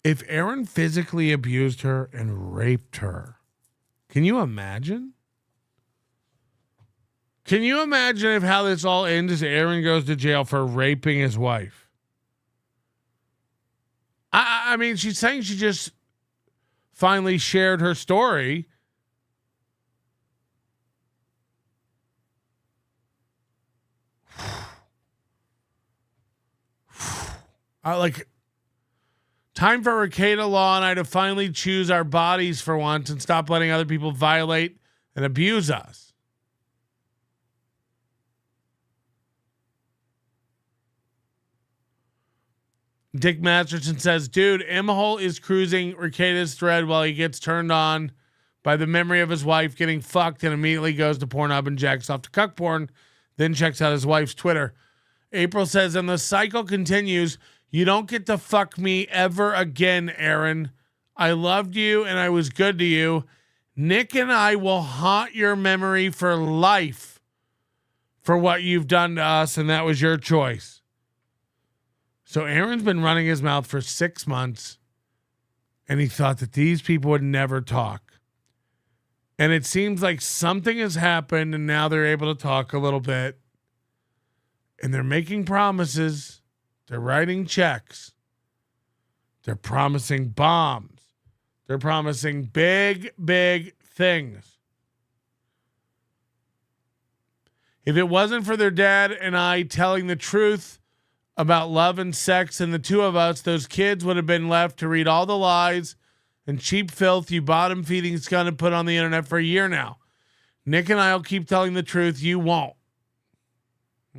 A: if Aaron physically abused her and raped her, can you imagine? Can you imagine if how this all ends is Aaron goes to jail for raping his wife? I mean, she's saying she just finally shared her story. Time for Rekieta Law and I to finally choose our bodies for once and stop letting other people violate and abuse us. Dick Masterson says, dude, Imholte is cruising Rekieta's thread while he gets turned on by the memory of his wife getting fucked and immediately goes to Pornhub and jacks off to cuck porn, then checks out his wife's Twitter. April says, and the cycle continues. You don't get to fuck me ever again, Aaron. I loved you and I was good to you. Nick and I will haunt your memory for life for what you've done to us, and that was your choice. So Aaron's been running his mouth for 6 months, and he thought that these people would never talk. And it seems like something has happened, and now they're able to talk a little bit. And they're making promises. They're writing checks. They're promising bombs. They're promising big, big things. If it wasn't for their dad and I telling the truth about love and sex and the two of us, those kids would have been left to read all the lies and cheap filth you bottom-feeding scum and put on the internet for a year now. Nick and I will keep telling the truth. You won't.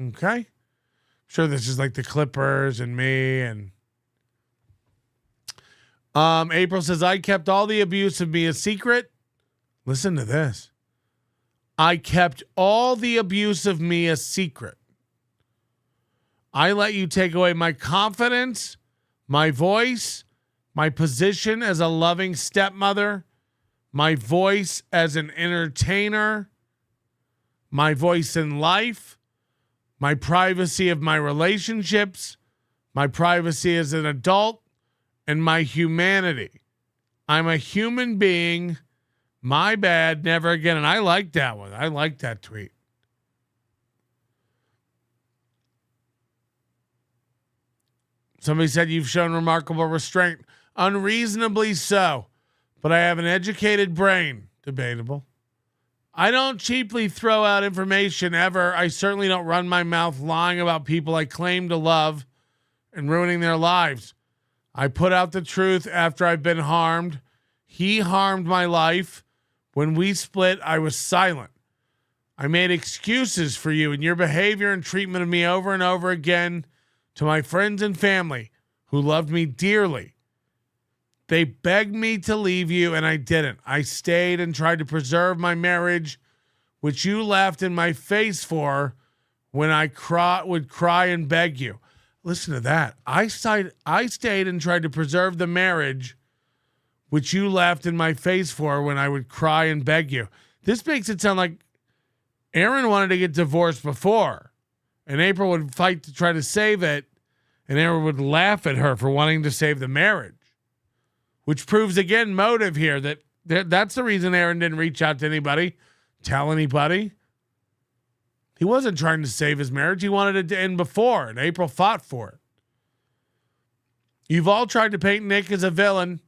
A: Okay? Sure, this is like the Clippers and me and April says, I kept all the abuse of me a secret. Listen to this. I kept all the abuse of me a secret. I let you take away my confidence, my voice, my position as a loving stepmother, my voice as an entertainer, my voice in life, my privacy of my relationships, my privacy as an adult, and my humanity. I'm a human being. My bad. Never again. And I like that one. I like that tweet. Somebody said you've shown remarkable restraint. Unreasonably so. But I have an educated brain. Debatable. I don't cheaply throw out information ever. I certainly don't run my mouth lying about people I claim to love and ruining their lives. I put out the truth after I've been harmed. He harmed my life. When we split, I was silent. I made excuses for you and your behavior and treatment of me over and over again to my friends and family who loved me dearly. They begged me to leave you, and I didn't. I stayed and tried to preserve my marriage, which you laughed in my face for when I would cry and beg you. Listen to that. I stayed and tried to preserve the marriage, which you laughed in my face for when I would cry and beg you. This makes it sound like Aaron wanted to get divorced before, and April would fight to try to save it, and Aaron would laugh at her for wanting to save the marriage. Which proves again motive here that's the reason Aaron didn't reach out to anybody, tell anybody. He wasn't trying to save his marriage. He wanted it to end before, and April fought for it. You've all tried to paint Nick as a villain,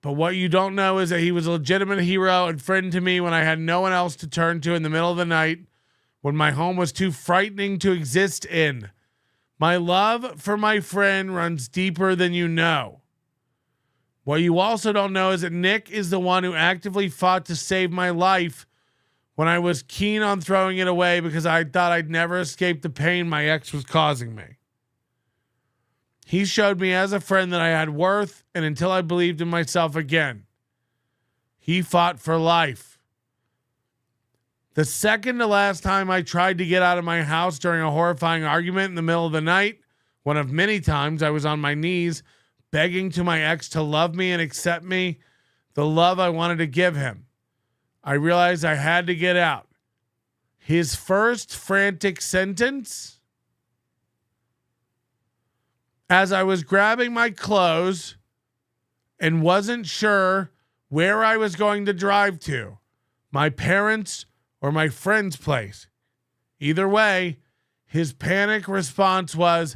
A: but what you don't know is that he was a legitimate hero and friend to me when I had no one else to turn to in the middle of the night, when my home was too frightening to exist in. My love for my friend runs deeper than you know. What you also don't know is that Nick is the one who actively fought to save my life when I was keen on throwing it away because I thought I'd never escape the pain my ex was causing me. He showed me as a friend that I had worth, and until I believed in myself again, he fought for life. The second to last time I tried to get out of my house during a horrifying argument in the middle of the night, one of many times I was on my knees begging to my ex to love me and accept me, the love I wanted to give him. I realized I had to get out. His first frantic sentence, as I was grabbing my clothes and wasn't sure where I was going to drive to, my parents' or my friend's place. Either way, his panic response was,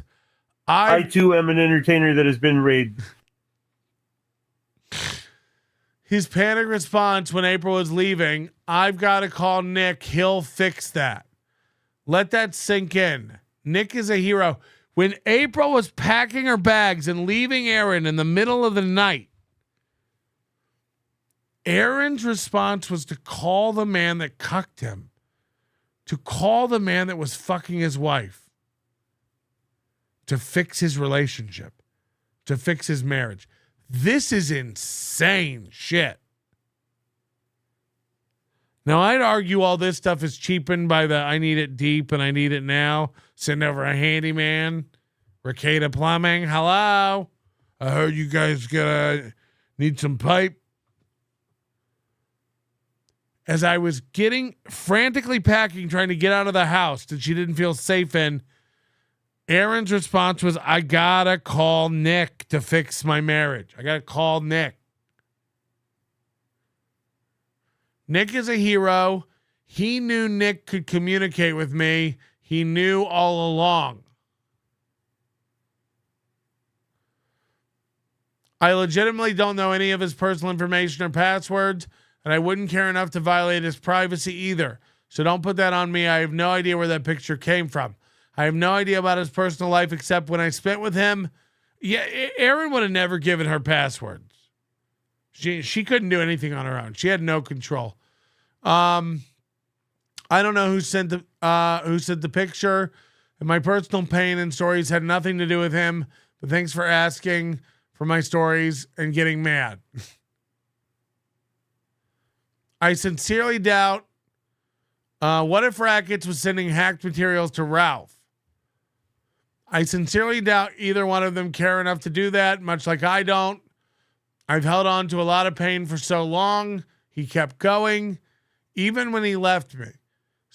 A: I
I: too am an entertainer that has been raped.
A: His panic response when April was leaving, I've got to call Nick. He'll fix that. Let that sink in. Nick is a hero. When April was packing her bags and leaving Aaron in the middle of the night, Aaron's response was to call the man that cucked him, to call the man that was fucking his wife, to fix his relationship, to fix his marriage. This is insane shit. Now, I'd argue all this stuff is cheapened by the I need it deep and I need it now. Send over a handyman. Rekieta Plumbing. Hello. I heard you guys gonna need some pipe. As I was getting frantically packing, trying to get out of the house that she didn't feel safe in, Aaron's response was, I gotta call Nick to fix my marriage. I gotta call Nick. Nick is a hero. He knew Nick could communicate with me. He knew all along. I legitimately don't know any of his personal information or passwords, and I wouldn't care enough to violate his privacy either. So don't put that on me. I have no idea where that picture came from. I have no idea about his personal life except when I spent with him. Yeah, Aaron would have never given her passwords. She couldn't do anything on her own. She had no control. I don't know who sent the picture. And my personal pain and stories had nothing to do with him. But thanks for asking for my stories and getting mad. I sincerely doubt. What if Rackets was sending hacked materials to Ralph? I sincerely doubt either one of them care enough to do that, much like I don't. I've held on to a lot of pain for so long. He kept going, even when he left me.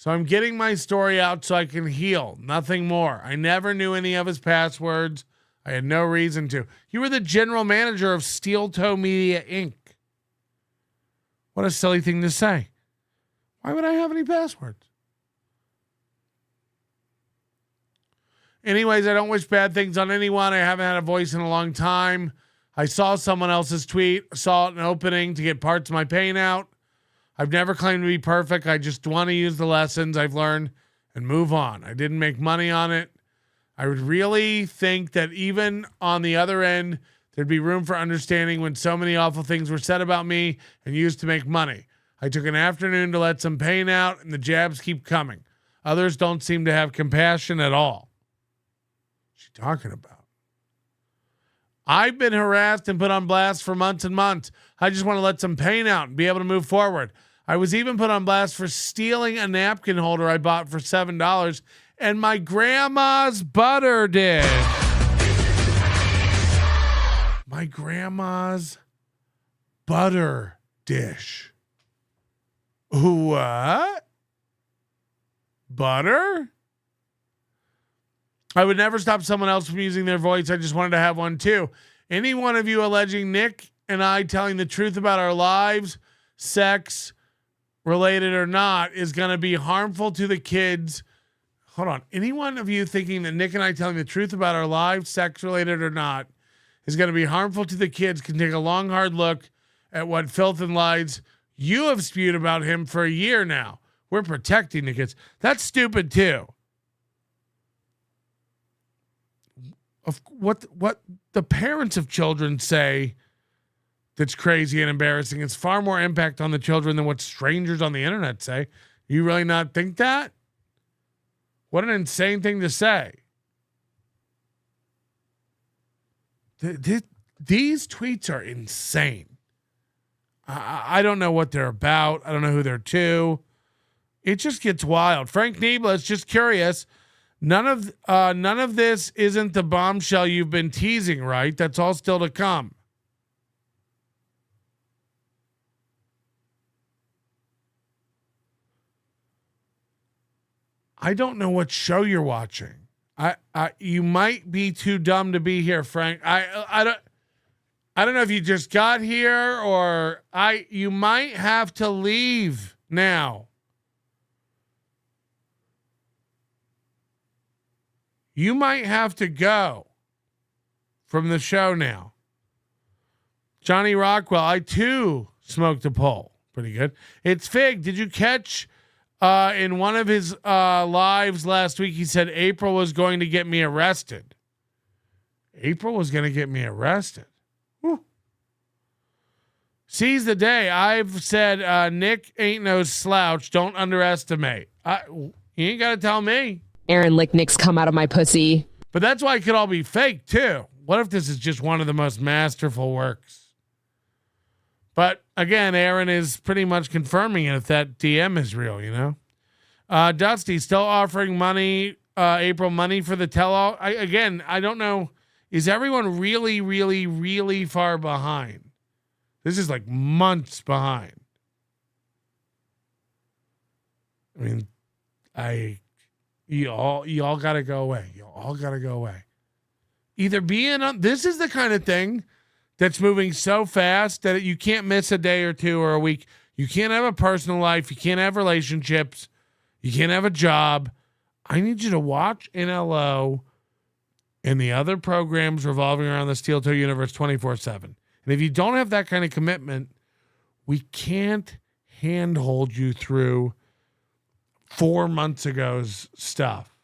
A: So I'm getting my story out so I can heal. Nothing more. I never knew any of his passwords. I had no reason to. You were the general manager of Steel Toe Media, Inc. What a silly thing to say. Why would I have any passwords? Anyways, I don't wish bad things on anyone. I haven't had a voice in a long time. I saw someone else's tweet, saw an opening to get parts of my pain out. I've never claimed to be perfect. I just want to use the lessons I've learned and move on. I didn't make money on it. I would really think that even on the other end, there'd be room for understanding when so many awful things were said about me and used to make money. I took an afternoon to let some pain out, and the jabs keep coming. Others don't seem to have compassion at all. What's she talking about? I've been harassed and put on blast for months and months. I just want to let some pain out and be able to move forward. I was even put on blast for stealing a napkin holder I bought for $7 and my grandma's butter dish. My grandma's butter dish. What? Butter? I would never stop someone else from using their voice. I just wanted to have one too. Any one of you alleging Nick and I telling the truth about our lives, sex, related or not, is going to be harmful to the kids. Hold on. Any one of you thinking that Nick and I telling the truth about our lives, sex related or not, is going to be harmful to the kids can take a long, hard look at what filth and lies you have spewed about him for a year now. We're protecting the kids. That's stupid too. Of what the parents of children say that's crazy and embarrassing. It's far more impact on the children than what strangers on the internet say. You really not think that? What an insane thing to say. These tweets are insane. I don't know what they're about. I don't know who they're to. It just gets wild. Frank Niebla is just curious. None of this isn't the bombshell you've been teasing, right? That's all still to come. I don't know what show you're watching. You might be too dumb to be here, Frank. I don't know if you just got here or you might have to leave now. You might have to go from the show now. Johnny Rockwell, I too smoked a pole. Pretty good. It's Fig. Did you catch in one of his lives last week, he said April was going to get me arrested. April was going to get me arrested. Whew. Seize the day. I've said Nick ain't no slouch. Don't underestimate. You ain't got to tell me.
K: Aaron lick Nick's come out of my pussy.
A: But that's why it could all be fake, too. What if this is just one of the most masterful works? But again, Aaron is pretty much confirming it if that DM is real, you know? Dusty still offering money, April money for the tell-all. I don't know. Is everyone really, really, really far behind? This is like months behind. I mean, you all got to go away. You all got to go away. Either this is the kind of thing that's moving so fast that you can't miss a day or two or a week. You can't have a personal life. You can't have relationships. You can't have a job. I need you to watch NLO and the other programs revolving around the Steel Toe universe 24/7. And if you don't have that kind of commitment, we can't handhold you through 4 months ago's stuff.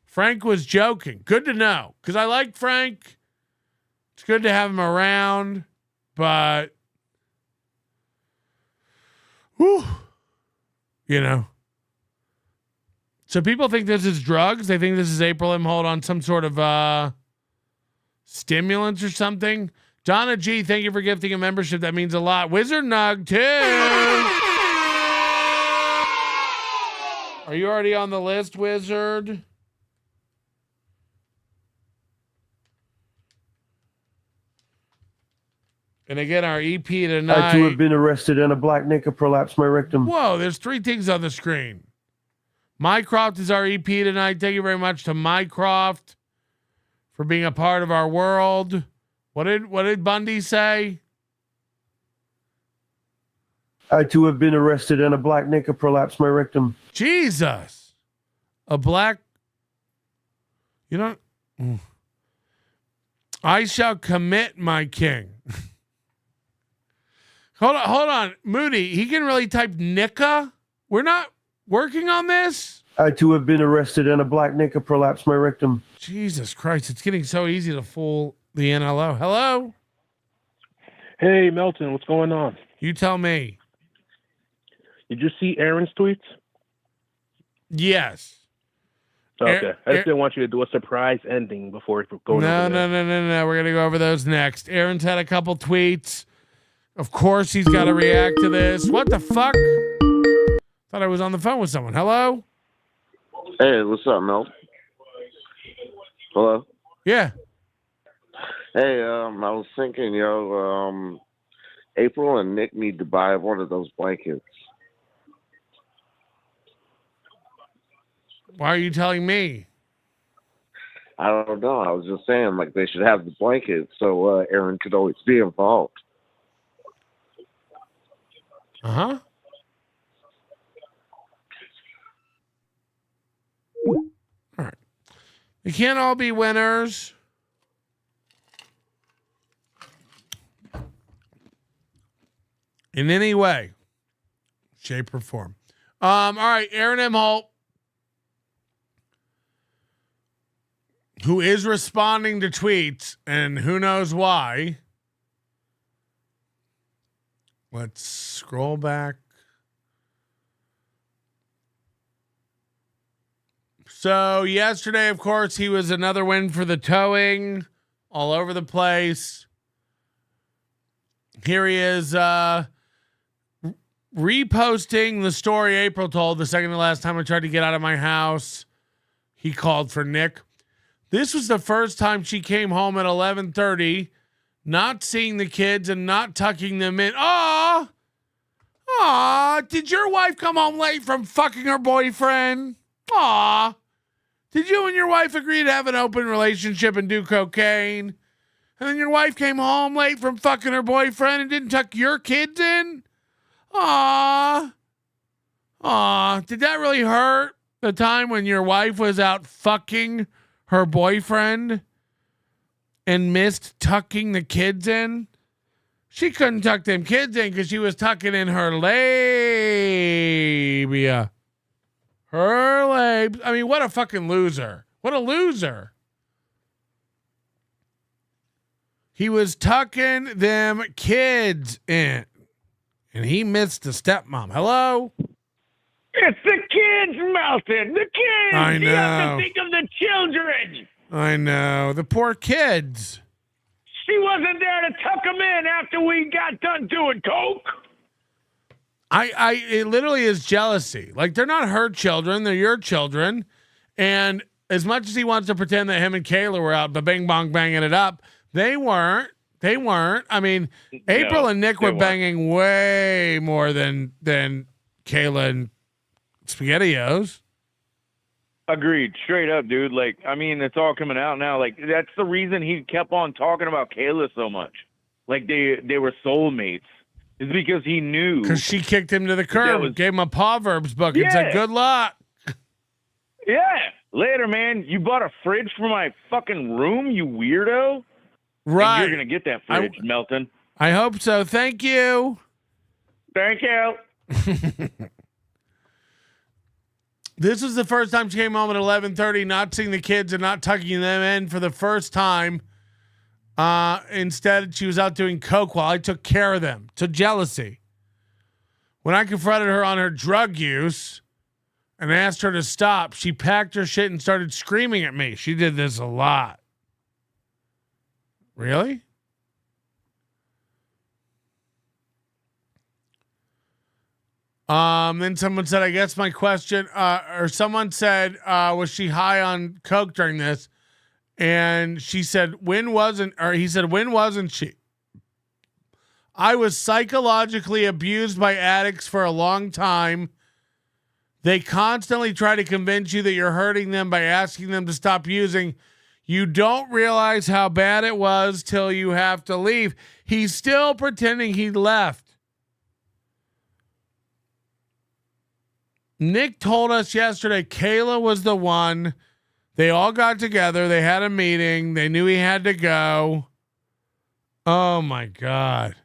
A: Frank was joking. Good to know. Because I like Frank. It's good to have him around. But, whew, you know. So people think this is drugs. They think this is April Imholte on some sort of stimulants or something. Donna G, thank you for gifting a membership. That means a lot. Wizard Nug, too. Are you already on the list, Wizard? And again, our EP
I: I
A: tonight.
I: too have been arrested and a black nigga prolapsed my rectum.
A: Whoa, there's 3 things on the screen. Mycroft is our EP tonight. Thank you very much to Mycroft for being a part of our world. What did Bundy say?
I: I too have been arrested and a black nigga prolapsed my rectum.
A: Jesus. A black. You don't. I shall commit my king. Hold on. Moody, he can really type Nicka? We're not working on this?
I: I too have been arrested and a black nigga prolapsed my rectum.
A: Jesus Christ, it's getting so easy to fool the NLO. Hello?
T: Hey, Melton, what's going on?
A: You tell me.
T: Did you see Aaron's tweets?
A: Yes.
T: Okay. I just didn't want you to do a surprise ending before going over there.
A: No. We're going to go over those next. Aaron's had a couple tweets. Of course he's got to react to this. What the fuck? Thought I was on the phone with someone. Hello?
U: Hey, what's up, Mel? Hello?
A: Yeah.
U: Hey, I was thinking, April and Nick need to buy one of those blankets.
A: Why are you telling me?
U: I don't know. I was just saying, like, they should have the blanket so Aaron could always be involved.
A: Uh-huh. All right. We can't all be winners. In any way, shape, or form. All right, Aaron Imholte, who is responding to tweets, and who knows why. Let's scroll back. So yesterday, of course, he was another win for the towing, all over the place. Here he is reposting the story April told the second to last time I tried to get out of my house. He called for Nick. This was the first time she came home at 11:30, not seeing the kids and not tucking them in. Aw! Did your wife come home late from fucking her boyfriend? Aw! Did you and your wife agree to have an open relationship and do cocaine? And then your wife came home late from fucking her boyfriend and didn't tuck your kids in? Aw. Did that really hurt? The time when your wife was out fucking her boyfriend and missed tucking the kids in? She couldn't tuck them kids in because she was tucking in her labia. Her labia. I mean, what a fucking loser. What a loser. He was tucking them kids in. And he missed the stepmom. Hello?
D: It's the kids, Melton. The kids.
A: I know.
D: You have to think of the children.
A: I know. The poor kids.
D: She wasn't there to tuck them in after we got done doing coke.
A: It literally is jealousy. Like, they're not her children. They're your children. And as much as he wants to pretend that him and Kayla were out, but bang, bong, banging it up, they weren't. They weren't. I mean, April and Nick were banging way more than Kayla and SpaghettiOs.
D: Agreed. Straight up, dude. Like, I mean, it's all coming out now. Like, that's the reason he kept on talking about Kayla so much. Like, they were soulmates. It's because he knew.
A: Because she kicked him to the curb, gave him a Proverbs book, and said, good luck.
D: Yeah. Later, man. You bought a fridge for my fucking room, you weirdo?
A: Right.
D: And you're going to get that fridge, Melton.
A: I hope so. Thank you.
D: Thank you.
A: This was the first time she came home at 11:30, not seeing the kids and not tucking them in for the first time. Instead, she was out doing coke while I took care of them. To jealousy. When I confronted her on her drug use and asked her to stop, she packed her shit and started screaming at me. She did this a lot. Really? Then someone said, I guess my question, or someone said, was she high on coke during this? And she said, when wasn't she? I was psychologically abused by addicts for a long time. They constantly try to convince you that you're hurting them by asking them to stop using. You don't realize how bad it was till you have to leave. He's still pretending he left. Nick told us yesterday Kayla was the one. They all got together. They had a meeting. They knew he had to go. Oh, my God.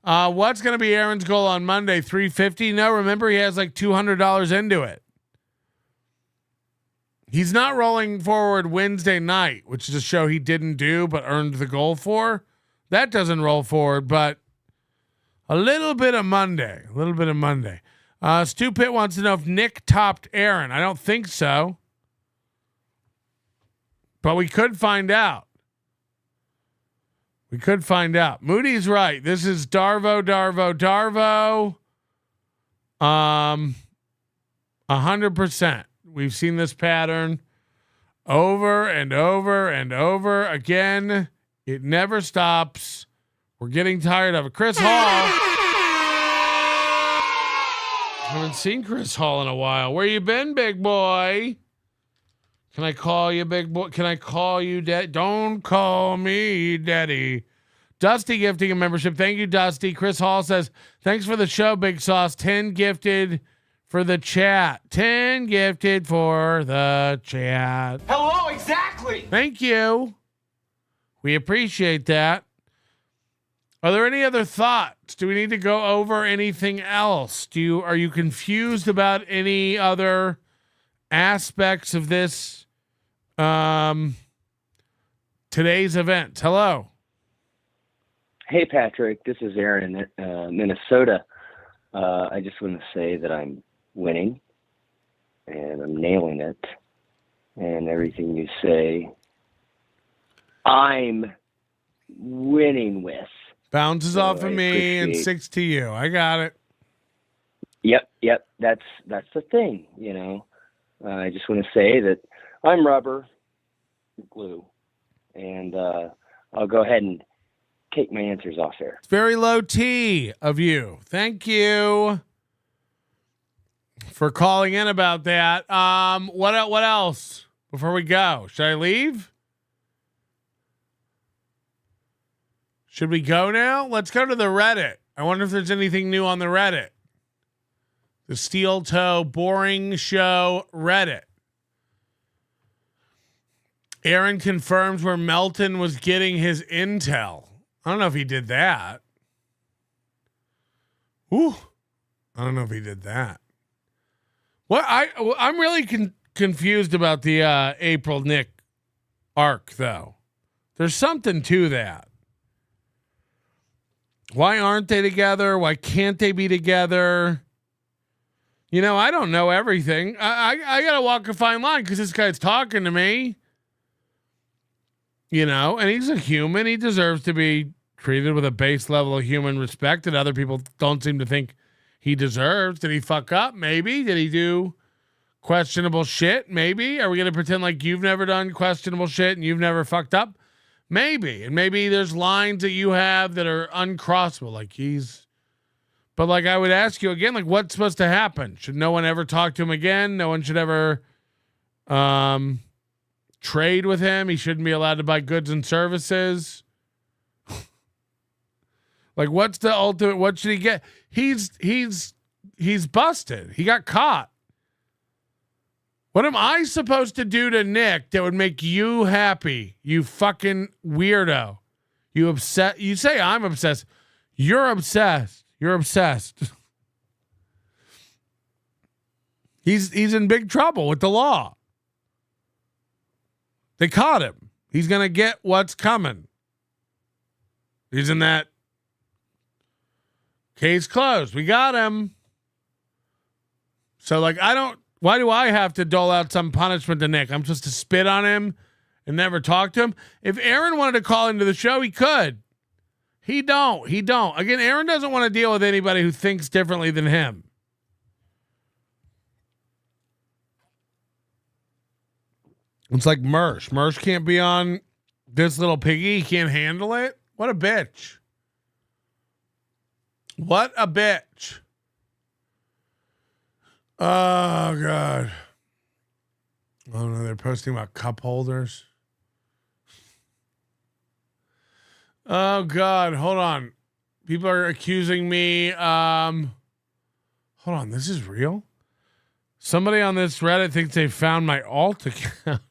A: What's going to be Aaron's goal on Monday? $350? No, remember he has like $200 into it. He's not rolling forward Wednesday night, which is a show he didn't do but earned the goal for. That doesn't roll forward, but a little bit of Monday. Stu Pitt wants to know if Nick topped Aaron. I don't think so, but we could find out. Moody's right. This is Darvo. 100%. We've seen this pattern over and over and over again. It never stops. We're getting tired of it. Chris Hall. Haven't seen Chris Hall in a while. Where you been, big boy? Can I call you big boy? Can I call you daddy? Don't call me daddy. Dusty gifting a membership. Thank you, Dusty. Chris Hall says, thanks for the show, Big Sauce. 10 gifted for the chat. 10 gifted for the chat.
J: Hello, exactly.
A: Thank you. We appreciate that. Are there any other thoughts? Do we need to go over anything else? Are you confused about any other aspects of this today's event? Hello.
E: Hey, Patrick. This is Aaron in Minnesota. I just want to say that I'm winning, and I'm nailing it, and everything you say, I'm winning with.
A: Bounces off of me and 6 to you. I got it.
E: Yep. That's the thing, you know. I just want to say that I'm rubber glue, and I'll go ahead and take my answers off there.
A: It's very low T of you. Thank you for calling in about that. What else before we go? Should I leave? Should we go now? Let's go to the Reddit. I wonder if there's anything new on the Reddit. The Steel Toe Boring Show Reddit. Aaron confirms where Melton was getting his intel. I don't know if he did that. Ooh. I don't know if he did that. What I'm really confused about the April Nick arc, though. There's something to that. Why aren't they together? Why can't they be together? You know, I don't know everything. I got to walk a fine line because this guy's talking to me. You know, and he's a human. He deserves to be treated with a base level of human respect that other people don't seem to think he deserves. Did he fuck up? Maybe. Did he do questionable shit? Maybe. Are we going to pretend like you've never done questionable shit and you've never fucked up? Maybe. And maybe there's lines that you have that are uncrossable. But like I would ask you again, like what's supposed to happen? Should no one ever talk to him again? No one should ever trade with him. He shouldn't be allowed to buy goods and services. Like what's the ultimate? What should he get? He's busted. He got caught. What am I supposed to do to Nick that would make you happy? You fucking weirdo. You upset. You say I'm obsessed. You're obsessed. You're obsessed. He's in big trouble with the law. They caught him. He's going to get what's coming. He's in that case closed. We got him. So like, why do I have to dole out some punishment to Nick? I'm supposed to spit on him and never talk to him. If Aaron wanted to call into the show, he could. He don't. Again, Aaron doesn't want to deal with anybody who thinks differently than him. It's like Mersh. Mersh can't be on This Little Piggy. He can't handle it. What a bitch. What a bitch. Oh, God. Oh, no, they're posting about cup holders. Oh, God. Hold on. People are accusing me. Hold on. This is real? Somebody on this Reddit thinks they found my alt account.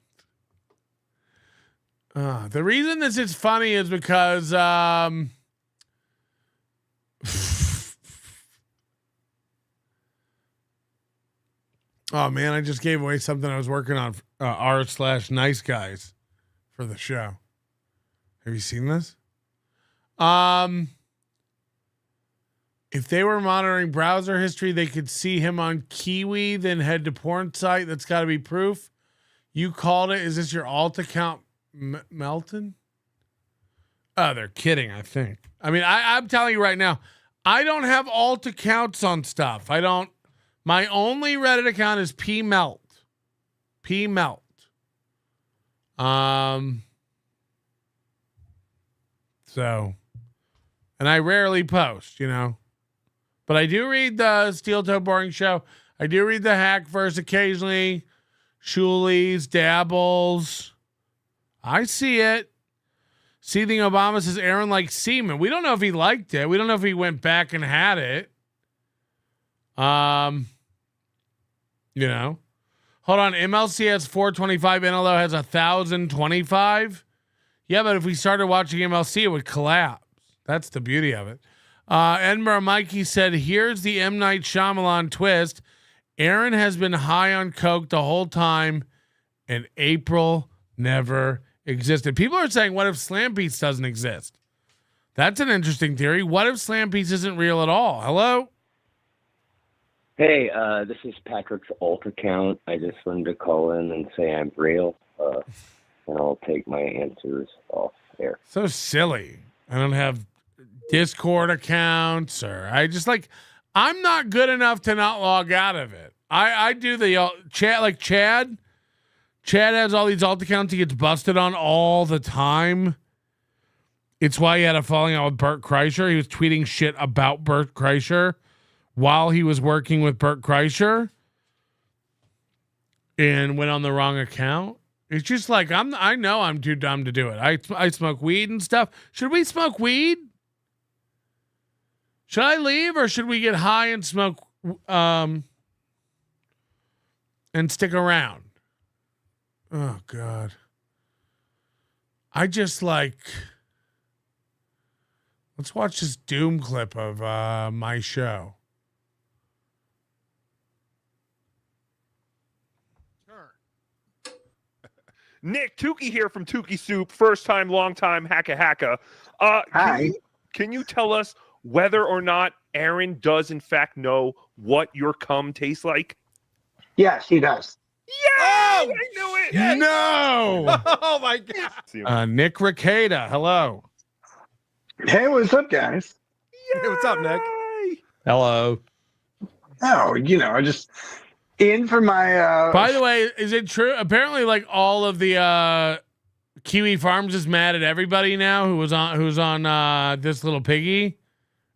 A: The reason this is funny is because oh man, I just gave away something I was working on r/nice guys for the show. Have you seen this? If they were monitoring browser history, they could see him on Kiwi, then head to porn site. That's got to be proof. You called it. Is this your alt account, Melton? Oh, they're kidding, I think. I mean, I'm telling you right now, I don't have alt accounts on stuff. I don't. My only Reddit account is pmelt. Pmelt. So, and I rarely post, you know. But I do read the Steel Toe Boring Show. I do read the Hackverse occasionally. Shulies, Dabbles. I see it. Seething Obama says Aaron likes semen. We don't know if he liked it. We don't know if he went back and had it. You know. Hold on. MLC has 425. NLO has 1,025. Yeah, but if we started watching MLC, it would collapse. That's the beauty of it. Edinburgh Mikey said, here's the M. Night Shyamalan twist. Aaron has been high on coke the whole time, and April never existed. People are saying, what if Slam Piece doesn't exist? That's an interesting theory. What if Slam Piece isn't real at all? Hello?
E: Hey, this is Patrick's alt account. I just wanted to call in and say I'm real, and I'll take my answers off air.
A: So silly. I don't have Discord accounts, or I just I'm not good enough to not log out of it. I do the chat, like Chad. Chad has all these alt accounts he gets busted on all the time. It's why he had a falling out with Bert Kreischer. He was tweeting shit about Bert Kreischer while he was working with Bert Kreischer and went on the wrong account. It's just like, I know I'm too dumb to do it. I smoke weed and stuff. Should we smoke weed? Should I leave, or should we get high and smoke and stick around? Oh God. I just let's watch this Doom clip of my show.
J: Nick, Tukey here from Tukey Soup. First time, long time, hacka.
B: Hi.
J: Can you tell us whether or not Aaron does in fact know what your cum tastes like?
B: Yes, he does.
J: Yeah, I knew it.
A: Yes. No.
J: Oh my God.
A: Nick Rekieta, hello.
B: Hey, what's up, guys?
J: Hey, what's up, Nick?
A: Hello.
B: Oh, I just in for my.
A: By the way, is it true? Apparently, all of the Kiwi Farms is mad at everybody now who's on This Little Piggy,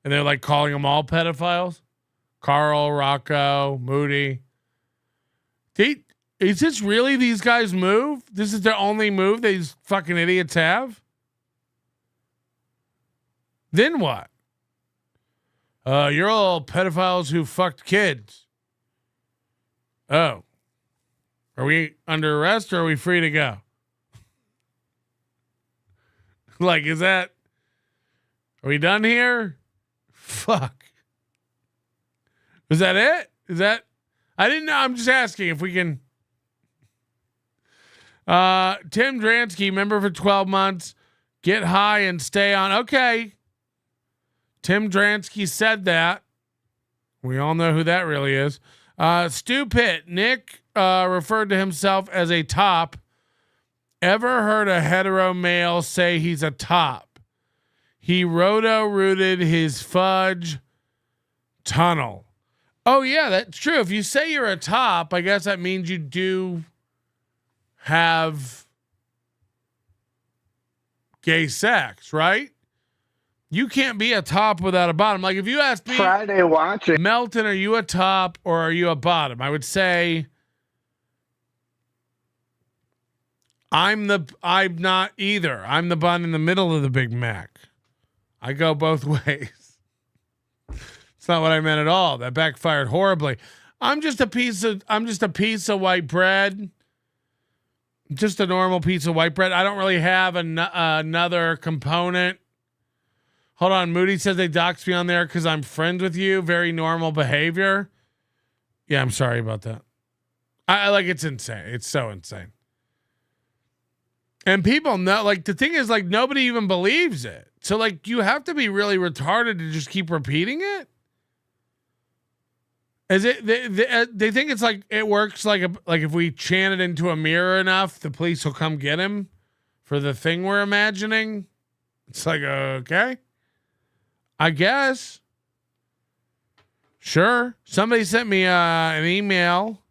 A: and they're calling them all pedophiles. Carl, Rocco, Moody. Is this really these guys' move? This is their only move these fucking idiots have? Then what? You're all pedophiles who fucked kids. Oh. Are we under arrest, or are we free to go? Is that... Are we done here? Fuck. Is that it? Is that... I didn't know. I'm just asking if we can... Tim Dransky, member for 12 months. Get high and stay on. Okay. Tim Dransky said that. We all know who that really is. Stu Pitt. Nick referred to himself as a top. Ever heard a hetero male say he's a top? He roto-rooted his fudge tunnel. Oh, yeah, that's true. If you say you're a top, I guess that means you do have gay sex, right? You can't be a top without a bottom. Like if you ask me,
B: Friday watching,
A: Melton, are you a top or are you a bottom? I would say I'm not either. I'm the bun in the middle of the Big Mac. I go both ways. It's not what I meant at all. That backfired horribly. I'm just a piece of white bread. Just a normal piece of white bread. I don't really have another component. Hold on. Moody says they doxed me on there because I'm friends with you. Very normal behavior. Yeah, I'm sorry about that. I like, it's insane. It's so insane. And people know, like, the thing is, like, nobody even believes it. So, like, you have to be really retarded to just keep repeating it. Is it? They think it's like it works like if we chant it into a mirror enough, the police will come get him for the thing we're imagining. It's like, okay, I guess. Sure. Somebody sent me an email.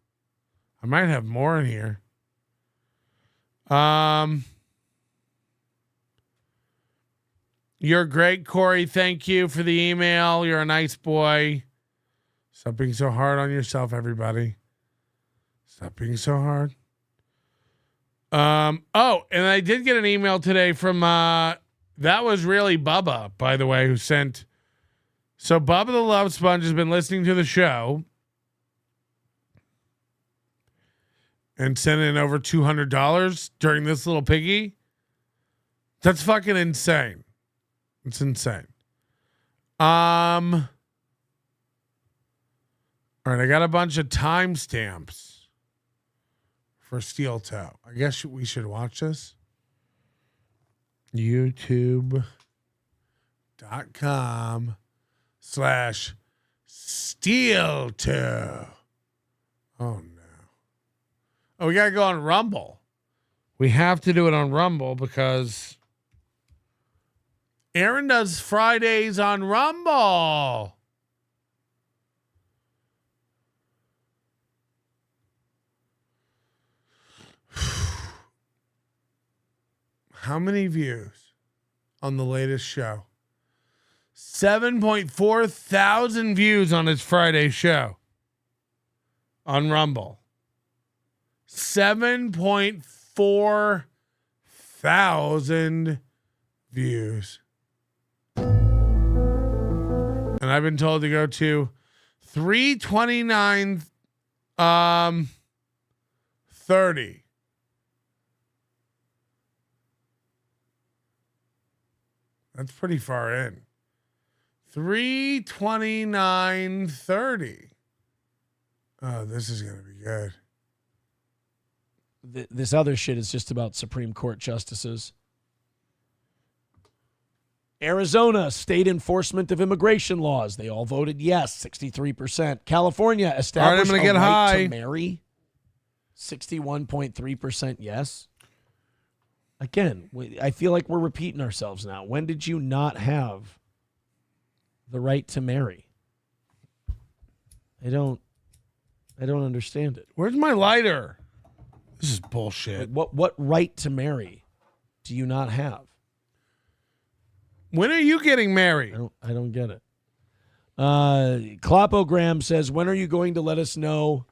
A: I might have more in here. You're great, Corey. Thank you for the email. You're a nice boy. Stop being so hard on yourself, everybody. Stop being so hard. Oh, and I did get an email today from that was really Bubba, by the way, who sent. So Bubba the Love Sponge has been listening to the show and sent in over $200 during This Little Piggy. That's fucking insane. It's insane. All right, I got a bunch of timestamps for Steel Toe. I guess we should watch this. YouTube.com/Steel Toe. Oh, no. Oh, we got to go on Rumble. We have to do it on Rumble because Aaron does Fridays on Rumble. How many views on the latest show? 7.4 thousand views on his Friday show on Rumble. 7.4 thousand views. And I've been told to go to 329 30. That's pretty far in. 329.30. Oh, this is going to be good.
L: This other shit is just about Supreme Court justices. Arizona, state enforcement of immigration laws. They all voted yes, 63%. California, established a right to marry. 61.3% yes. Again, I feel like we're repeating ourselves now. When did you not have the right to marry? I don't understand it.
A: Where's my lighter? This is bullshit.
L: Like what right to marry do you not have?
A: When are you getting married?
L: I don't get it. Klopogram says, when are you going to let us know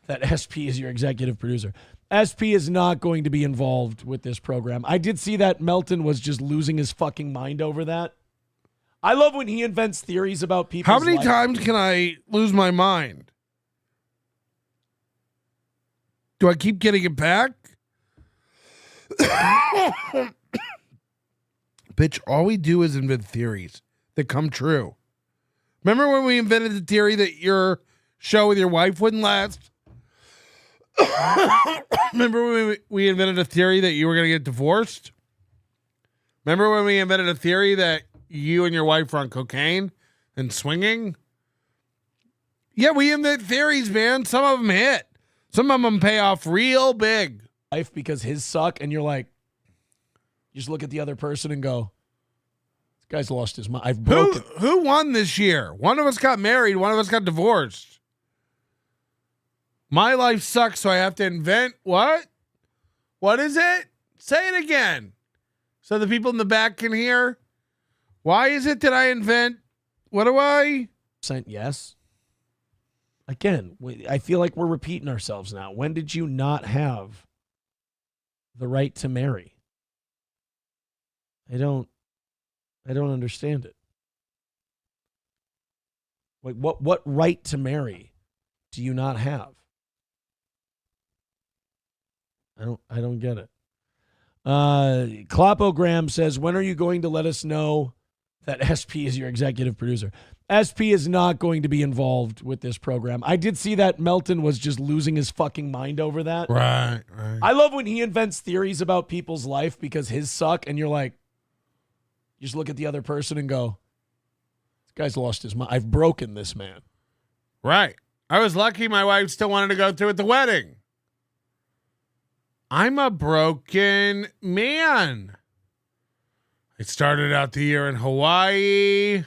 L: that SP is your executive producer? SP is not going to be involved with this program. I did see that Melton was just losing his fucking mind over that. I love when he invents theories about people.
A: How many times can I lose my mind? Do I keep getting it back? Bitch, all we do is invent theories that come true. Remember when we invented the theory that your show with your wife wouldn't last? Remember when we invented a theory that you were going to get divorced? Remember when we invented a theory that you and your wife were on cocaine and swinging? Yeah, we invent theories, man. Some of them hit. Some of them pay off real big.
L: Life because his suck, and you're like, you just look at the other person and go, this guy's lost his mind. I've broken.
A: Who won this year? One of us got married. One of us got divorced. My life sucks, so I have to invent what? What is it? Say it again so the people in the back can hear. Why is it that I invent? What do I?
L: Yes. Again, I feel like we're repeating ourselves now. When did you not have the right to marry? I don't understand it. Like what right to marry do you not have? I don't get it. Klopogram says, when are you going to let us know that SP is your executive producer? SP is not going to be involved with this program. I did see that Melton was just losing his fucking mind over that.
A: Right.
L: I love when he invents theories about people's life because his suck, and you're like, you just look at the other person and go, this guy's lost his mind. I've broken this man.
A: Right. I was lucky my wife still wanted to go through with the wedding. I'm a broken man. I started out the year in Hawaii,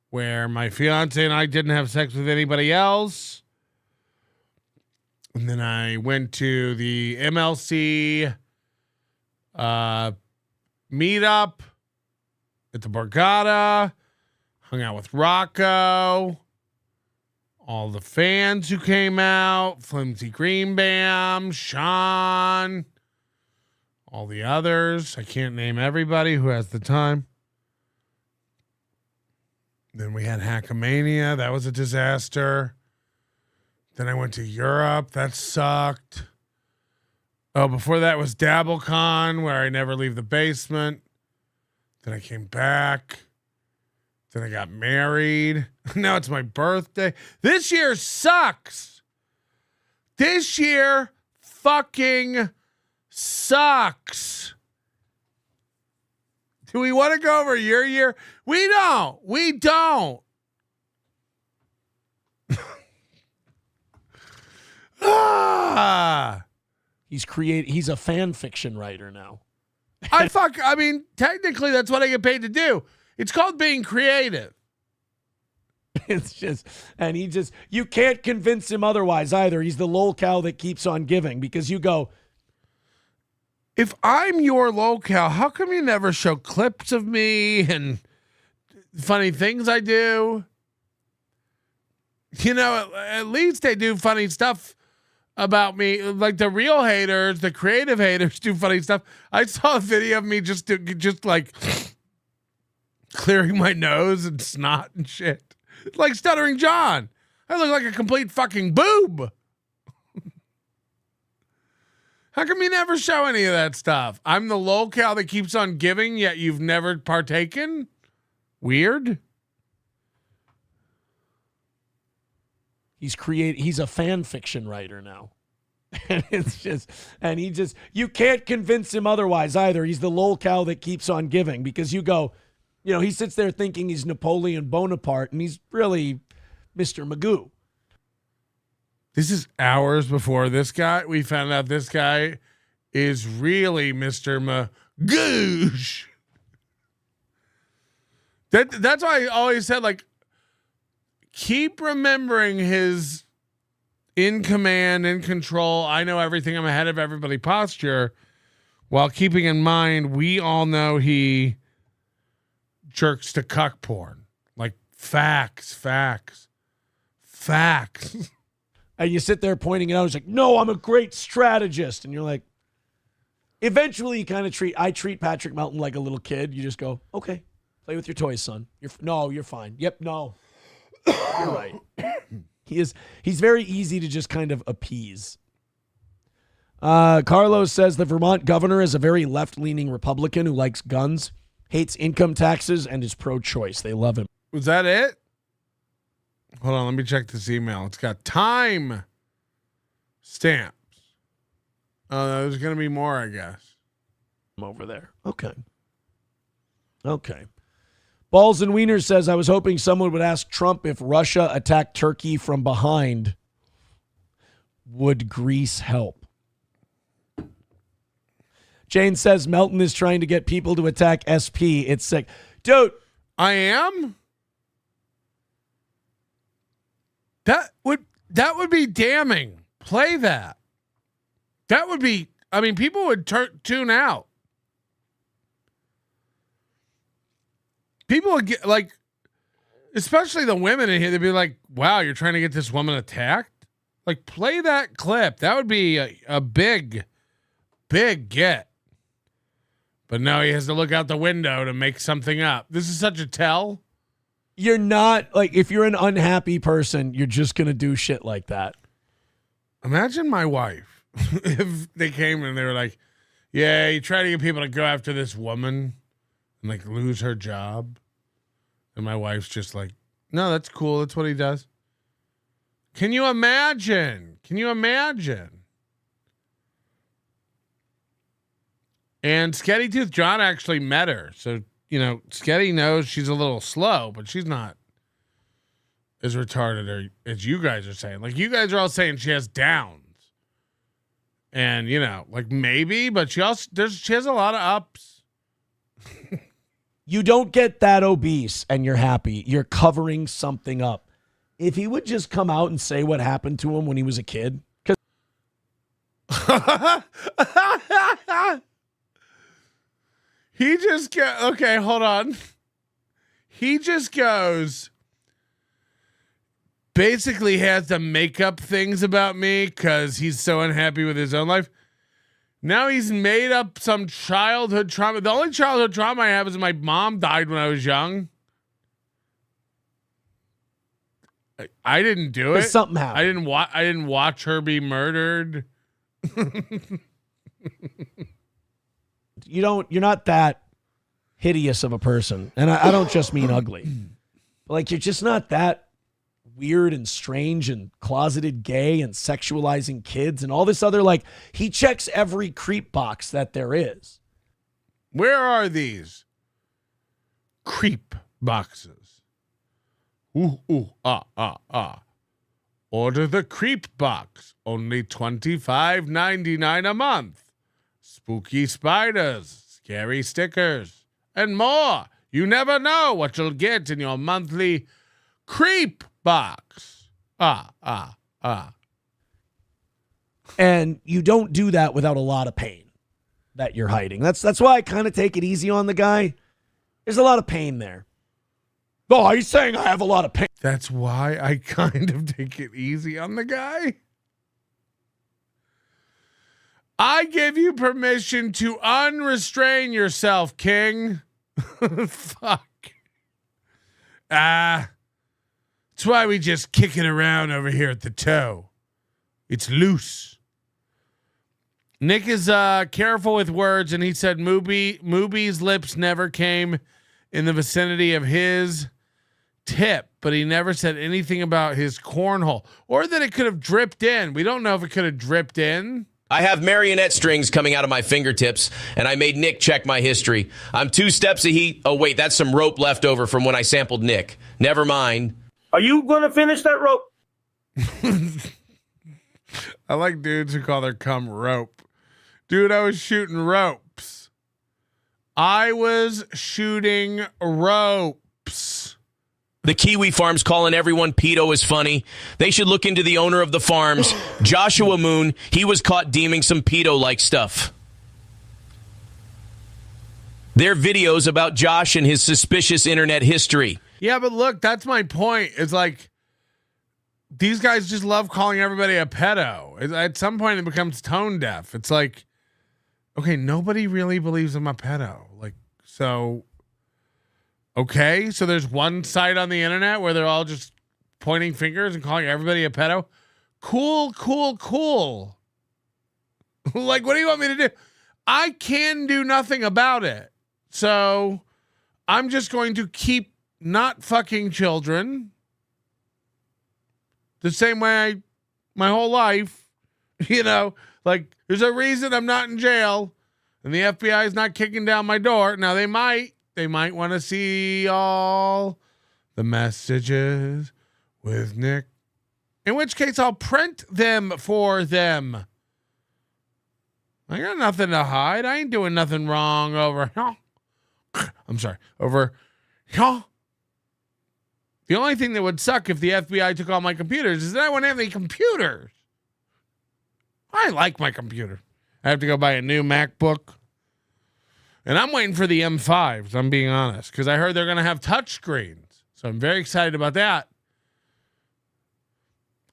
A: where my fiance and I didn't have sex with anybody else. And then I went to the MLC meetup at the Borgata, hung out with Rocco, all the fans who came out, Flimsy Green Bam, Sean, all the others. I can't name everybody who has the time. Then we had Hackamania. That was a disaster. Then I went to Europe. That sucked. Oh, before that was DabbleCon, where I never leave the basement. Then I came back. Then I got married. Now it's my birthday. This year sucks. This year fucking sucks. Do we want to go over your year? We don't. We don't.
L: He's a fan fiction writer now.
A: I mean, technically that's what I get paid to do. It's called being creative.
L: It's just, and you can't convince him otherwise either. He's the lolcow that keeps on giving because you go,
A: if I'm your lolcow, how come you never show clips of me and funny things I do? You know, at least they do funny stuff about me. Like the real haters, the creative haters do funny stuff. I saw a video of me just like clearing my nose and snot and shit. Like Stuttering John. I look like a complete fucking boob. How come you never show any of that stuff? I'm the lolcow that keeps on giving, yet you've never partaken? Weird.
L: He's a fan fiction writer now. And you can't convince him otherwise either. He's the lolcow that keeps on giving because you go, you know, he sits there thinking he's Napoleon Bonaparte and he's really Mr. Magoo.
A: This is hours before this guy. We found out this guy is really Mr. Magoosh. That's why I always said, like, keep remembering his in command, in control, I know everything, I'm ahead of everybody posture, while keeping in mind we all know he jerks to cuck porn. Like, facts.
L: And you sit there pointing it out. He's like, no, I'm a great strategist. And you're like, eventually you kind of I treat Patrick Melton like a little kid. You just go, okay, play with your toys, son. You're fine. Yep, no. You're right. He's very easy to just kind of appease. Carlos says the Vermont governor is a very left-leaning Republican who likes guns, hates income taxes, and is pro-choice. They love him.
A: Was that it? Hold on, let me check this email. It's got time stamps. Oh, there's going to be more, I guess.
L: I'm over there. Okay. Balls and Wieners says, I was hoping someone would ask Trump if Russia attacked Turkey from behind, would Greece help? Jane says, Melton is trying to get people to attack SP. It's sick. Dude.
A: I am? That would be damning. Play that. That would be, I mean, people would tune out. people would get like, especially the women in here, they'd be like, wow, you're trying to get this woman attacked? Like, play that clip. That would be a big get. But no, he has to look out the window to make something up. This is such a tell.
L: You're not, like, if you're an unhappy person, you're just going to do shit like that.
A: Imagine my wife if they came and they were like, yeah, you try to get people to go after this woman and like lose her job. And my wife's just like, no, that's cool. That's what he does. Can you imagine? And Sketty Tooth John actually met her. So, Sketty knows she's a little slow, but she's not as retarded as you guys are saying. Like, you guys are all saying she has downs. And, like maybe, but she has a lot of ups.
L: You don't get that obese and you're happy. You're covering something up. If he would just come out and say what happened to him when he was a kid.
A: He just okay, hold on. He just goes, basically has to make up things about me because he's so unhappy with his own life. Now he's made up some childhood trauma. The only childhood trauma I have is my mom died when I was young. I didn't do it.
L: Something happened.
A: I didn't watch her be murdered.
L: You're not that hideous of a person. And I don't just mean ugly. But like, you're just not that weird and strange and closeted gay and sexualizing kids and all this other, like, he checks every creep box that there is.
A: Where are these creep boxes? Order the creep box. Only $25.99 a month. Spooky spiders, scary stickers, and more. You never know what you'll get in your monthly creep box.
L: And you don't do that without a lot of pain that you're hiding. That's why I kind of take it easy on the guy. There's a lot of pain there. Oh, he's saying I have a lot of pain.
A: That's why I kind of take it easy on the guy. I give you permission to unrestrain yourself, King. Fuck. That's why we just kick it around over here at the toe. It's loose. Nick is careful with words, and he said Mooby's lips never came in the vicinity of his tip, but he never said anything about his cornhole or that it could have dripped in. We don't know if it could have dripped in.
F: I have marionette strings coming out of my fingertips, and I made Nick check my history. I'm 2 steps of heat. Oh, wait, that's some rope left over from when I sampled Nick. Never mind.
I: Are you going to finish that rope?
A: I like dudes who call their cum rope. Dude, I was shooting ropes.
F: The Kiwi Farm's calling everyone pedo is funny. They should look into the owner of the farms, Joshua Moon. He was caught deeming some pedo-like stuff. There are videos about Josh and his suspicious internet history.
A: Yeah, but look, that's my point. It's like these guys just love calling everybody a pedo. At some point, it becomes tone deaf. It's like, okay, nobody really believes I'm a pedo. Like, so... Okay, so there's one site on the internet where they're all just pointing fingers and calling everybody a pedo. Cool. Like, what do you want me to do? I can do nothing about it. So I'm just going to keep not fucking children the same way my whole life, like there's a reason I'm not in jail and the FBI is not kicking down my door. Now they might want to see all the messages with Nick, in which case I'll print them for them. I got nothing to hide. I ain't doing nothing wrong over. I'm sorry. Over. The only thing that would suck if the FBI took all my computers is that I wouldn't have any computers. I like my computer. I have to go buy a new MacBook. And I'm waiting for the M5s, I'm being honest, because I heard they're going to have touch screens. So I'm very excited about that.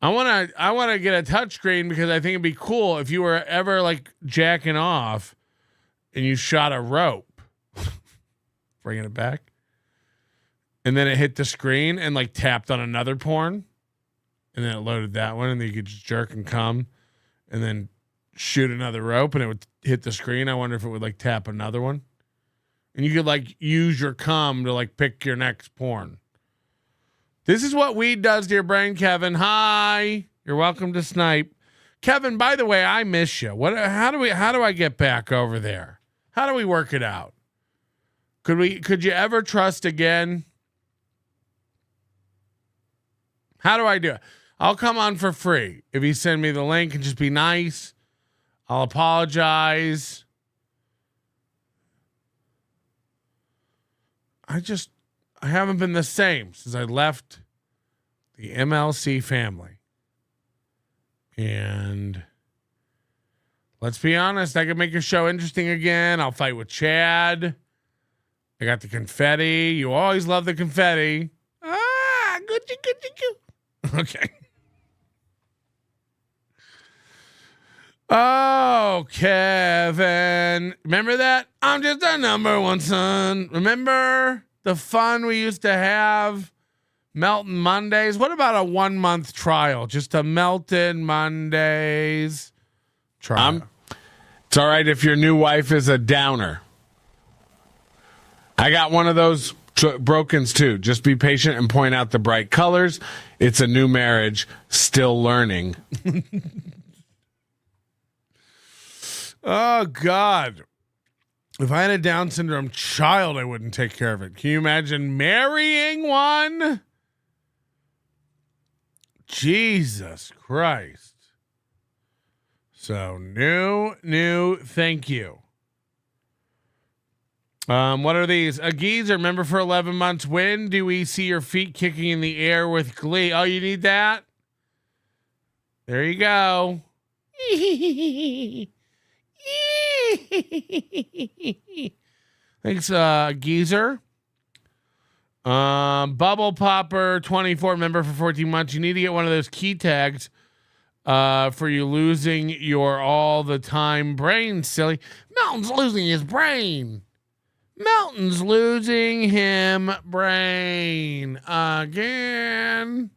A: I want to get a touch screen because I think it'd be cool if you were ever like jacking off and you shot a rope, bringing it back, and then it hit the screen and like tapped on another porn, and then it loaded that one, and then you could just jerk and come, and then shoot another rope, and it would hit the screen. I wonder if it would like tap another one, and you could like use your cum to like pick your next porn. This is what weed does to your brain, Kevin. Hi, you're welcome to Snipe, Kevin. By the way, I miss you. How do I get back over there? How do we work it out? Could you ever trust again? How do I do it? I'll come on for free if you send me the link and just be nice. I'll apologize. I haven't been the same since I left the MLC family. And let's be honest, I can make your show interesting again. I'll fight with Chad. I got the confetti. You always love the confetti. Good. Okay. Oh, Kevin. Remember that? I'm just a number one son. Remember the fun we used to have? Melton Mondays. What about a 1 month trial? Just a Melton Mondays trial. It's all right if your new wife is a downer. I got one of those brokens too. Just be patient and point out the bright colors. It's a new marriage, still learning. Oh, God. If I had a Down syndrome child, I wouldn't take care of it. Can you imagine marrying one? Jesus Christ. So, new, thank you. What are these? A geezer, remember for 11 months. When do we see your feet kicking in the air with glee? Oh, you need that? There you go. Thanks, geezer. Bubble Popper 24, member for 14 months. You need to get one of those key tags for you losing your all the time brain, silly. Melton's losing his brain. Melton's losing him brain again.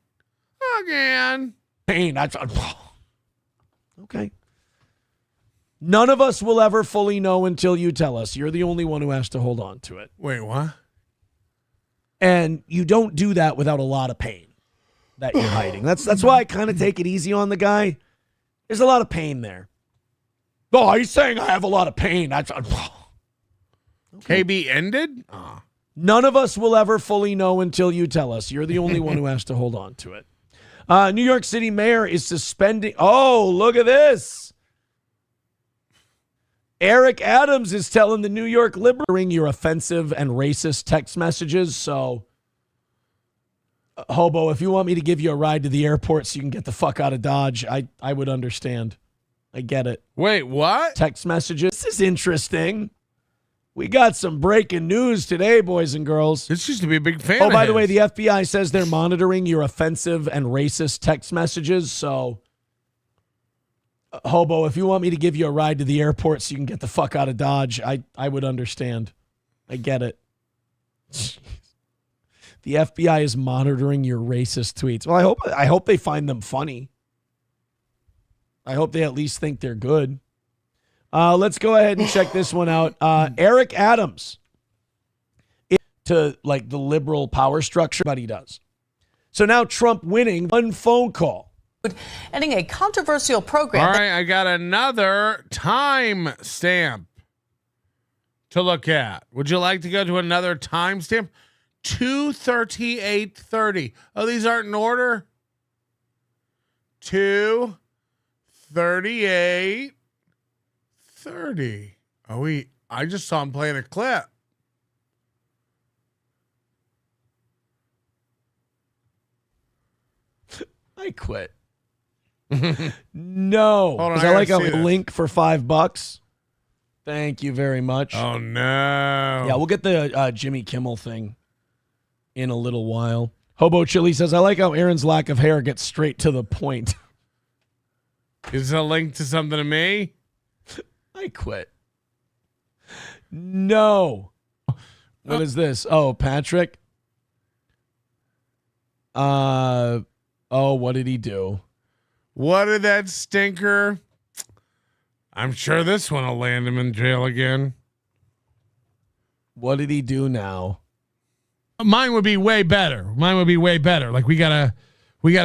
L: Pain. That's okay. None of us will ever fully know until you tell us. You're the only one who has to hold on to it.
A: Wait, what?
L: And you don't do that without a lot of pain that you're hiding. That's why I kind of take it easy on the guy. There's a lot of pain there. Oh, he's saying I have a lot of pain. That's
A: okay. KB ended?
L: None of us will ever fully know until you tell us. You're the only one who has to hold on to it. New York City mayor is suspending. Oh, look at this. Eric Adams is telling the New York Liberal your offensive and racist text messages. So, Hobo, if you want me to give you a ride to the airport so you can get the fuck out of Dodge, I would understand. I get it.
A: Wait, what?
L: Text messages. This is interesting. We got some breaking news today, boys and girls.
A: This used to be a big fan.
L: Oh, by the way, the FBI says they're monitoring your offensive and racist text messages. So, Hobo, if you want me to give you a ride to the airport so you can get the fuck out of Dodge, I would understand. I get it. The FBI is monitoring your racist tweets. Well, I hope they find them funny. I hope they at least think they're good. Let's go ahead and check this one out. Eric Adams, to like the liberal power structure, but he does. So now Trump winning one phone call.
N: Ending a controversial program.
A: All right, I got another time stamp to look at. Would you like to go to another time stamp? 2:38:30. Oh, these aren't in order? 2:38:30. Oh, I just saw him playing a clip.
L: I quit. No.
A: Hold on,
L: Is that like a link for $5? Thank you very much.
A: Oh, no.
L: Yeah, we'll get the Jimmy Kimmel thing in a little while. Hobo Chili says, I like how Aaron's lack of hair gets straight to the point.
A: Is it a link to something to me?
L: I quit. No. What is this? Oh, Patrick. Oh, what did he do?
A: What did that stinker? I'm sure this one will land him in jail again.
L: What did he do now?
A: Mine would be way better. Like we gotta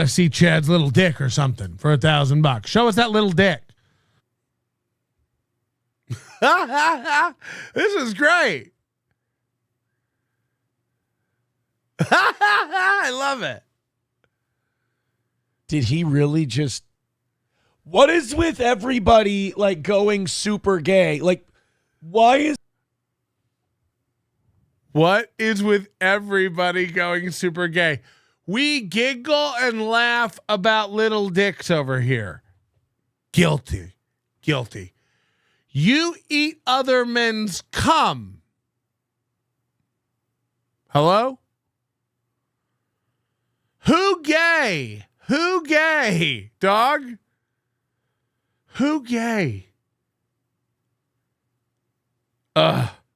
A: see Chad's little dick or something for $1,000. Show us that little dick. This is great. I love it.
L: Did he really just... What is with everybody like going super gay? Like, why is...
A: What is with everybody going super gay? We giggle and laugh about little dicks over here. Guilty. You eat other men's cum. Hello? Who gay? Dog? Who gay?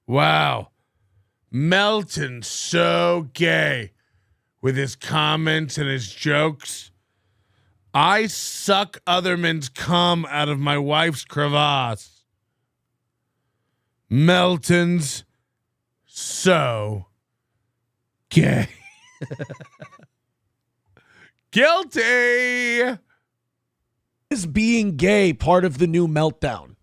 A: Wow. Melton so gay with his comments and his jokes. I suck other men's cum out of my wife's crevasse. Melton's so gay. Guilty.
L: Is being gay part of the new meltdown?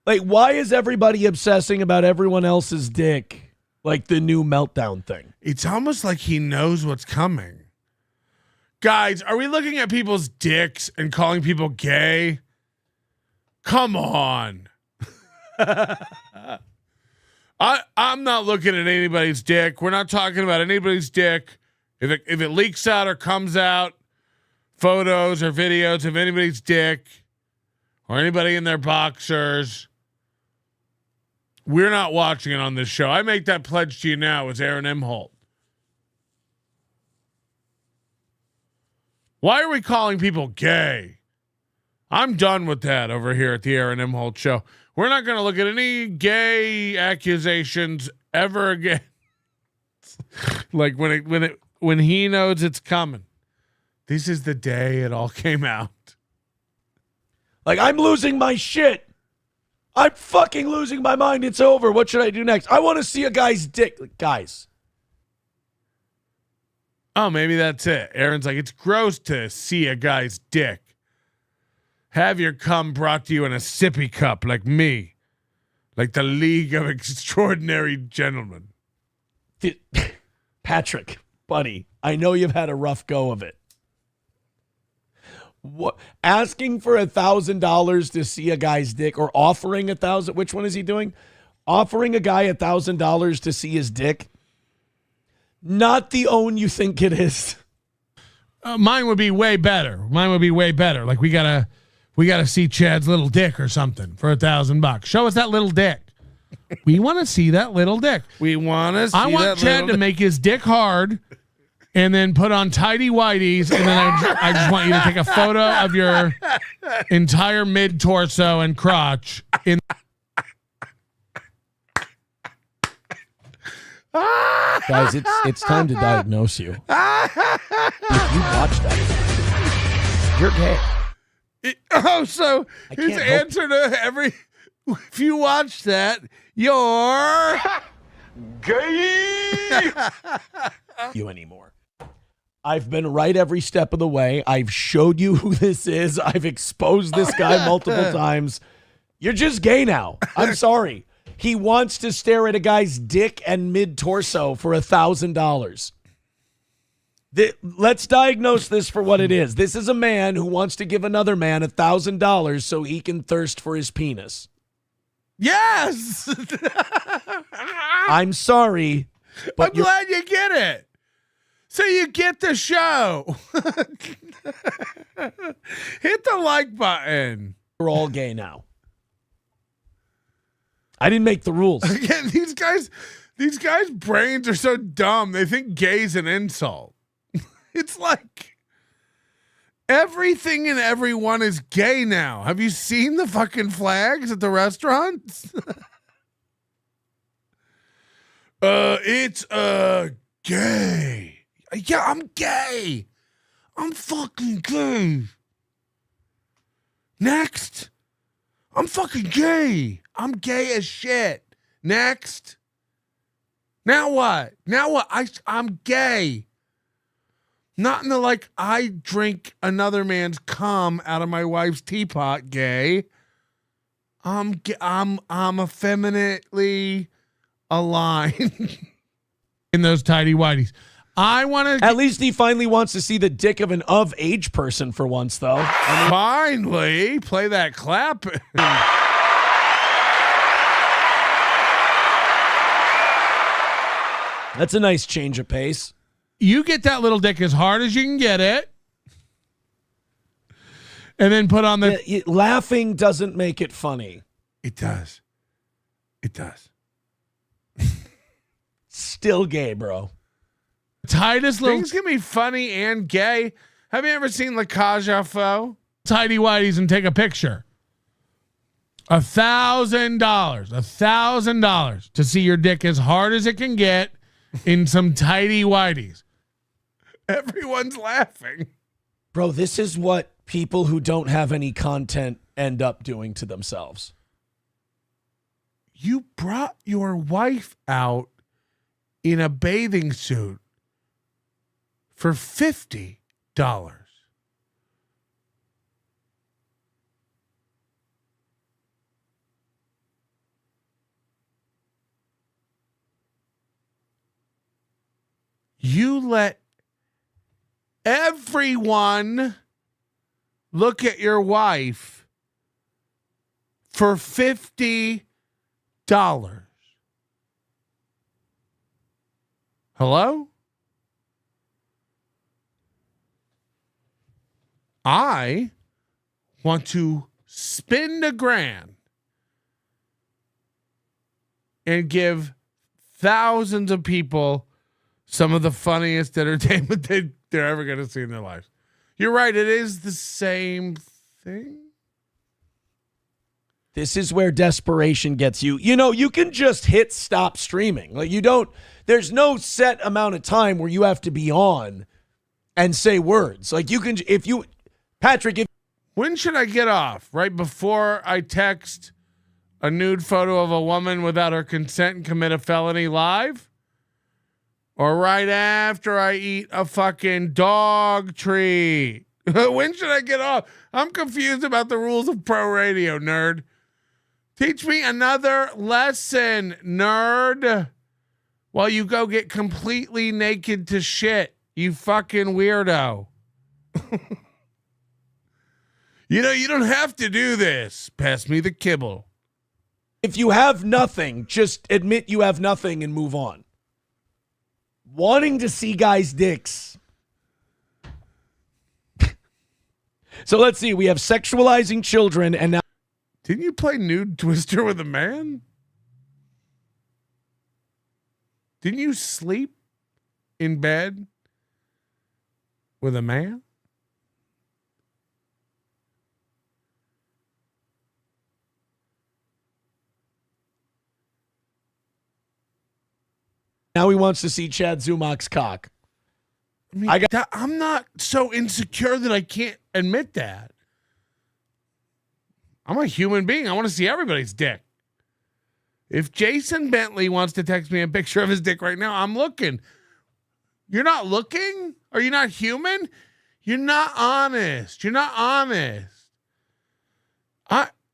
L: Like, why is everybody obsessing about everyone else's dick? Like the new meltdown thing.
A: It's almost like he knows what's coming. Guys, are we looking at people's dicks and calling people gay? Come on. I'm not looking at anybody's dick. We're not talking about anybody's dick. If it leaks out or comes out, photos or videos of anybody's dick or anybody in their boxers, we're not watching it on this show. I make that pledge to you now as Aaron Imholte. Why are we calling people gay? I'm done with that over here at the Aaron Imholte Show. We're not going to look at any gay accusations ever again. Like when he knows it's coming. This is the day it all came out.
L: Like, I'm losing my shit. I'm fucking losing my mind. It's over. What should I do next? I want to see a guy's dick. Like, guys.
A: Oh, maybe that's it. Aaron's like, it's gross to see a guy's dick. Have your cum brought to you in a sippy cup like me. Like the League of Extraordinary Gentlemen.
L: Patrick, buddy, I know you've had a rough go of it. What, asking for $1,000 to see a guy's dick, or offering $1,000? Which one is he doing? Offering a guy $1,000 to see his dick. Not the own you think it is.
A: Mine would be way better. Like we gotta see Chad's little dick or something for $1,000. Show us that little dick. We want to see that little dick.
U: We want to see
A: I want Chad to make his dick hard and then put on tidy whities, and then I just want you to take a photo of your entire mid torso and crotch in.
L: Guys, it's time to diagnose you. If you watch that, you're gay.
A: So his answer to every, if you watch that, you're
L: gay. You anymore. I've been right every step of the way. I've showed you who this is. I've exposed this guy multiple times. You're just gay now. I'm sorry. He wants to stare at a guy's dick and mid-torso for $1,000. Let's diagnose this for what it is. This is a man who wants to give another man $1,000 so he can thirst for his penis.
A: Yes.
L: I'm sorry, but
A: I'm glad you get it. So you get the show. Hit the like button.
L: We're all gay now. I didn't make the rules.
A: Again, these guys' brains are so dumb. They think gay's an insult. It's like everything and everyone is gay now. Have you seen the fucking flags at the restaurants? It's gay. Yeah, I'm gay. I'm fucking gay. Next. I'm fucking gay. I'm gay as shit. Next. Now what? I'm gay. Not in the like I drink another man's cum out of my wife's teapot gay. I'm effeminately aligned in those tidy whities. I want to.
L: At least he finally wants to see the dick of an of-age person for once, though.
A: Finally, play that clap.
L: That's a nice change of pace.
A: You get that little dick as hard as you can get it, and then put on the.
L: Laughing doesn't make it funny.
A: It does. It does.
L: Still gay, bro.
A: Tightest little things can be funny and gay. Have you ever seen La Cage aux Folles? Tidy whities and take a picture. $1,000 to see your dick as hard as it can get in some tidy whities. Everyone's laughing.
L: Bro, this is what people who don't have any content end up doing to themselves.
A: You brought your wife out in a bathing suit for $50. You let everyone look at your wife for $50. Hello? I want to spend $1,000 and give thousands of people some of the funniest entertainment they're ever going to see in their lives. You're right. It is the same thing.
L: This is where desperation gets you. You know, you can just hit stop streaming. Like there's no set amount of time where you have to be on and say words. Like Patrick,
A: when should I get off? Right before I text a nude photo of a woman without her consent and commit a felony live? Or right after I eat a fucking dog treat? When should I get off? I'm confused about the rules of pro radio, nerd. Teach me another lesson, nerd. While you go get completely naked to shit, you fucking weirdo. You don't have to do this. Pass me the kibble.
L: If you have nothing, just admit you have nothing and move on. Wanting to see guys' dicks. So let's see. We have sexualizing children and now.
A: Didn't you play Nude Twister with a man? Didn't you sleep in bed with a man?
L: Now he wants to see Chad Zumach's cock.
A: I mean, I'm not so insecure that I can't admit that. I'm a human being. I want to see everybody's dick. If Jason Bentley wants to text me a picture of his dick right now, I'm looking. You're not looking? Are you not human? You're not honest. You're not honest.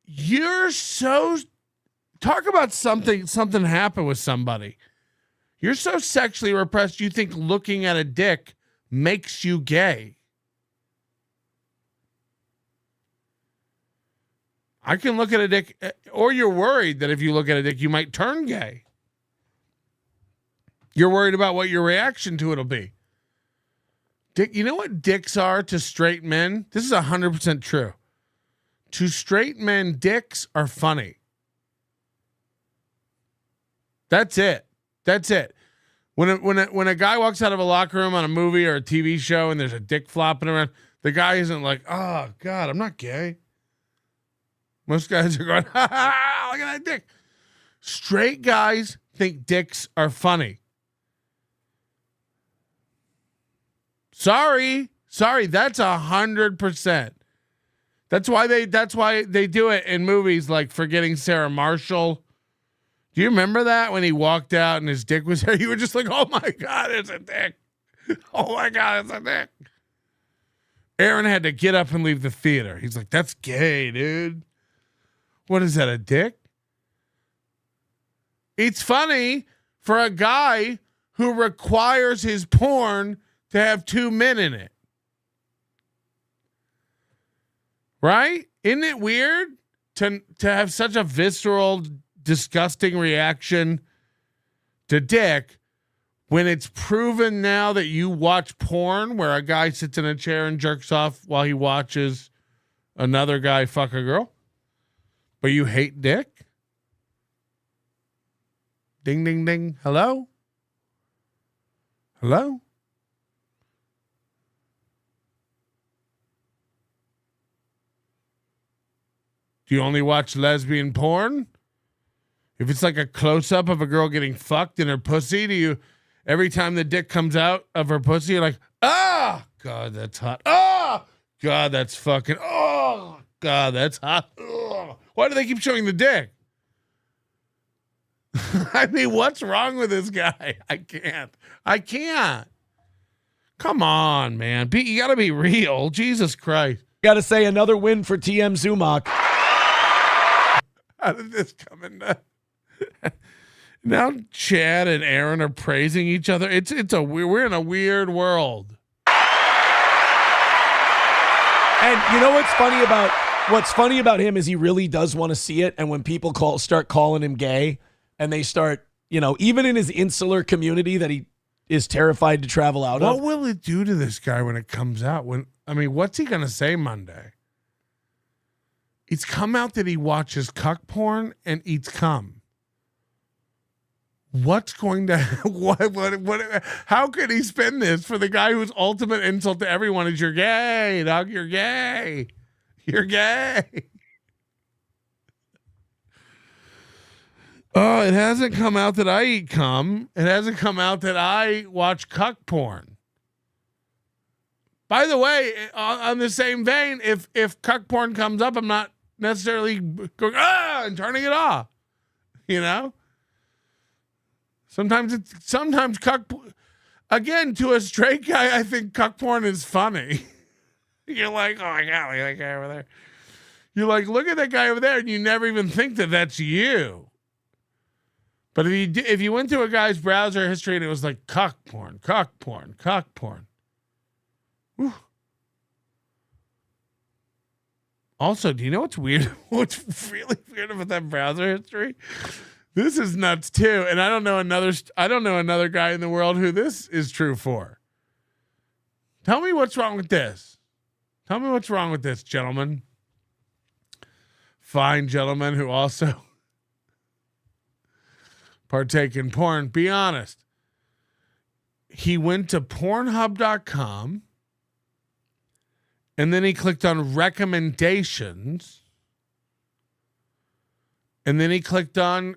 A: You're so... Talk about something happened with somebody. You're so sexually repressed, you think looking at a dick makes you gay. I can look at a dick, or you're worried that if you look at a dick, you might turn gay. You're worried about what your reaction to it'll be. Dick, you know what dicks are to straight men? This is 100% true. To straight men, dicks are funny. That's it. That's it. When a guy walks out of a locker room on a movie or a TV show and there's a dick flopping around, the guy isn't like, oh God, I'm not gay. Most guys are going, ha ha, look at that dick. Straight guys think dicks are funny. Sorry, that's 100%. That's why they do it in movies like Forgetting Sarah Marshall. Do you remember that when he walked out and his dick was there? You were just like, oh my God, it's a dick. Oh my God, it's a dick. Aaron had to get up and leave the theater. He's like, that's gay, dude. What is that, a dick? It's funny for a guy who requires his porn to have 2 men in it. Right? Isn't it weird to have such a visceral, disgusting reaction to dick when it's proven now that you watch porn where a guy sits in a chair and jerks off while he watches another guy fuck a girl? But you hate dick? Ding, ding, ding. Hello? Hello? Do you only watch lesbian porn? If it's like a close-up of a girl getting fucked in her pussy, do you, every time the dick comes out of her pussy, you're like, ah, God, that's hot. Oh, God, that's fucking, oh, God, that's hot. Ugh. Why do they keep showing the dick? I mean, what's wrong with this guy? I can't. Come on, man. You got to be real. Jesus Christ.
L: Got to say another win for TM Zumock.
A: How did this come into? Now Chad and Aaron are praising each other. We're in a weird world.
L: And you know what's funny about him is he really does want to see it. And when people start calling him gay, and they start, even in his insular community that he is terrified to travel out of.
A: What will it do to this guy when it comes out? What's he gonna say Monday? It's come out that he watches cuck porn and eats cum. What's going to what how could he spin this for the guy whose ultimate insult to everyone is you're gay, dog, you're gay. You're gay. Oh, it hasn't come out that I eat cum. It hasn't come out that I watch cuck porn. By the way, on the same vein, if cuck porn comes up, I'm not necessarily going and turning it off. Sometimes cuck. Again, to a straight guy, I think cuck porn is funny. You're like, oh my God, look at that guy over there. You're like, look at that guy over there, and you never even think that that's you. But if you went to a guy's browser history and it was like cuck porn, cuck porn, cuck porn. Whew. Also, do you know what's weird? What's really weird about that browser history? This is nuts too, and I don't know another guy in the world who this is true for. Tell me what's wrong with this. Tell me what's wrong with this, gentlemen. Fine gentlemen who also partake in porn. Be honest. He went to Pornhub.com and then he clicked on recommendations and then he clicked on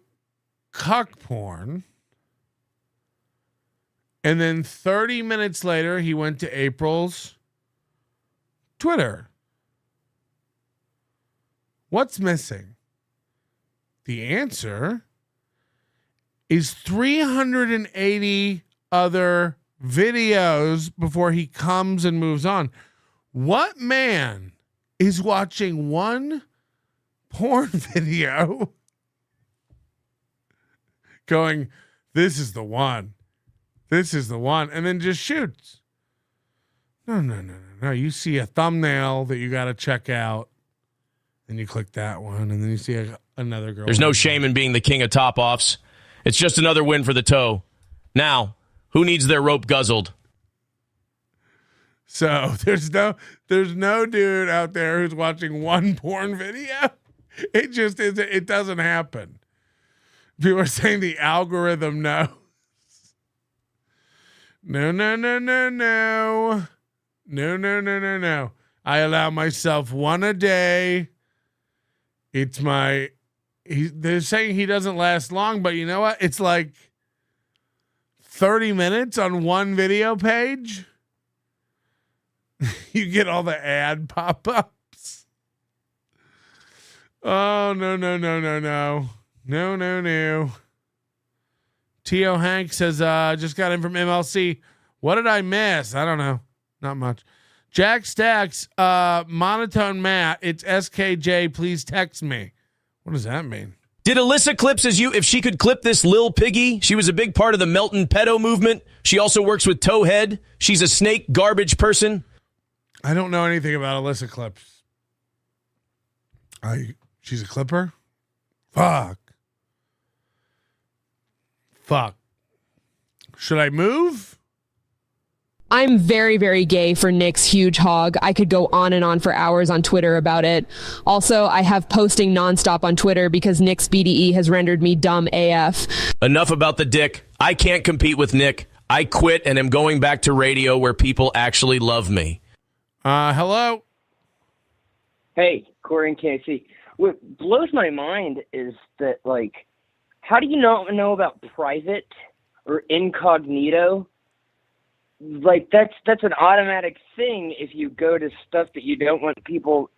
A: cuck porn. And then 30 minutes later, he went to April's Twitter. What's missing? The answer is 380 other videos before he comes and moves on. What man is watching one porn video going, this is the one. This is the one. And then just shoots. No. You see a thumbnail that you got to check out. And you click that one. And then you see another girl.
F: There's no shame in being the king of top-offs. It's just another win for the toe. Now, who needs their rope guzzled?
A: So there's no dude out there who's watching one porn video. It just is. It doesn't happen. People are saying the algorithm knows. No. No. I allow myself one a day. It's my... they're saying he doesn't last long, but you know what? It's like 30 minutes on one video page. You get all the ad pop-ups. Oh, no. No. T.O. Hank says, just got in from MLC. What did I miss? I don't know. Not much. Jack Stacks, monotone Matt. It's SKJ. Please text me. What does that mean?
F: Did Alyssa clips as you if she could clip this Lil Piggy? She was a big part of the Melton pedo movement. She also works with Towhead. She's a snake garbage person.
A: I don't know anything about Alyssa clips. She's a clipper? Fuck. Should I move?
K: I'm very, very gay for Nick's huge hog. I could go on and on for hours on Twitter about it. Also, I have posting nonstop on Twitter because Nick's BDE has rendered me dumb AF.
F: Enough about the dick. I can't compete with Nick. I quit and am going back to radio where people actually love me.
A: Hello?
E: Hey, Corey and Casey. What blows my mind is that, like, how do you not know about private or incognito? Like, that's an automatic thing if you go to stuff that you don't want people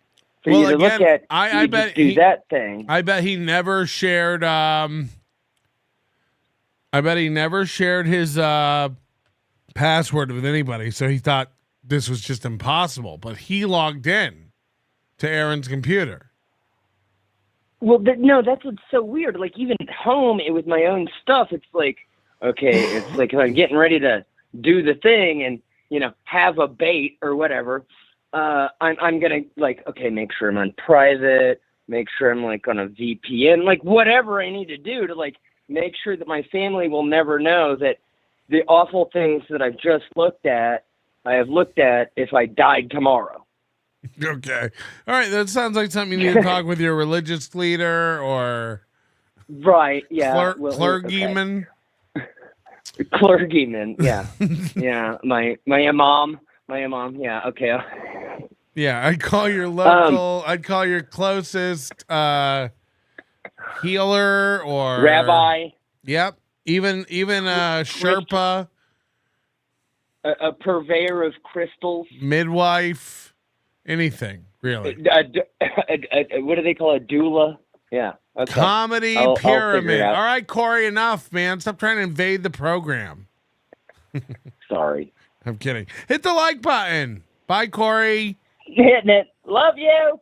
E: for you to look at.
A: I bet
E: do that thing.
A: I bet he never shared. His password with anybody, so he thought this was just impossible. But he logged in to Aaron's computer.
E: Well, no, that's what's so weird. Like, even at home with my own stuff, it's like, okay, it's like I'm getting ready to do the thing and, have a bait or whatever. I'm going to, like, okay, make sure I'm on private, make sure I'm, like, on a VPN, like, whatever I need to do to, like, make sure that my family will never know that the awful things that I've just I have looked at if I died tomorrow.
A: Okay. All right. That sounds like something you need to talk with your religious leader or
E: right. Yeah.
A: Clergyman.
E: Okay. Clergyman. Yeah. Yeah. My imam. Yeah. Okay.
A: Yeah. I'd call your local, I'd call your closest healer or
E: rabbi.
A: Yep. Even Sherpa.
E: A purveyor of crystals.
A: Midwife. Anything, really.
E: What do they call a doula? Yeah. Okay.
A: Comedy pyramid. All right, Corey, enough, man. Stop trying to invade the program.
E: Sorry.
A: I'm kidding. Hit the like button. Bye, Corey.
E: Hitting it. Love you.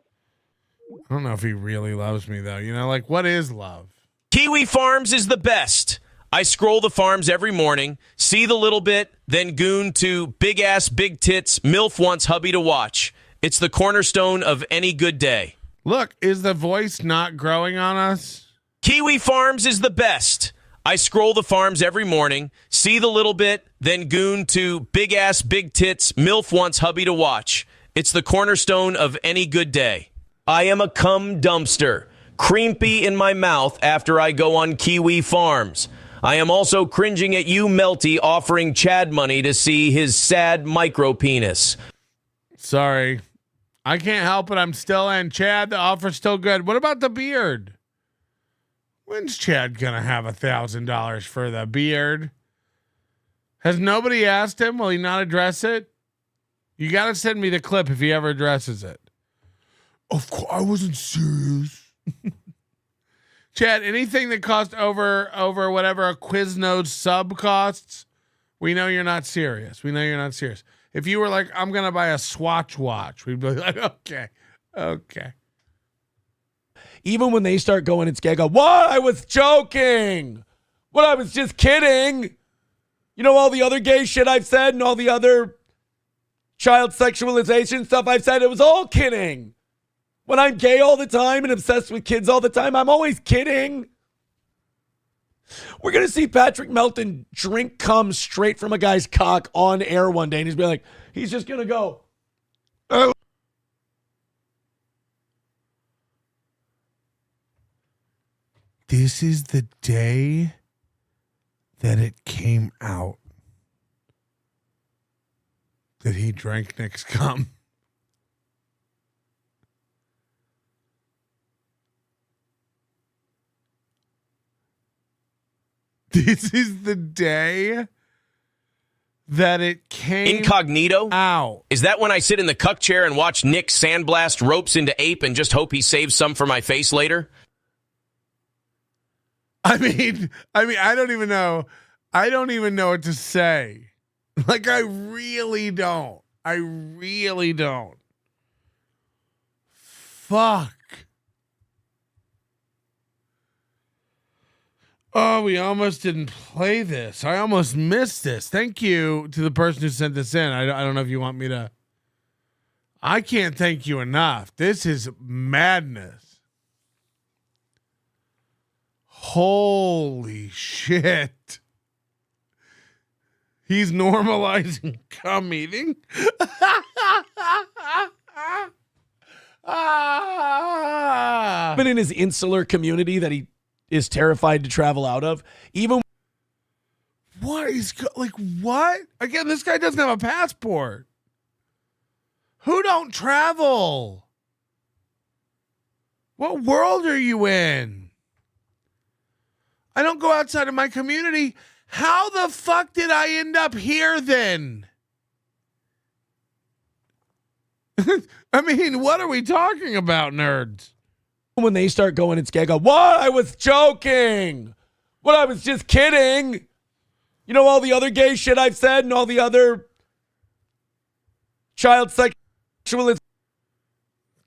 A: I don't know if he really loves me, though. Like, what is love?
F: Kiwi Farms is the best. I scroll the farms every morning, see the little bit, then goon to big ass, big tits, MILF wants hubby to watch. It's the cornerstone of any good day.
A: Look, is the voice not growing on us?
F: Kiwi Farms is the best. I scroll the farms every morning, see the little bit, then goon to big ass, big tits, MILF wants hubby to watch. It's the cornerstone of any good day. I am a cum dumpster, creampy in my mouth after I go on Kiwi Farms. I am also cringing at you, Melty, offering Chad money to see his sad micro penis.
A: Sorry. I can't help it. I'm still in. Chad, the offer's still good. What about the beard? When's Chad going to have $1,000 for the beard? Has nobody asked him? Will he not address it? You got to send me the clip if he ever addresses it. Of course, I wasn't serious. Chad, anything that cost over whatever a Quiznos sub costs, we know you're not serious. If you were like, I'm going to buy a Swatch watch, we'd be like, okay.
L: Even when they start going, it's gay, I go, what? I was joking. What? I was just kidding. All the other gay shit I've said and all the other child sexualization stuff I've said, it was all kidding. When I'm gay all the time and obsessed with kids all the time, I'm always kidding. We're going to see Patrick Melton drink cum straight from a guy's cock on air one day. And he's just going to go, oh.
A: This is the day that it came out that he drank Nick's cum. This is the day that it came
F: Incognito
A: out.
F: Is that when I sit in the cuck chair and watch Nick sandblast ropes into Ape and just hope he saves some for my face later?
A: I mean, I don't even know. I don't even know what to say. Like, I really don't. I really don't. Fuck. Oh, we almost didn't play this. I almost missed this. Thank you to the person who sent this in. I don't know if you want me to. I can't thank you enough. This is madness. Holy shit. He's normalizing cum eating.
L: But in his insular community that he is terrified to travel out of, even
A: what is like what? Again, this guy doesn't have a passport. Who don't travel? What world are you in? I don't go outside of my community. How the fuck did I end up here then? I mean, what are we talking about, nerds?
L: when they start going, it's gay. I go, what? I was joking. What? I was just kidding. You know, all the other gay shit I've said and all the other child sexualization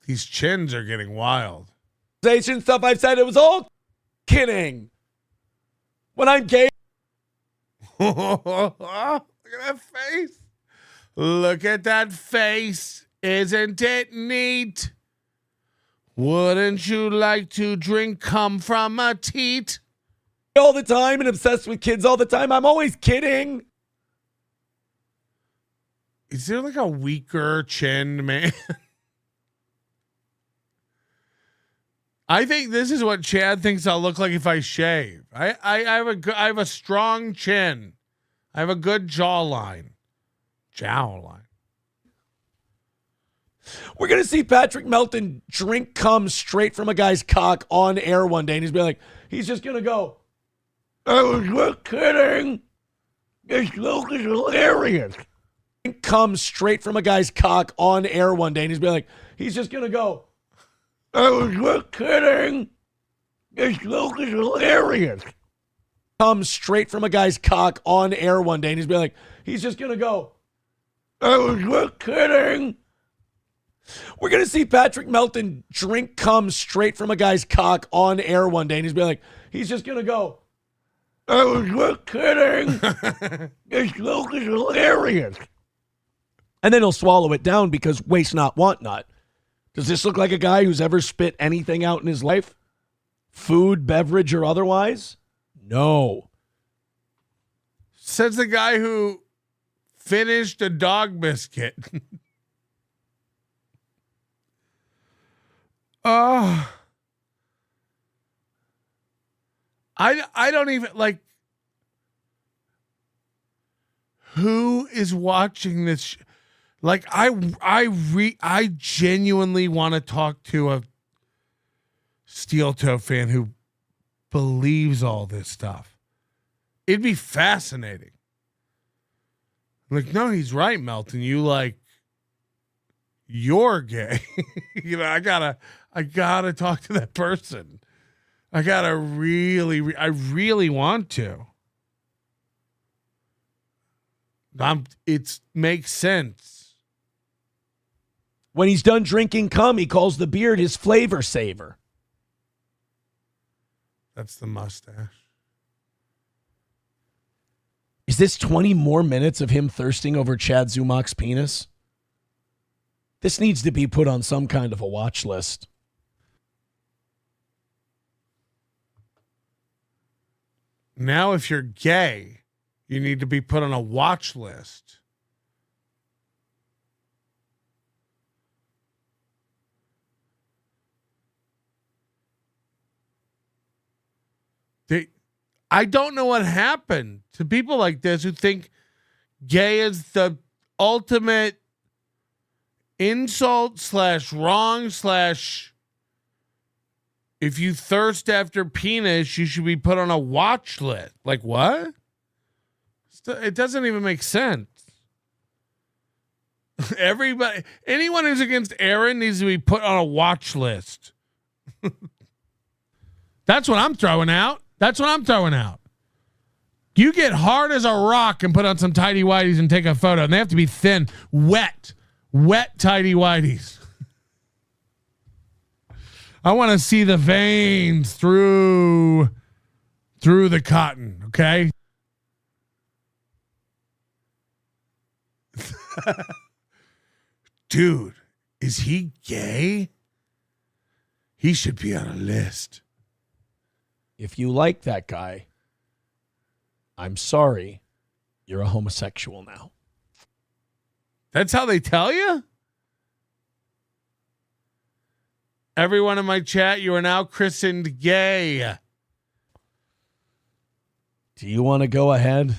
A: These chins are getting wild.
L: stuff I've said, it was all kidding. When I'm gay.
A: Look at that face. Look at that face. Isn't it neat? Wouldn't you like to drink cum from a teat?
L: All the time and obsessed with kids all the time. I'm always kidding.
A: Is there like a weaker chin man? I think this is what Chad thinks I'll look like if I shave. I have a strong chin. I have a good jawline.
L: We're going to see Patrick Melton drink cum straight from a guy's cock on air one day. And he's be like, he's just going to go, I was just kidding. This joke is hilarious. Drink cum straight from a guy's cock on air one day. And he's be like, he's just going to go, I was just kidding. This joke is hilarious. Cum straight from a guy's cock on air one day. And he's be like, he's just going to go, I was just kidding. We're going to see Patrick Melton drink cum straight from a guy's cock on air one day. And he's be like, he's just going to go, I was just kidding. This joke is hilarious. And then he'll swallow it down because waste not, want not. Does this look like a guy who's ever spit anything out in his life? Food, beverage, or otherwise? No.
A: Says the guy who finished a dog biscuit. I don't even like. Who is watching this? Like I genuinely want to talk to a steel toe fan who believes all this stuff. It'd be fascinating. Like, no, he's right, Melton. You're gay. You know, I gotta talk to that person. I really want to. It makes sense.
L: When he's done drinking cum, he calls the beard his flavor saver.
A: That's the mustache.
L: Is this 20 more minutes of him thirsting over Chad Zumach's penis? This needs to be put on some kind of a watch list.
A: Now, if you're gay, you need to be put on a watch list. I don't know what happened to people like this who think gay is the ultimate insult / wrong / if you thirst after penis, you should be put on a watch list. Like what? It doesn't even make sense. Anyone who's against Aaron needs to be put on a watch list. That's what I'm throwing out. You get hard as a rock and put on some tidy whities and take a photo, and they have to be thin, wet tidy whities. I want to see the veins through the cotton, okay? Dude, is he gay? He should be on a list.
L: If you like that guy, I'm sorry, you're a homosexual now.
A: That's how they tell you? Everyone in my chat, you are now christened gay.
L: Do you want to go ahead?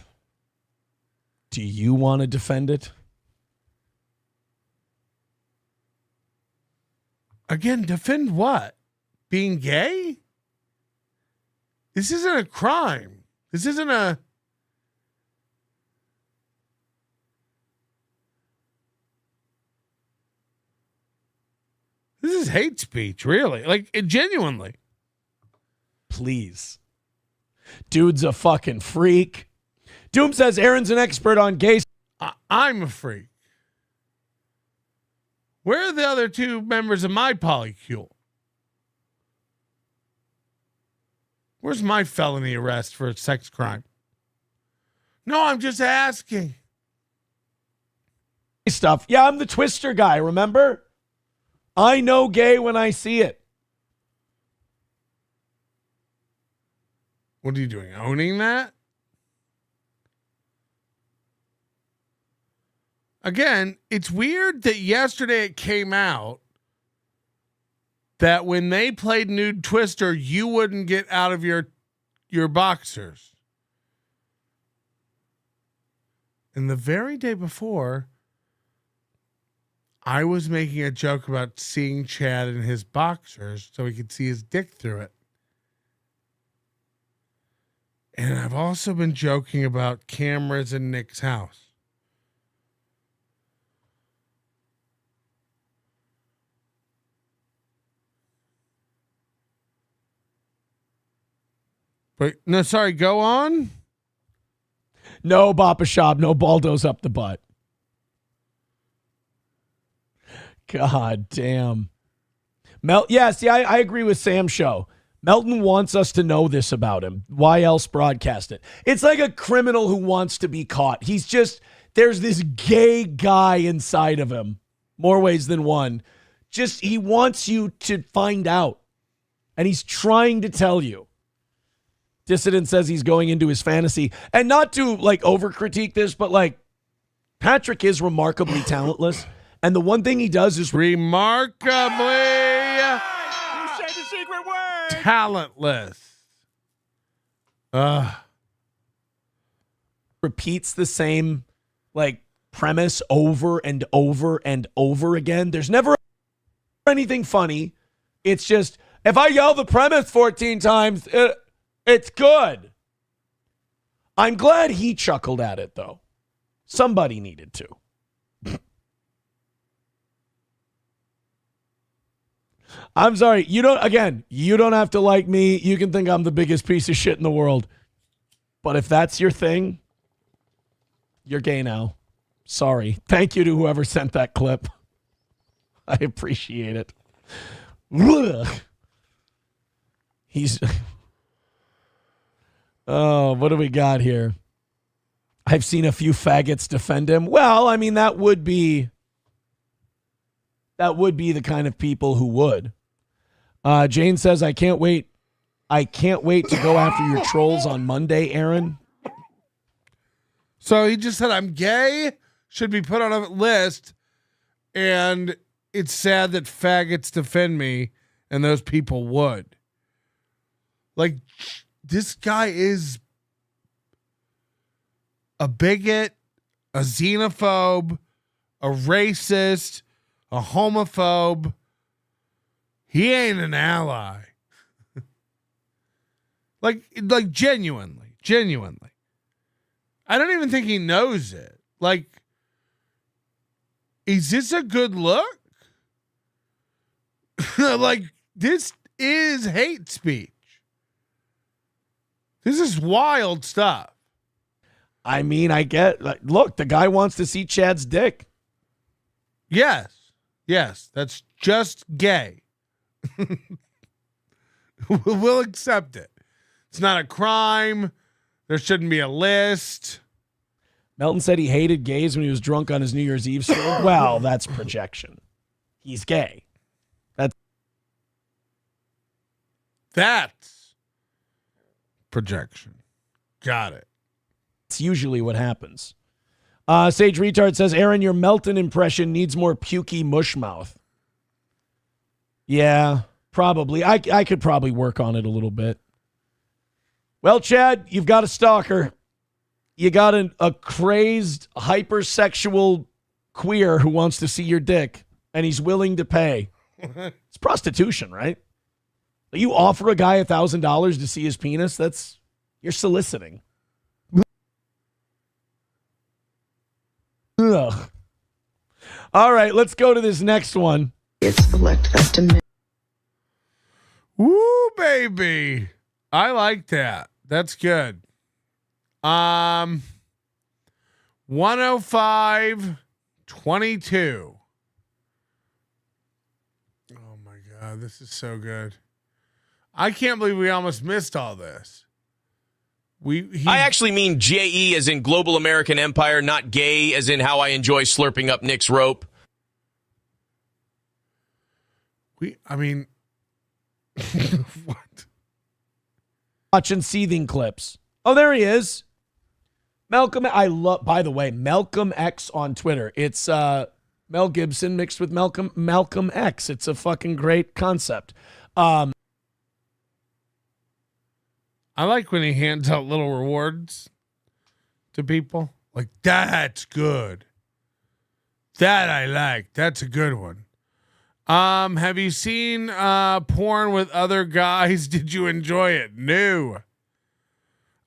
L: Do you want to defend it?
A: Again, defend what? Being gay? This isn't a crime. This isn't a... This is hate speech, really. Like, genuinely.
L: Please. Dude's a fucking freak. Doom says Aaron's an expert on gay.
A: I'm a freak. Where are the other two members of my polycule? Where's my felony arrest for a sex crime? No, I'm just asking.
L: Stuff. Yeah, I'm the Twister guy, remember? I know gay when I see it.
A: What are you doing? Owning that? Again, it's weird that yesterday it came out that when they played Nude Twister, you wouldn't get out of your boxers. And the very day before, I was making a joke about seeing Chad in his boxers so he could see his dick through it. And I've also been joking about cameras in Nick's house. But no, sorry, go on.
L: No, Bapa Shab, no Baldos up the butt. God damn. I agree with Sam's show. Melton wants us to know this about him. Why else broadcast it? It's like a criminal who wants to be caught. There's this gay guy inside of him. More ways than one. He wants you to find out. And he's trying to tell you. Dissident says he's going into his fantasy. And not to over critique this, but Patrick is remarkably talentless. And the one thing he does is
A: remarkably
J: You said the secret word.
A: Talentless.
L: Repeats the same premise over and over and over again. There's never anything funny. It's just, if I yell the premise 14 times, it's good. I'm glad he chuckled at it, though. Somebody needed to. I'm sorry. You don't have to like me. You can think I'm the biggest piece of shit in the world. But if that's your thing, you're gay now. Sorry. Thank you to whoever sent that clip. I appreciate it. Ugh. Oh, what do we got here? I've seen a few faggots defend him. Well, I mean, that would be the kind of people who would. Jane says, I can't wait to go after your trolls on Monday, Aaron.
A: So he just said, I'm gay, should be put on a list, and it's sad that faggots defend me, and those people would. this guy is a bigot, a xenophobe, a racist, a homophobe. He ain't an ally. like genuinely. I don't even think he knows it. Like, is this a good look? Like, this is hate speech. This is wild stuff.
L: I mean, I get, like, look, the guy wants to see Chad's dick.
A: Yes, that's just gay. We'll accept it. It's not a crime. There shouldn't be a list.
L: Melton said he hated gays when he was drunk on his New Year's Eve stream. Well, that's projection. He's gay.
A: That's projection. Got it.
L: It's usually what happens. Sage Retard says, Aaron, your Melton impression needs more pukey mush mouth. Yeah, probably. I could probably work on it a little bit. Well, Chad, you've got a stalker. You got a crazed, hypersexual queer who wants to see your dick, and he's willing to pay. It's prostitution, right? You offer a guy $1,000 to see his penis, you're soliciting. Ugh. All right, let's go to this next one.
A: Woo, baby. I like that. That's good. 105-22. Oh my God, this is so good. I can't believe we almost missed all this.
F: I actually mean J-E as in Global American Empire, not gay as in how I enjoy slurping up Nick's rope.
A: What?
L: Watching seething clips. Oh, there he is. Malcolm, by the way, Malcolm X on Twitter. It's Mel Gibson mixed with Malcolm X. It's a fucking great concept.
A: I like when he hands out little rewards to people. Like, that's good. That I like. That's a good one. Have you seen porn with other guys? Did you enjoy it? No.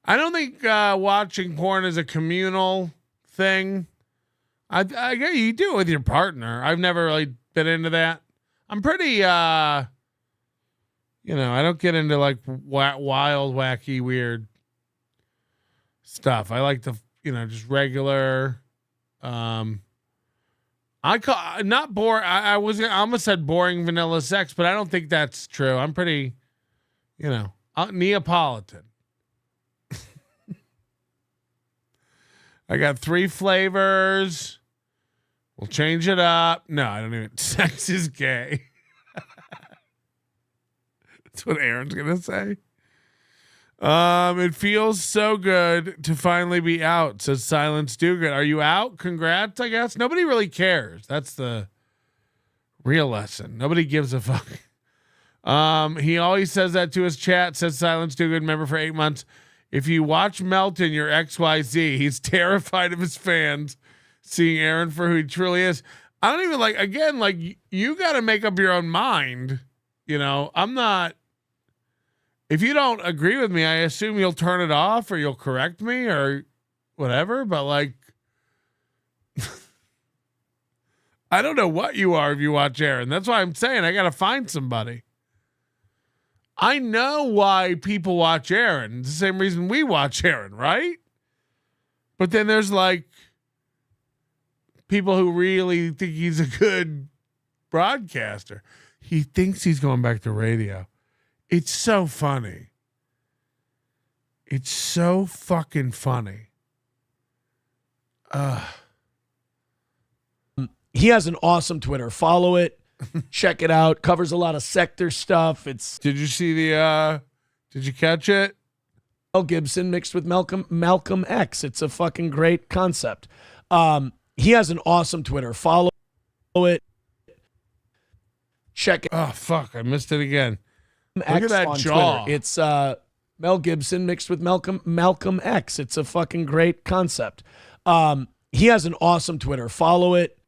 A: I don't think watching porn is a communal thing. I get you do it with your partner. I've never really been into that. I'm pretty I don't get into like wild, wacky, weird stuff. I like the, just regular. I call not boring. I almost said boring vanilla sex, but I don't think that's true. I'm pretty, Neapolitan. I got 3 flavors. We'll change it up. No, I don't even. Sex is gay. That's what Aaron's gonna say. It feels so good to finally be out, says Silence Do Good. Are you out? Congrats, I guess. Nobody really cares. That's the real lesson. Nobody gives a fuck. He always says that to his chat, says Silence Do Good, member for 8 months. If you watch Melton, you're XYZ. He's terrified of his fans seeing Aaron for who he truly is. I don't even you got to make up your own mind. I'm not. If you don't agree with me, I assume you'll turn it off or you'll correct me or whatever. But I don't know what you are if you watch Aaron. That's why I'm saying I got to find somebody. I know why people watch Aaron. It's the same reason we watch Aaron, right? But then there's people who really think he's a good broadcaster. He thinks he's going back to radio. It's so funny. It's so fucking funny.
L: He has an awesome Twitter. Follow it. Check it out. Covers a lot of sector stuff.
A: Did you see did you catch it?
L: Mel Gibson mixed with Malcolm X. It's a fucking great concept. He has an awesome Twitter. Follow it. Check it.
A: Oh fuck, I missed it again.
L: Look
A: at that jaw.
L: Twitter. It's Mel Gibson mixed with Malcolm X. It's a fucking great concept. He has an awesome Twitter. Follow it.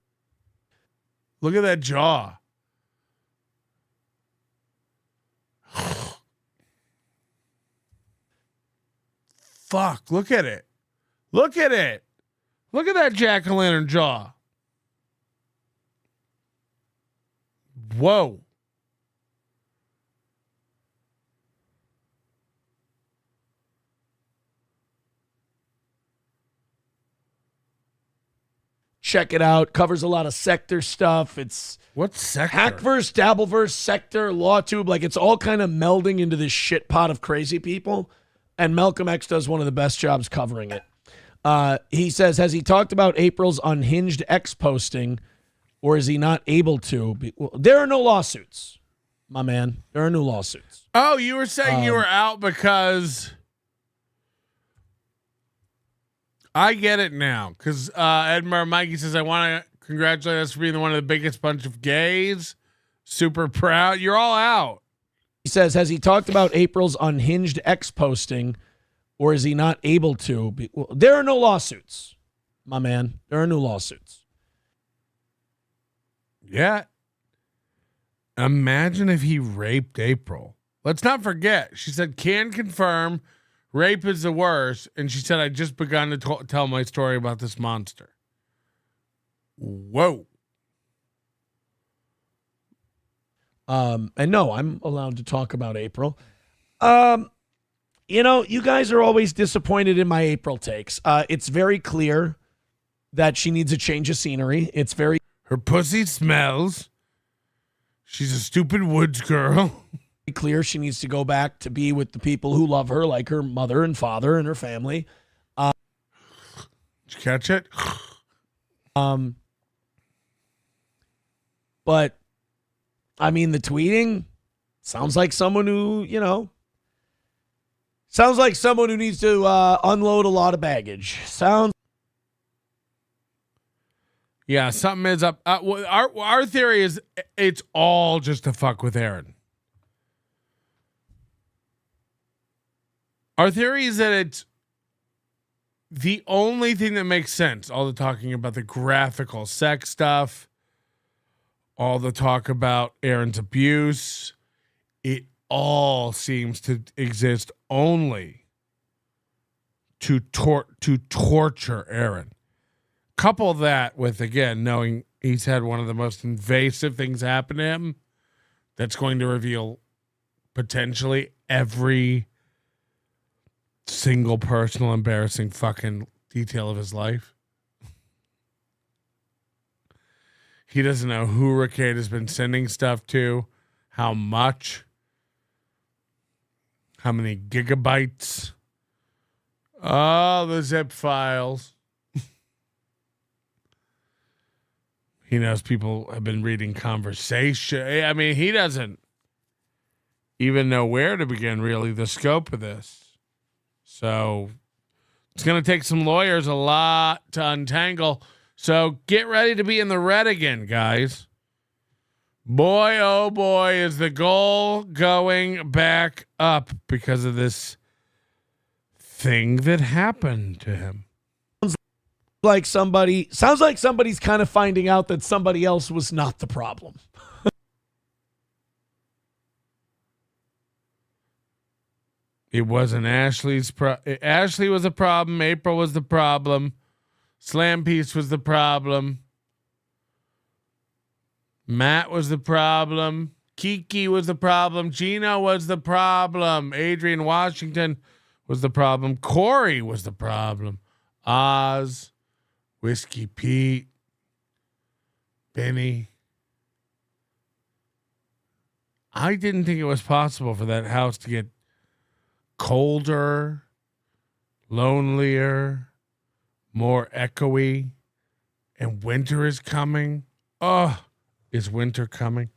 A: Look at that jaw. Fuck, look at it. Look at it. Look at that jack-o'-lantern jaw. Whoa.
L: Check it out. Covers a lot of sector stuff. It's
A: what's sector?
L: Hackverse, Dabbleverse, sector, LawTube. Like, it's all kind of melding into this shit pot of crazy people. And Malcolm X does one of the best jobs covering it. He says, has he talked about April's unhinged X posting, or is he not able to? Well, there are no lawsuits, my man. There are no lawsuits.
A: Oh, you were saying you were out because... I get it now, because Edmure Mikey says, I want to congratulate us for being one of the biggest bunch of gays. Super proud. You're all out.
L: He says, has he talked about April's unhinged X posting, or is he not able to? Well, there are no lawsuits, my man. There are no lawsuits.
A: Yeah. Imagine if he raped April. Let's not forget, she said, can confirm rape is the worst. And she said, I just begun to tell my story about this monster. Whoa.
L: And no, I'm allowed to talk about April. You know, you guys are always disappointed in my April takes. It's very clear that she needs a change of scenery. It's very...
A: Her pussy smells. She's a stupid woods girl.
L: Clear she needs to go back to be with the people who love her, like her mother and father and her family.
A: Did you catch it?
L: But I mean, the tweeting sounds like someone who, you know, sounds like someone who needs to unload a lot of baggage.
A: Yeah, something is up. Our theory is it's all just to fuck with Aaron. Our theory is that it's the only thing that makes sense. All the talking about the graphical sex stuff, all the talk about Aaron's abuse, it all seems to exist only to torture Aaron. Couple that with, again, knowing he's had one of the most invasive things happen to him that's going to reveal potentially every single personal embarrassing fucking detail of his life. He doesn't know who Rekieta has been sending stuff to, how much, how many gigabytes. Oh, the zip files. He knows people have been reading conversation. I mean, he doesn't even know where to begin, really, the scope of this. So it's going to take some lawyers a lot to untangle. So get ready to be in the red again, guys. Boy, oh boy, is the goal going back up because of this thing that happened to him.
L: Sounds like somebody's kind of finding out that somebody else was not the problem.
A: It wasn't Ashley's Ashley was a problem. April was the problem. Slam Piece was the problem. Matt was the problem. Kiki was the problem. Gino was the problem. Adrian Washington was the problem. Corey was the problem. Oz, Whiskey Pete, Benny. I didn't think it was possible for that house to get colder, lonelier, more echoey, and winter is coming. Oh, is winter coming?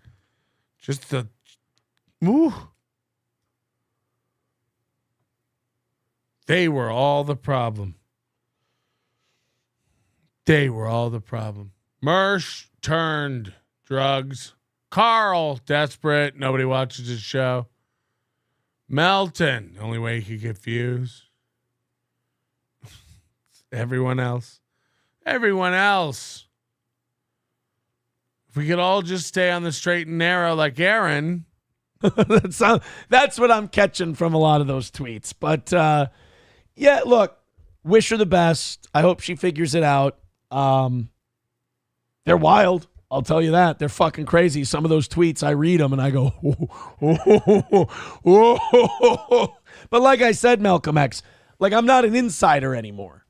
A: Just the, ooh. They were all the problem. They were all the problem. Mersh turned drugs. Carl, desperate. Nobody watches his show. Melton. The only way he could get views. Everyone else. Everyone else. If we could all just stay on the straight and narrow like Aaron.
L: That's what I'm catching from a lot of those tweets. But, yeah, look, wish her the best. I hope she figures it out. They're wild. I'll tell you that. They're fucking crazy. Some of those tweets, I read them and I go, oh. But like I said, Malcolm X, like I'm not an insider anymore.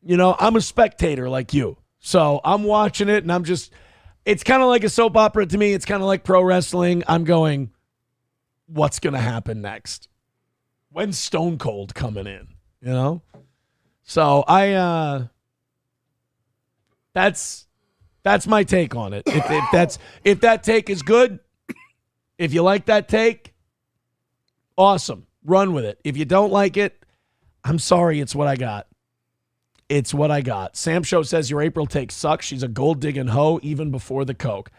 L: You know, I'm a spectator like you. So I'm watching it and I'm just, it's kind of like a soap opera to me. It's kind of like pro wrestling. I'm going, what's going to happen next? When's Stone Cold coming in? You know? So that's my take on it. If that take is good, if you like that take, awesome. Run with it. If you don't like it, I'm sorry, it's what I got. It's what I got. Sam Show says your April take sucks. She's a gold-digging hoe even before the coke.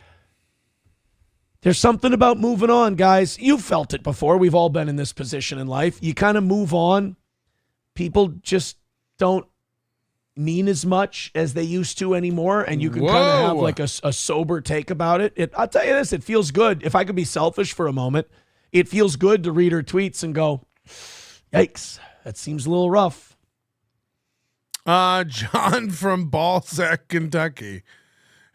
L: There's something about moving on, guys. You've felt it before. We've all been in this position in life. You kind of move on. People just don't mean as much as they used to anymore, and you can kind of have like a sober take about it. I'll tell you this, it feels good. If I could be selfish for a moment, it feels good to read her tweets and go, yikes, that seems a little rough.
A: John from Balzac, Kentucky.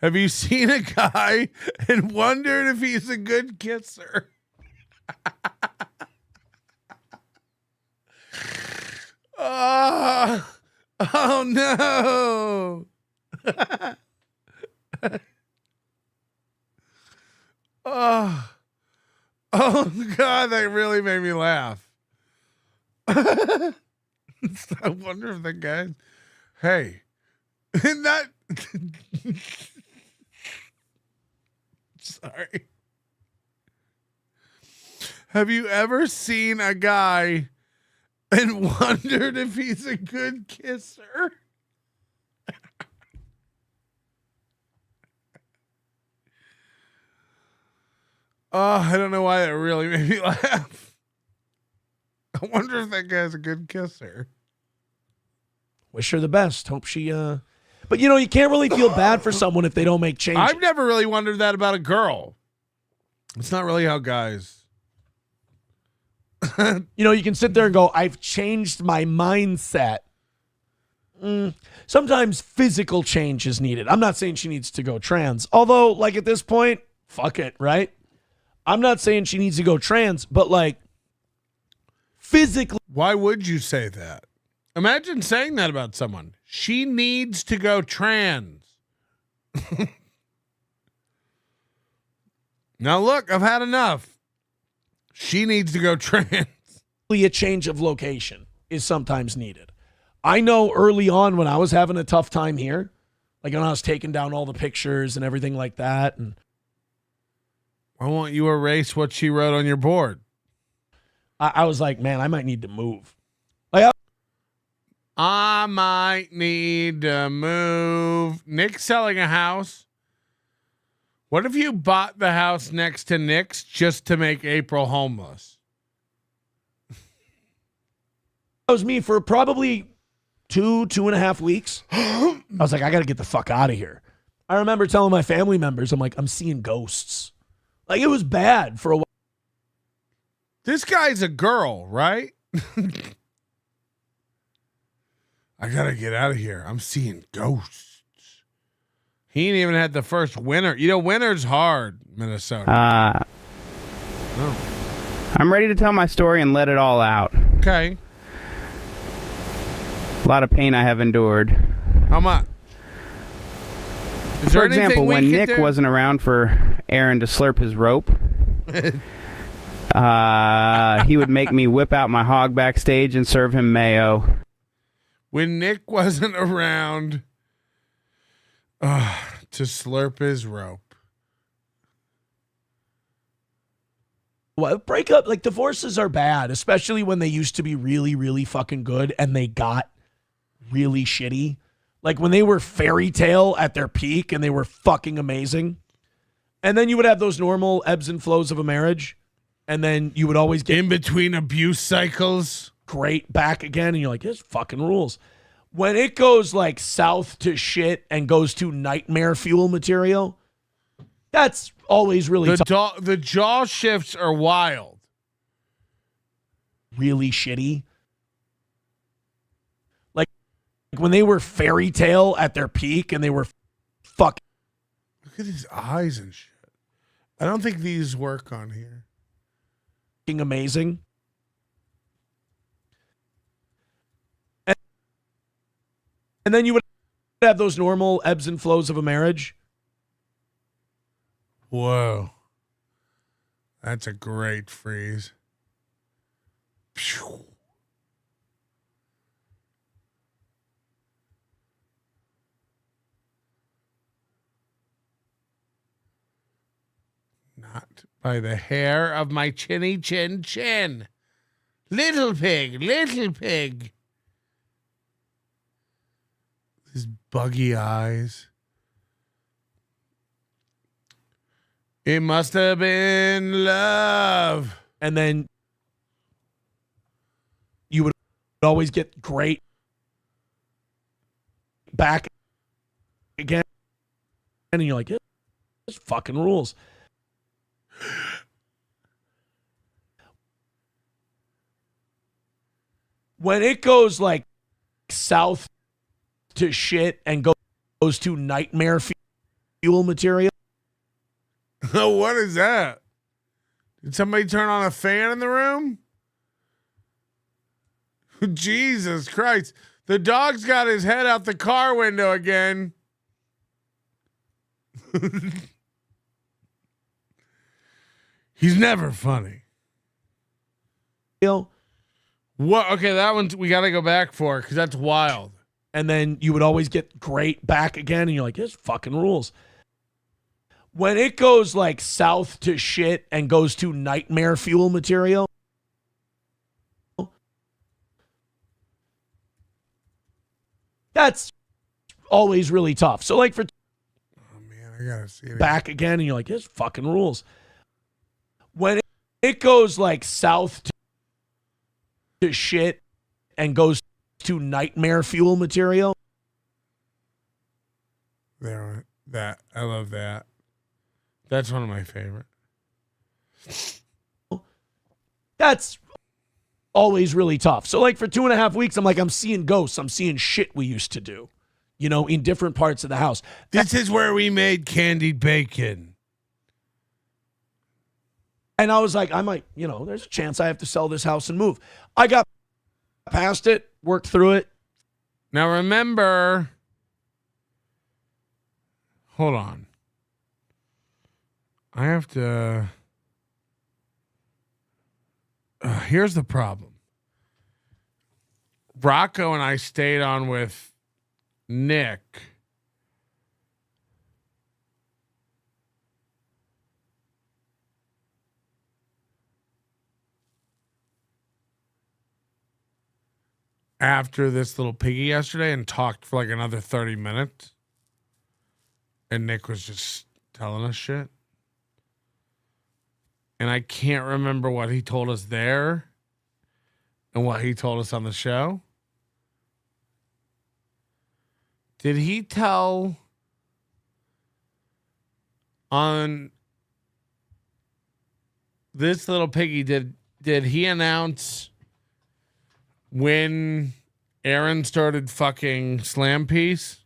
A: Have you seen a guy and wondered if he's a good kisser? Oh no. Oh God, that really made me laugh. I wonder if the guy, hey, not sorry. Have you ever seen a guy and wondered if he's a good kisser? Oh, I don't know why that really made me laugh. I wonder if that guy's a good kisser.
L: Wish her the best. Hope she, but you know, you can't really feel bad for someone if they don't make changes.
A: I've never really wondered that about a girl. It's not really how guys.
L: You know, you can sit there and go, I've changed my mindset. Sometimes physical change is needed. I'm not saying she needs to go trans. Although, like at this point, fuck it, right? I'm not saying she needs to go trans, but like physically.
A: Why would you say that? Imagine saying that about someone. She needs to go trans. Now look, I've had enough. She needs to go trans.
L: A change of location is sometimes needed. I know early on when I was having a tough time here, like when I was taking down all the pictures and everything like that. And
A: why won't you erase what she wrote on your board?
L: I was like, man, I might need to move.
A: I might need to move. Nick's selling a house. What if you bought the house next to Nick's just to make April homeless?
L: That was me for probably 2.5 weeks. I was like, I got to get the fuck out of here. I remember telling my family members, I'm like, I'm seeing ghosts. Like, it was bad for a while.
A: This guy's a girl, right? I got to get out of here. I'm seeing ghosts. He ain't even had the first winter. You know, winter's hard, Minnesota.
O: I'm ready to tell my story and let it all out.
A: Okay.
O: A lot of pain I have endured.
A: How much?
O: For example, when Nick wasn't around for Aaron to slurp his rope, he would make me whip out my hog backstage and serve him mayo.
A: When Nick wasn't around to slurp his rope.
L: Well, breakup, like divorces are bad, especially when they used to be really, really fucking good and they got really shitty. Like when they were fairy tale at their peak and they were fucking amazing. And then you would have those normal ebbs and flows of a marriage. And then you would always get
A: in between abuse cycles.
L: Great, back again, and you're like, this fucking rules. When it goes like south to shit and goes to nightmare fuel material, that's always really tough.
A: The jaw shifts are wild.
L: Really shitty. Like when they were fairy tale at their peak and they were fucking.
A: Look at these eyes and shit. I don't think these work on here.
L: Amazing. And then you would have those normal ebbs and flows of a marriage.
A: Whoa. That's a great freeze. Phew. Not by the hair of my chinny chin chin. Little pig, little pig. His buggy eyes. It must have been love.
L: And then you would always get great back again. And you're like, this fucking rules. When it goes like south to shit and goes to nightmare fuel material.
A: What is that? Did somebody turn on a fan in the room? Jesus Christ. The dog's got his head out the car window again. He's never funny. What? Okay, that one we got to go back for because that's wild.
L: And then you would always get great back again, and you're like, this fucking rules. When it goes like south to shit and goes to nightmare fuel material. That's always really tough. So like for
A: I gotta see it
L: back again, and you're like, this fucking rules. When it goes like south to shit and goes to nightmare fuel material.
A: There, that I love that. That's one of my favorite.
L: That's always really tough. So like for 2.5 weeks, I'm seeing ghosts. I'm seeing shit we used to do, in different parts of the house.
A: This is where we made candied bacon.
L: And I was like, I might, there's a chance I have to sell this house and move. I got past it, worked through it.
A: Now remember, hold on. I have to, here's the problem. Rocco and I stayed on with Nick. After This Little Piggy yesterday and talked for like another 30 minutes. And Nick was just telling us shit. And I can't remember what he told us there and what he told us on the show. Did he tell on This Little Piggy, did he announce when Aaron started fucking Slam Piece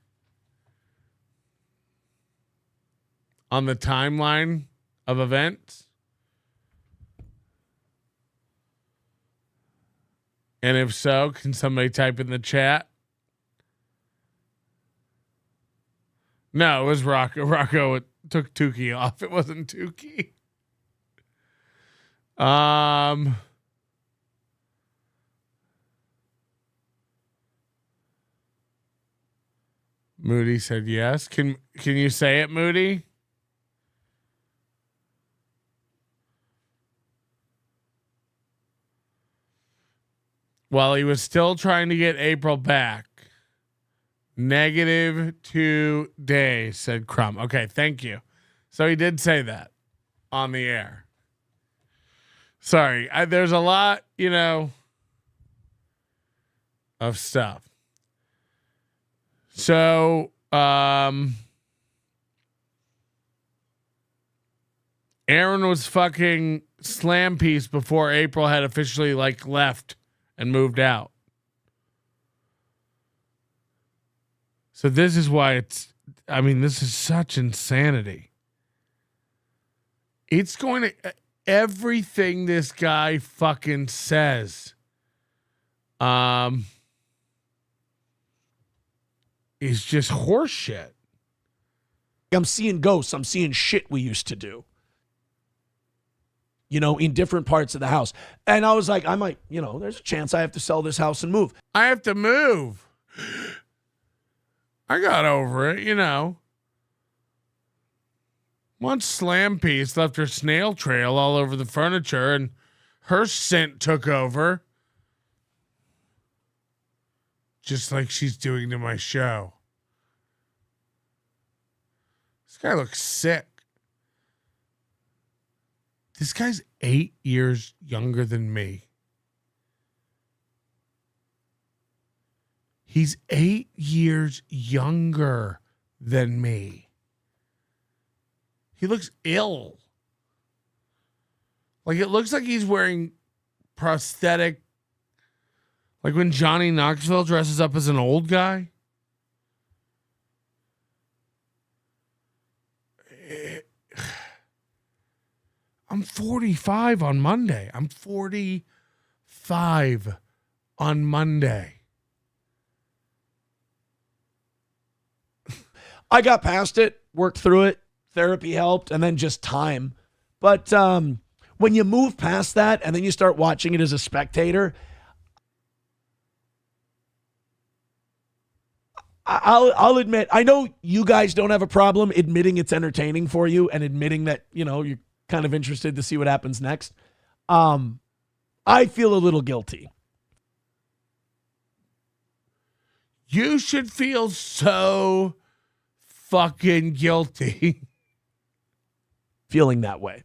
A: on the timeline of events? And if so, can somebody type in the chat? No, it was Rocco. Rocco took Tukey off. It wasn't Tukey. Moody said yes. Can you say it, Moody? While he was still trying to get April back. -2 days, said Crumb. Okay, thank you. So he did say that on the air. Sorry, there's a lot, of stuff. So, Aaron was fucking Slam Piece before April had officially left and moved out. So this is why this is such insanity. It's going to, everything this guy fucking says, is just horse shit.
L: I'm seeing ghosts. I'm seeing shit we used to do. In different parts of the house. And I was like, I might, there's a chance I have to sell this house and move.
A: I have to move. I got over it, Once Slam Piece left her snail trail all over the furniture and her scent took over. Just like she's doing to my show. This guy looks sick. This guy's 8 years younger than me. He's 8 years younger than me. He looks ill. It looks like he's wearing prosthetic. Like when Johnny Knoxville dresses up as an old guy. I'm 45 on Monday. I'm 45 on Monday.
L: I got past it, worked through it, therapy helped, and then just time. But when you move past that and then you start watching it as a spectator, I'll admit, I know you guys don't have a problem admitting it's entertaining for you and admitting that, you're kind of interested to see what happens next. I feel a little guilty.
A: You should feel so fucking guilty.
L: Feeling that way.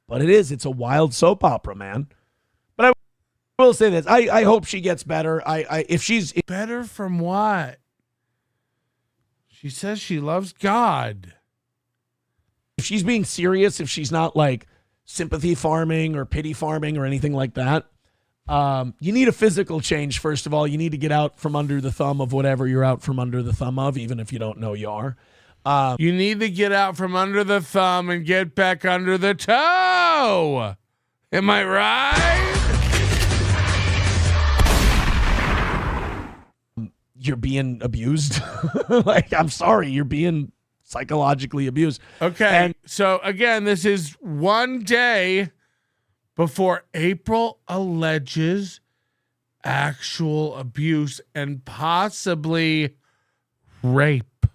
L: But it's a wild soap opera, man. But I will say this. I hope she gets better. If she's
A: better from what? She says she loves God.
L: If she's being serious, if she's not sympathy farming or pity farming or anything like that, you need a physical change. First of all, you need to get out from under the thumb of whatever you're out from under the thumb of, even if you don't know you are.
A: You need to get out from under the thumb and get back under the toe. Am I right?
L: You're being abused. I'm sorry, you're being psychologically abused.
A: Okay. So again, this is one day before April alleges actual abuse and possibly rape.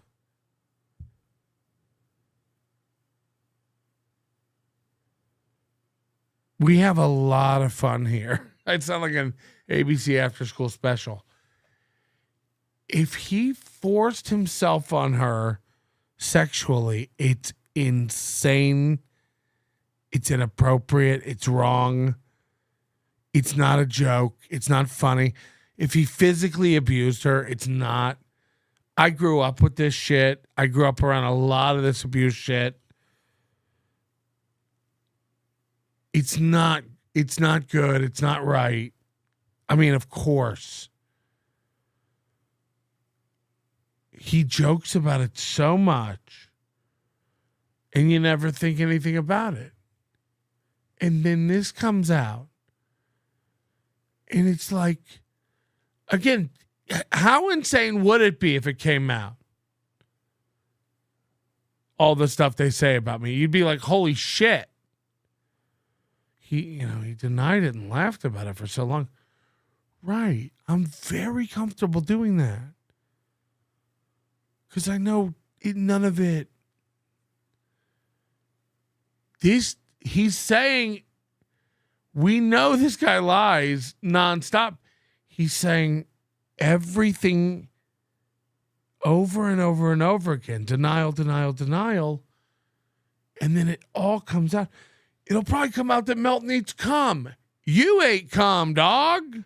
A: We have a lot of fun here. It sounds like an ABC after school special. If he forced himself on her sexually, it's insane. It's inappropriate. It's wrong. It's not a joke. It's not funny. If he physically abused her, it's not. I grew up with this shit. I grew up around a lot of this abuse shit. It's not good. It's not right. I mean, of course. He jokes about it so much, and you never think anything about it. And then this comes out, and it's like, again, how insane would it be if it came out? All the stuff they say about me. You'd be like, holy shit. He denied it and laughed about it for so long. Right. I'm very comfortable doing that. Because I know none of it. He's saying, we know this guy lies nonstop. He's saying everything over and over and over again. Denial, denial, denial. And then it all comes out. it'll probably come out that Melton eats cum. You ate cum, dog.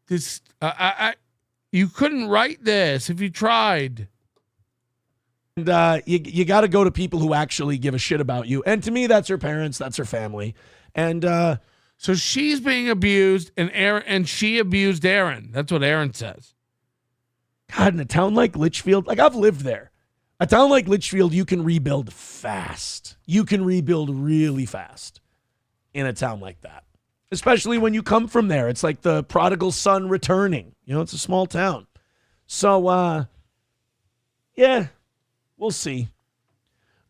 A: This, you couldn't write this if you tried.
L: And you got to go to people who actually give a shit about you. And to me, that's her parents, that's her family. And
A: so she's being abused, and she abused Aaron. That's what Aaron says.
L: God, in a town like Litchfield, like I've lived there. A town like Litchfield, you can rebuild fast. You can rebuild really fast in a town like that. Especially when you come from there. It's like the prodigal son returning. You know, it's a small town. So, yeah, we'll see.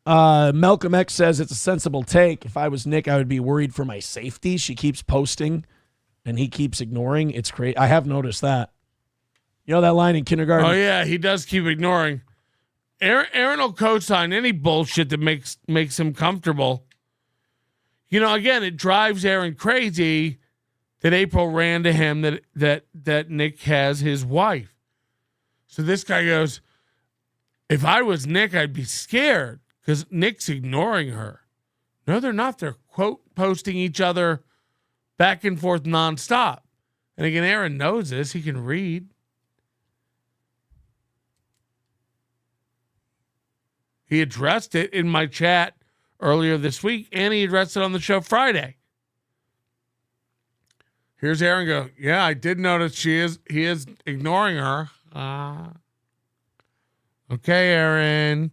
L: Malcolm X says it's a sensible take. If I was Nick, I would be worried for my safety. She keeps posting, and he keeps ignoring. It's crazy. I have noticed that. You know that line in kindergarten?
A: Oh, yeah, he does keep ignoring. Aaron will co-sign any bullshit that makes him comfortable. You know, again, it drives Aaron crazy that April ran to him that Nick has his wife. So this guy goes, if I was Nick, I'd be scared because Nick's ignoring her. No, they're not. They're, quote, posting each other back and forth nonstop. And again, Aaron knows this. He can read. He addressed it in my chat earlier this week, and he addressed it on the show Friday. Here's Aaron go, yeah, I did notice he is ignoring her. Okay, Aaron.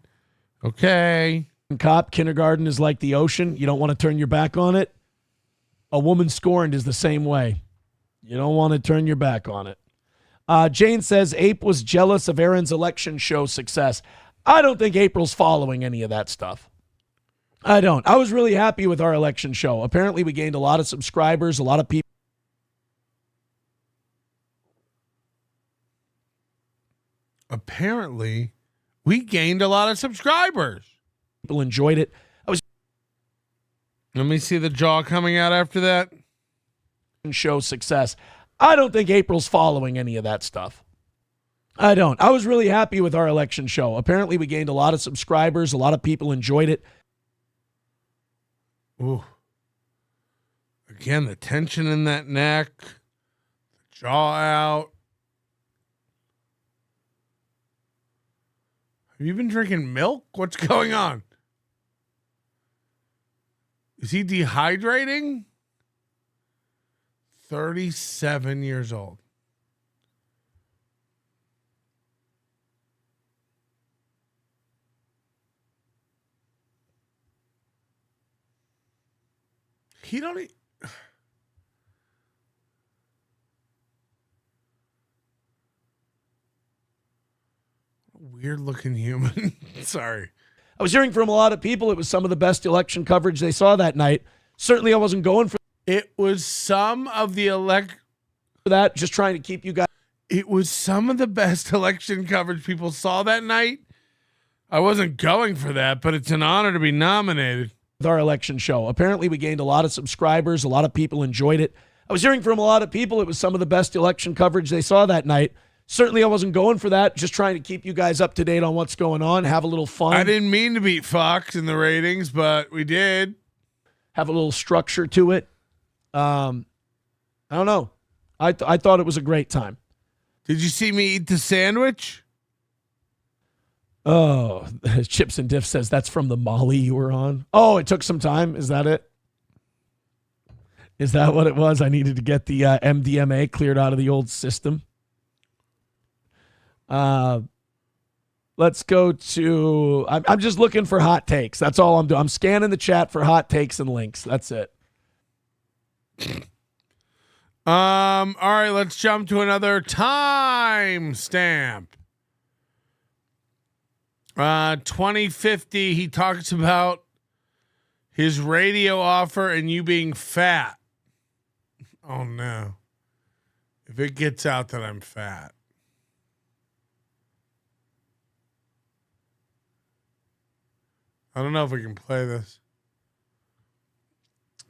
A: Okay.
L: Cop, kindergarten is like the ocean. You don't want to turn your back on it. A woman scorned is the same way. You don't want to turn your back on it. Jane says Ape was jealous of Aaron's election show success. I don't think April's following any of that stuff. I don't. I was really happy with our election show. Apparently, we gained a lot of subscribers, a lot of people.
A: Apparently, we gained a lot of subscribers.
L: People enjoyed it.
A: Let me see the jaw coming out after that.
L: Show success. I don't think April's following any of that stuff. I don't. I was really happy with our election show. Apparently, we gained a lot of subscribers. A lot of people enjoyed it.
A: Ooh. Again, the tension in that neck, the jaw out. Have you been drinking milk? What's going on? Is he dehydrating? 37 years old. He don't eat. Weird looking human. Sorry.
L: I was hearing from a lot of people it was some of the best election coverage they saw that night. Certainly I wasn't going for
A: it. Was some of the
L: for that, just trying to keep you guys.
A: It was some of the best election coverage people saw that night. I wasn't going for that, but it's an honor to be nominated.
L: With our election show. Apparently we gained a lot of subscribers. A lot of people enjoyed it. I was hearing from a lot of people it was some of the best election coverage they saw that night. Certainly I wasn't going for that, just trying to keep you guys up to date on what's going on, have a little fun.
A: I didn't mean to beat Fox in the ratings, but we did.
L: Have a little structure to it. I don't know. I thought it was a great time.
A: Did you see me eat the sandwich?
L: Oh, Chips and Diff says that's from the Molly you were on. Oh, it took some time. Is that it? Is that what it was? I needed to get the MDMA cleared out of the old system. Let's go to. I'm just looking for hot takes. That's all I'm doing. I'm scanning the chat for hot takes and links. That's it.
A: All right, let's jump to another time stamp. 2050, he talks about his radio offer and you being fat. Oh no. If it gets out that I'm fat. I don't know if we can play this.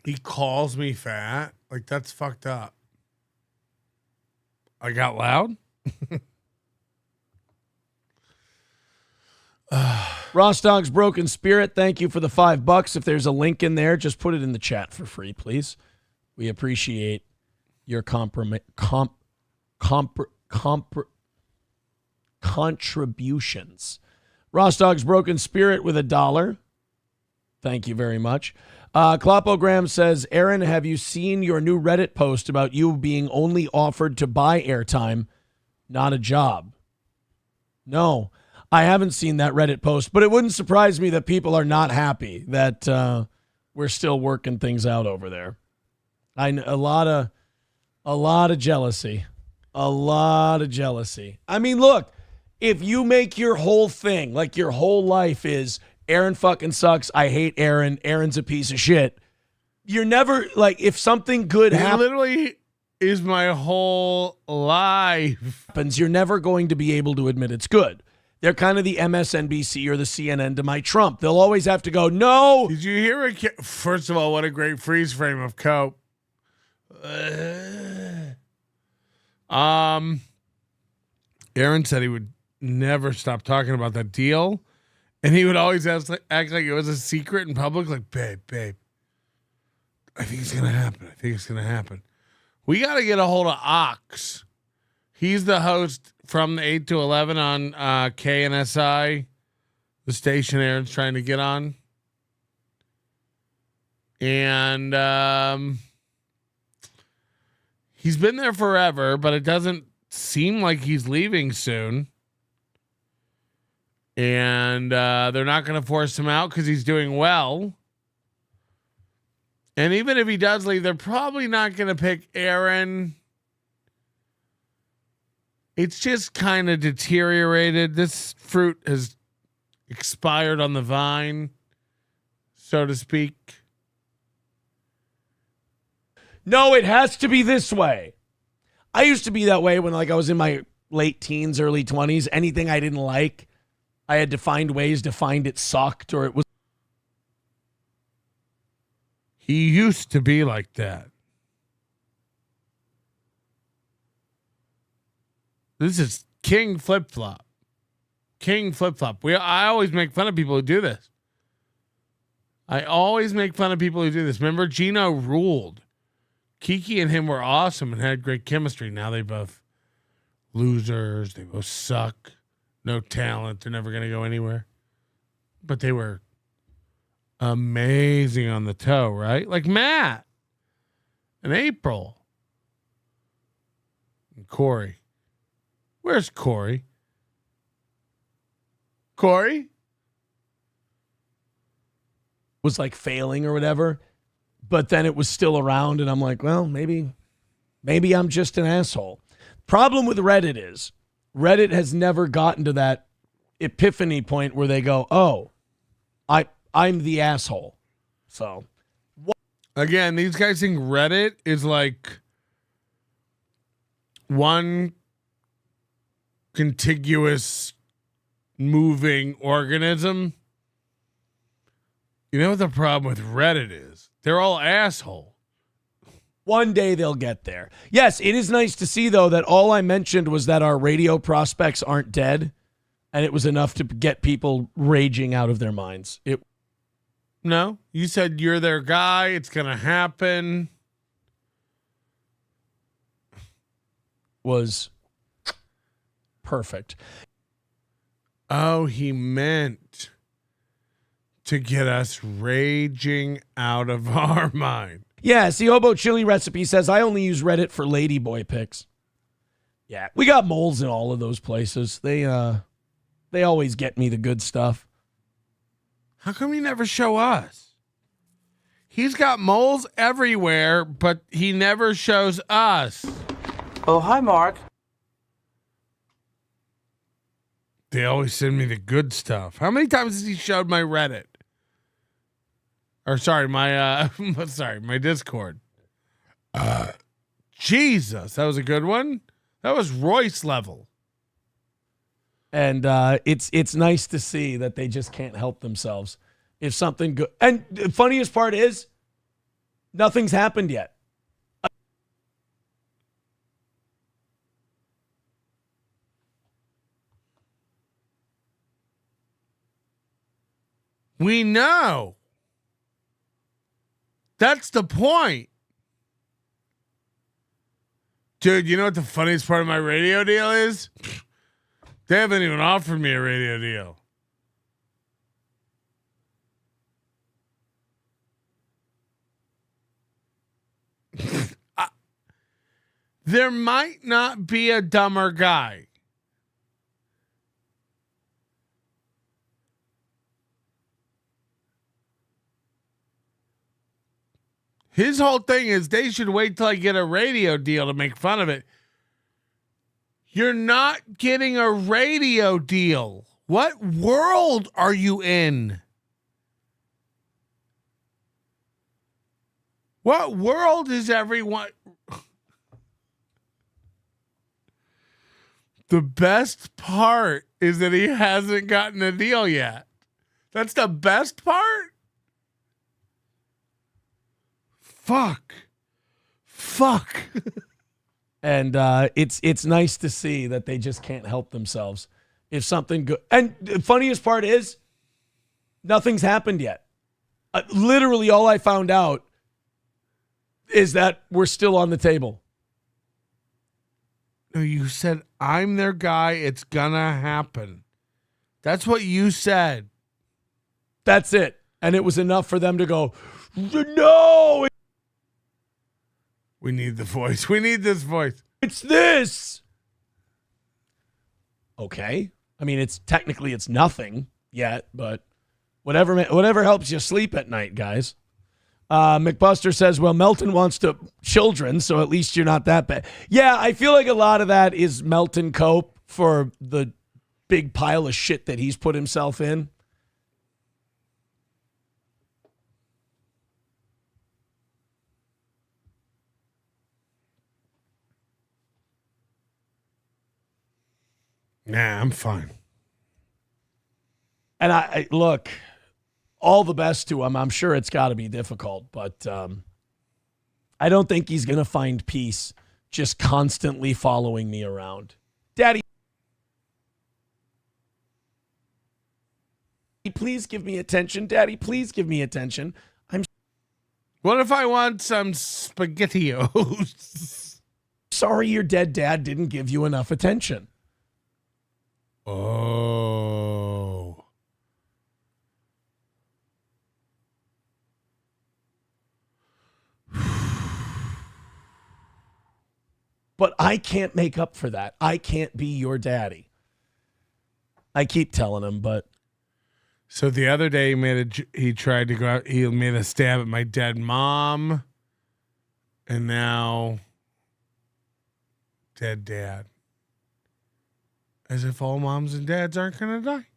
A: He calls me fat. Like, that's fucked up. I got loud?
L: Ross Dog's Broken Spirit, thank you for the $5. If there's a link in there, just put it in the chat for free, please. We appreciate your contributions. Ross Dog's Broken Spirit with $1. Thank you very much. Klopogram says, Aaron, have you seen your new Reddit post about you being only offered to buy airtime, not a job? No, I haven't seen that Reddit post, but it wouldn't surprise me that people are not happy that we're still working things out over there. A lot of jealousy. A lot of jealousy. I mean, look, if you make your whole thing, like your whole life is Aaron fucking sucks, I hate Aaron, Aaron's a piece of shit, you're never, like, if something good happens,
A: literally is my whole life,
L: you're never going to be able to admit it's good. They're kind of the MSNBC or the CNN to my Trump. They'll always have to go, no.
A: Did you hear it? First of all, what a great freeze frame of Cope. Aaron said he would never stop talking about that deal, and he would always act like it was a secret in public, like, babe, I think it's gonna happen. We got to get a hold of Ox. He's the host from the 8 to 11 on KNSI, the station Aaron's trying to get on. And he's been there forever, but it doesn't seem like he's leaving soon. And they're not going to force him out because he's doing well. And even if he does leave, they're probably not going to pick Aaron. It's just kind of deteriorated. This fruit has expired on the vine, so to speak.
L: No, it has to be this way. I used to be that way when, like, I was in my late teens, early 20s. Anything I didn't like, I had to find ways to find it sucked or it was.
A: He used to be like that. This is King Flip Flop. I always make fun of people who do this. Remember, Gino ruled. Kiki and him were awesome and had great chemistry. Now they both losers. They both suck. No talent. They're never going to go anywhere. But they were amazing on the toe, right? Like Matt and April and Corey. Where's Corey?
L: Was like failing or whatever, but then it was still around, and I'm like, well, maybe I'm just an asshole. Problem with Reddit is Reddit has never gotten to that epiphany point where they go, oh, I'm the asshole. So
A: again, these guys think Reddit is like one contiguous moving organism. You know what the problem with Reddit is? They're all asshole.
L: One day they'll get there. Yes, it is nice to see, though, that all I mentioned was that our radio prospects aren't dead, and it was enough to get people raging out of their minds.
A: No, you said you're their guy. It's going to happen.
L: Was perfect.
A: Oh, he meant to get us raging out of our mind.
L: Yeah, see, Hobo Chili Recipe says, I only use Reddit for ladyboy pics. Yeah, we got moles in all of those places. They always get me the good stuff.
A: How come you never show us? He's got moles everywhere, but he never shows us.
P: Oh, hi, Mark.
A: They always send me the good stuff. How many times has he showed my Reddit? Or sorry, my my Discord. Jesus, that was a good one. That was Royce level.
L: And it's nice to see that they just can't help themselves. If something good, and the funniest part is, nothing's happened yet.
A: We know. That's the point. Dude, you know what the funniest part of my radio deal is? They haven't even offered me a radio deal. There might not be a dumber guy. His whole thing is they should wait till I get a radio deal to make fun of it. You're not getting a radio deal. What world are you in? What world is everyone? The best part is that he hasn't gotten a deal yet. That's the best part? Fuck.
L: And it's nice to see that they just can't help themselves. If something good, and the funniest part is, nothing's happened yet. Literally, all I found out is that we're still on the table.
A: No, you said I'm their guy. It's gonna happen. That's what you said.
L: That's it, and it was enough for them to go, no.
A: We need the voice. We need this voice.
L: It's this. Okay. I mean, it's nothing yet, but whatever helps you sleep at night, guys. McBuster says, well, Melton wants children, so at least you're not that bad. Yeah, I feel like a lot of that is Melton cope for the big pile of shit that he's put himself in.
A: Nah, I'm fine.
L: And I look, all the best to him. I'm sure it's got to be difficult, but I don't think he's going to find peace just constantly following me around. Daddy, please give me attention. Daddy, please give me attention.
A: What if I want some SpaghettiOs?
L: Sorry your dead dad didn't give you enough attention.
A: Oh.
L: But I can't make up for that. I can't be your daddy. I keep telling him, but.
A: So the other day he tried to go out. He made a stab at my dead mom. And now dead dad. As if all moms and dads aren't going to die.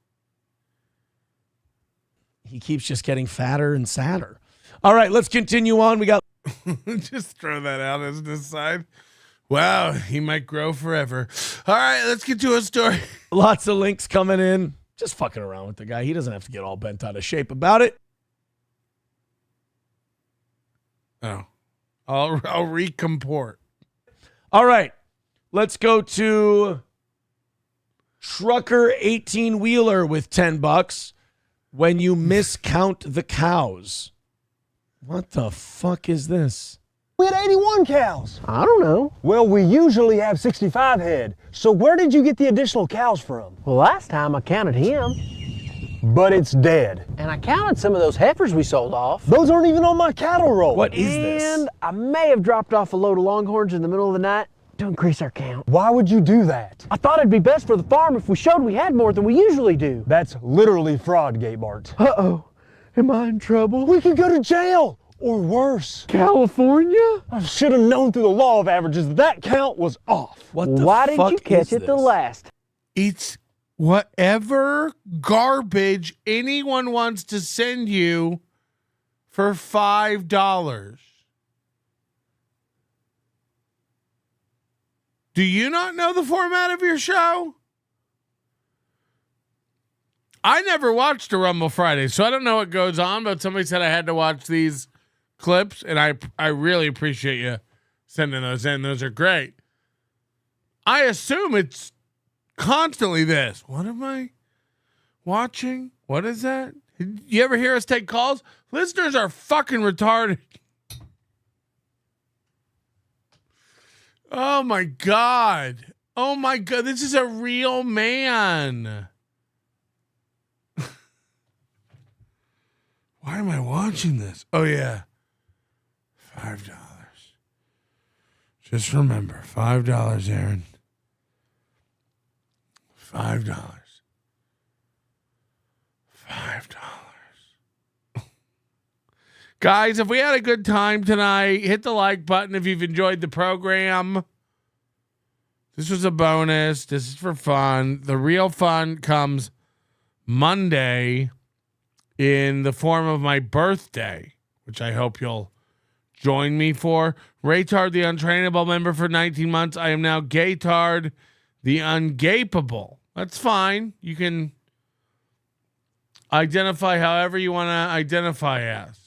L: He keeps just getting fatter and sadder. All right, let's continue on. We got.
A: Just throw that out as an aside. Wow, he might grow forever. All right, let's get to a story.
L: Lots of links coming in. Just fucking around with the guy. He doesn't have to get all bent out of shape about it.
A: Oh, I'll recomport.
L: All right, let's go to Trucker 18-wheeler with $10 when you miscount the cows. What the fuck is this?
C: We had 81 cows. I don't know. Well, we usually have 65 head. So where did you get the additional cows from? Well, last time I counted him. But it's dead. And I counted some of those heifers we sold off. Those aren't even on my cattle roll.
L: What is this?
C: And I may have dropped off a load of longhorns in the middle of the night to increase our count. Why would you do that? I thought it'd be best for the farm if we showed we had more than we usually do. That's literally fraud, Gatebart. Uh-oh. Am I in trouble? We could go to jail. Or worse. California? I should have known through the law of averages that count was off.
L: Why
C: didn't you catch it the last?
A: It's whatever garbage anyone wants to send you for $5. Do you not know the format of your show? I never watched a Rumble Friday, so I don't know what goes on, but somebody said I had to watch these clips, and I really appreciate you sending those in. Those are great. I assume it's constantly this. What am I watching? What is that? You ever hear us take calls? Listeners are fucking retarded. Oh my God. Oh my God. This is a real man. Why am I watching this? Oh yeah. $5. Just remember, $5, Aaron. $5. Guys, if we had a good time tonight, hit the like button if you've enjoyed the program. This was a bonus. This is for fun. The real fun comes Monday in the form of my birthday, which I hope you'll join me for. Raytard, the untrainable member for 19 months. I am now Gaytard, the ungapable. That's fine. You can identify however you want to identify as.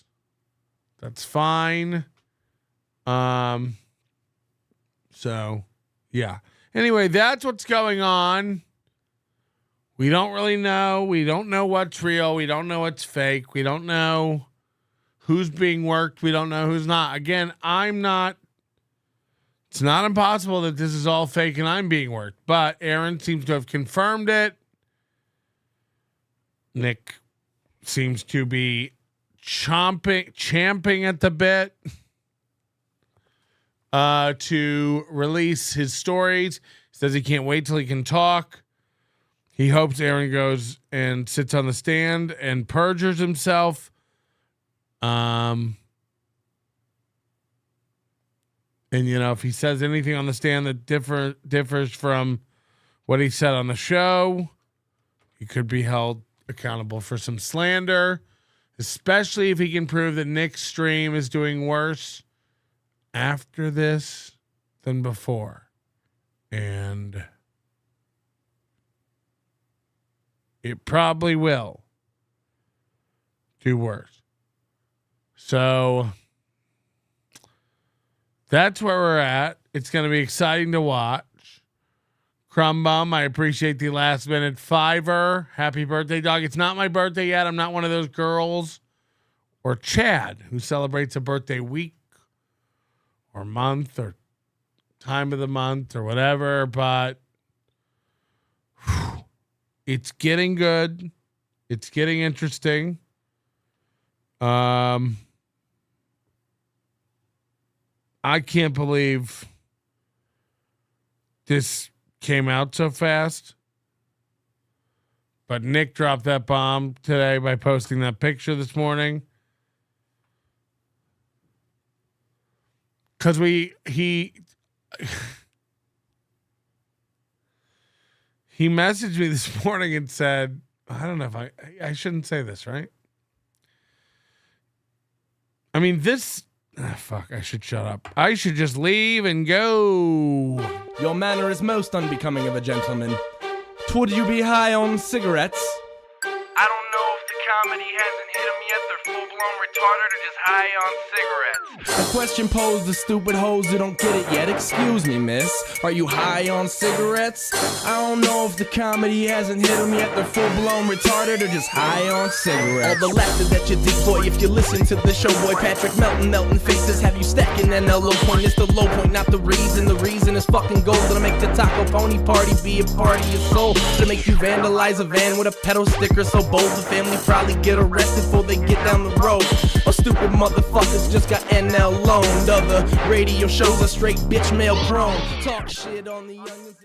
A: That's fine. So, yeah. Anyway, that's what's going on. We don't really know. We don't know what's real. We don't know what's fake. We don't know who's being worked. We don't know who's not. Again, it's not impossible that this is all fake and I'm being worked, but Aaron seems to have confirmed it. Nick seems to be champing at the bit to release his stories. He says he can't wait till he can talk. He hopes Aaron goes and sits on the stand and perjures himself. And if he says anything on the stand that differs from what he said on the show, he could be held accountable for some slander, especially if he can prove that Nick's stream is doing worse after this than before. And it probably will do worse. So that's where we're at. It's going to be exciting to watch. Crumbum, I appreciate the last minute $5. Happy birthday, dog. It's not my birthday yet. I'm not one of those girls. Or Chad, who celebrates a birthday week or month or time of the month or whatever. But it's getting good. It's getting interesting. I can't believe this came out so fast. But Nick dropped that bomb today by posting that picture this morning. Because he messaged me this morning and said, I don't know if I shouldn't say this, right? I mean, fuck, I should shut up. I should just leave and go.
H: Your manner is most unbecoming of a gentleman. Would you be high on cigarettes?
V: I don't know if the comedy hasn't hit them yet. They're full-blown retarded or just high on cigarettes.
H: A question posed to stupid hoes who don't get it yet. Excuse me, miss. Are you high on cigarettes? I don't know if the comedy hasn't hit them yet. They're full-blown retarded or just high on cigarettes. All the laughter that you dig, boy, if you listen to the show, boy. Patrick Melton faces have you stacking that low point. It's the low point, not the reason. The reason is fucking gold. Gonna make the taco pony party be a party of soul. To make you vandalize a van with a pedal sticker so bold. The family probably get arrested before they get down the road. Or stupid motherfuckers just got NL loaned. Other radio shows are straight bitch mail prone. Talk shit on the youngins.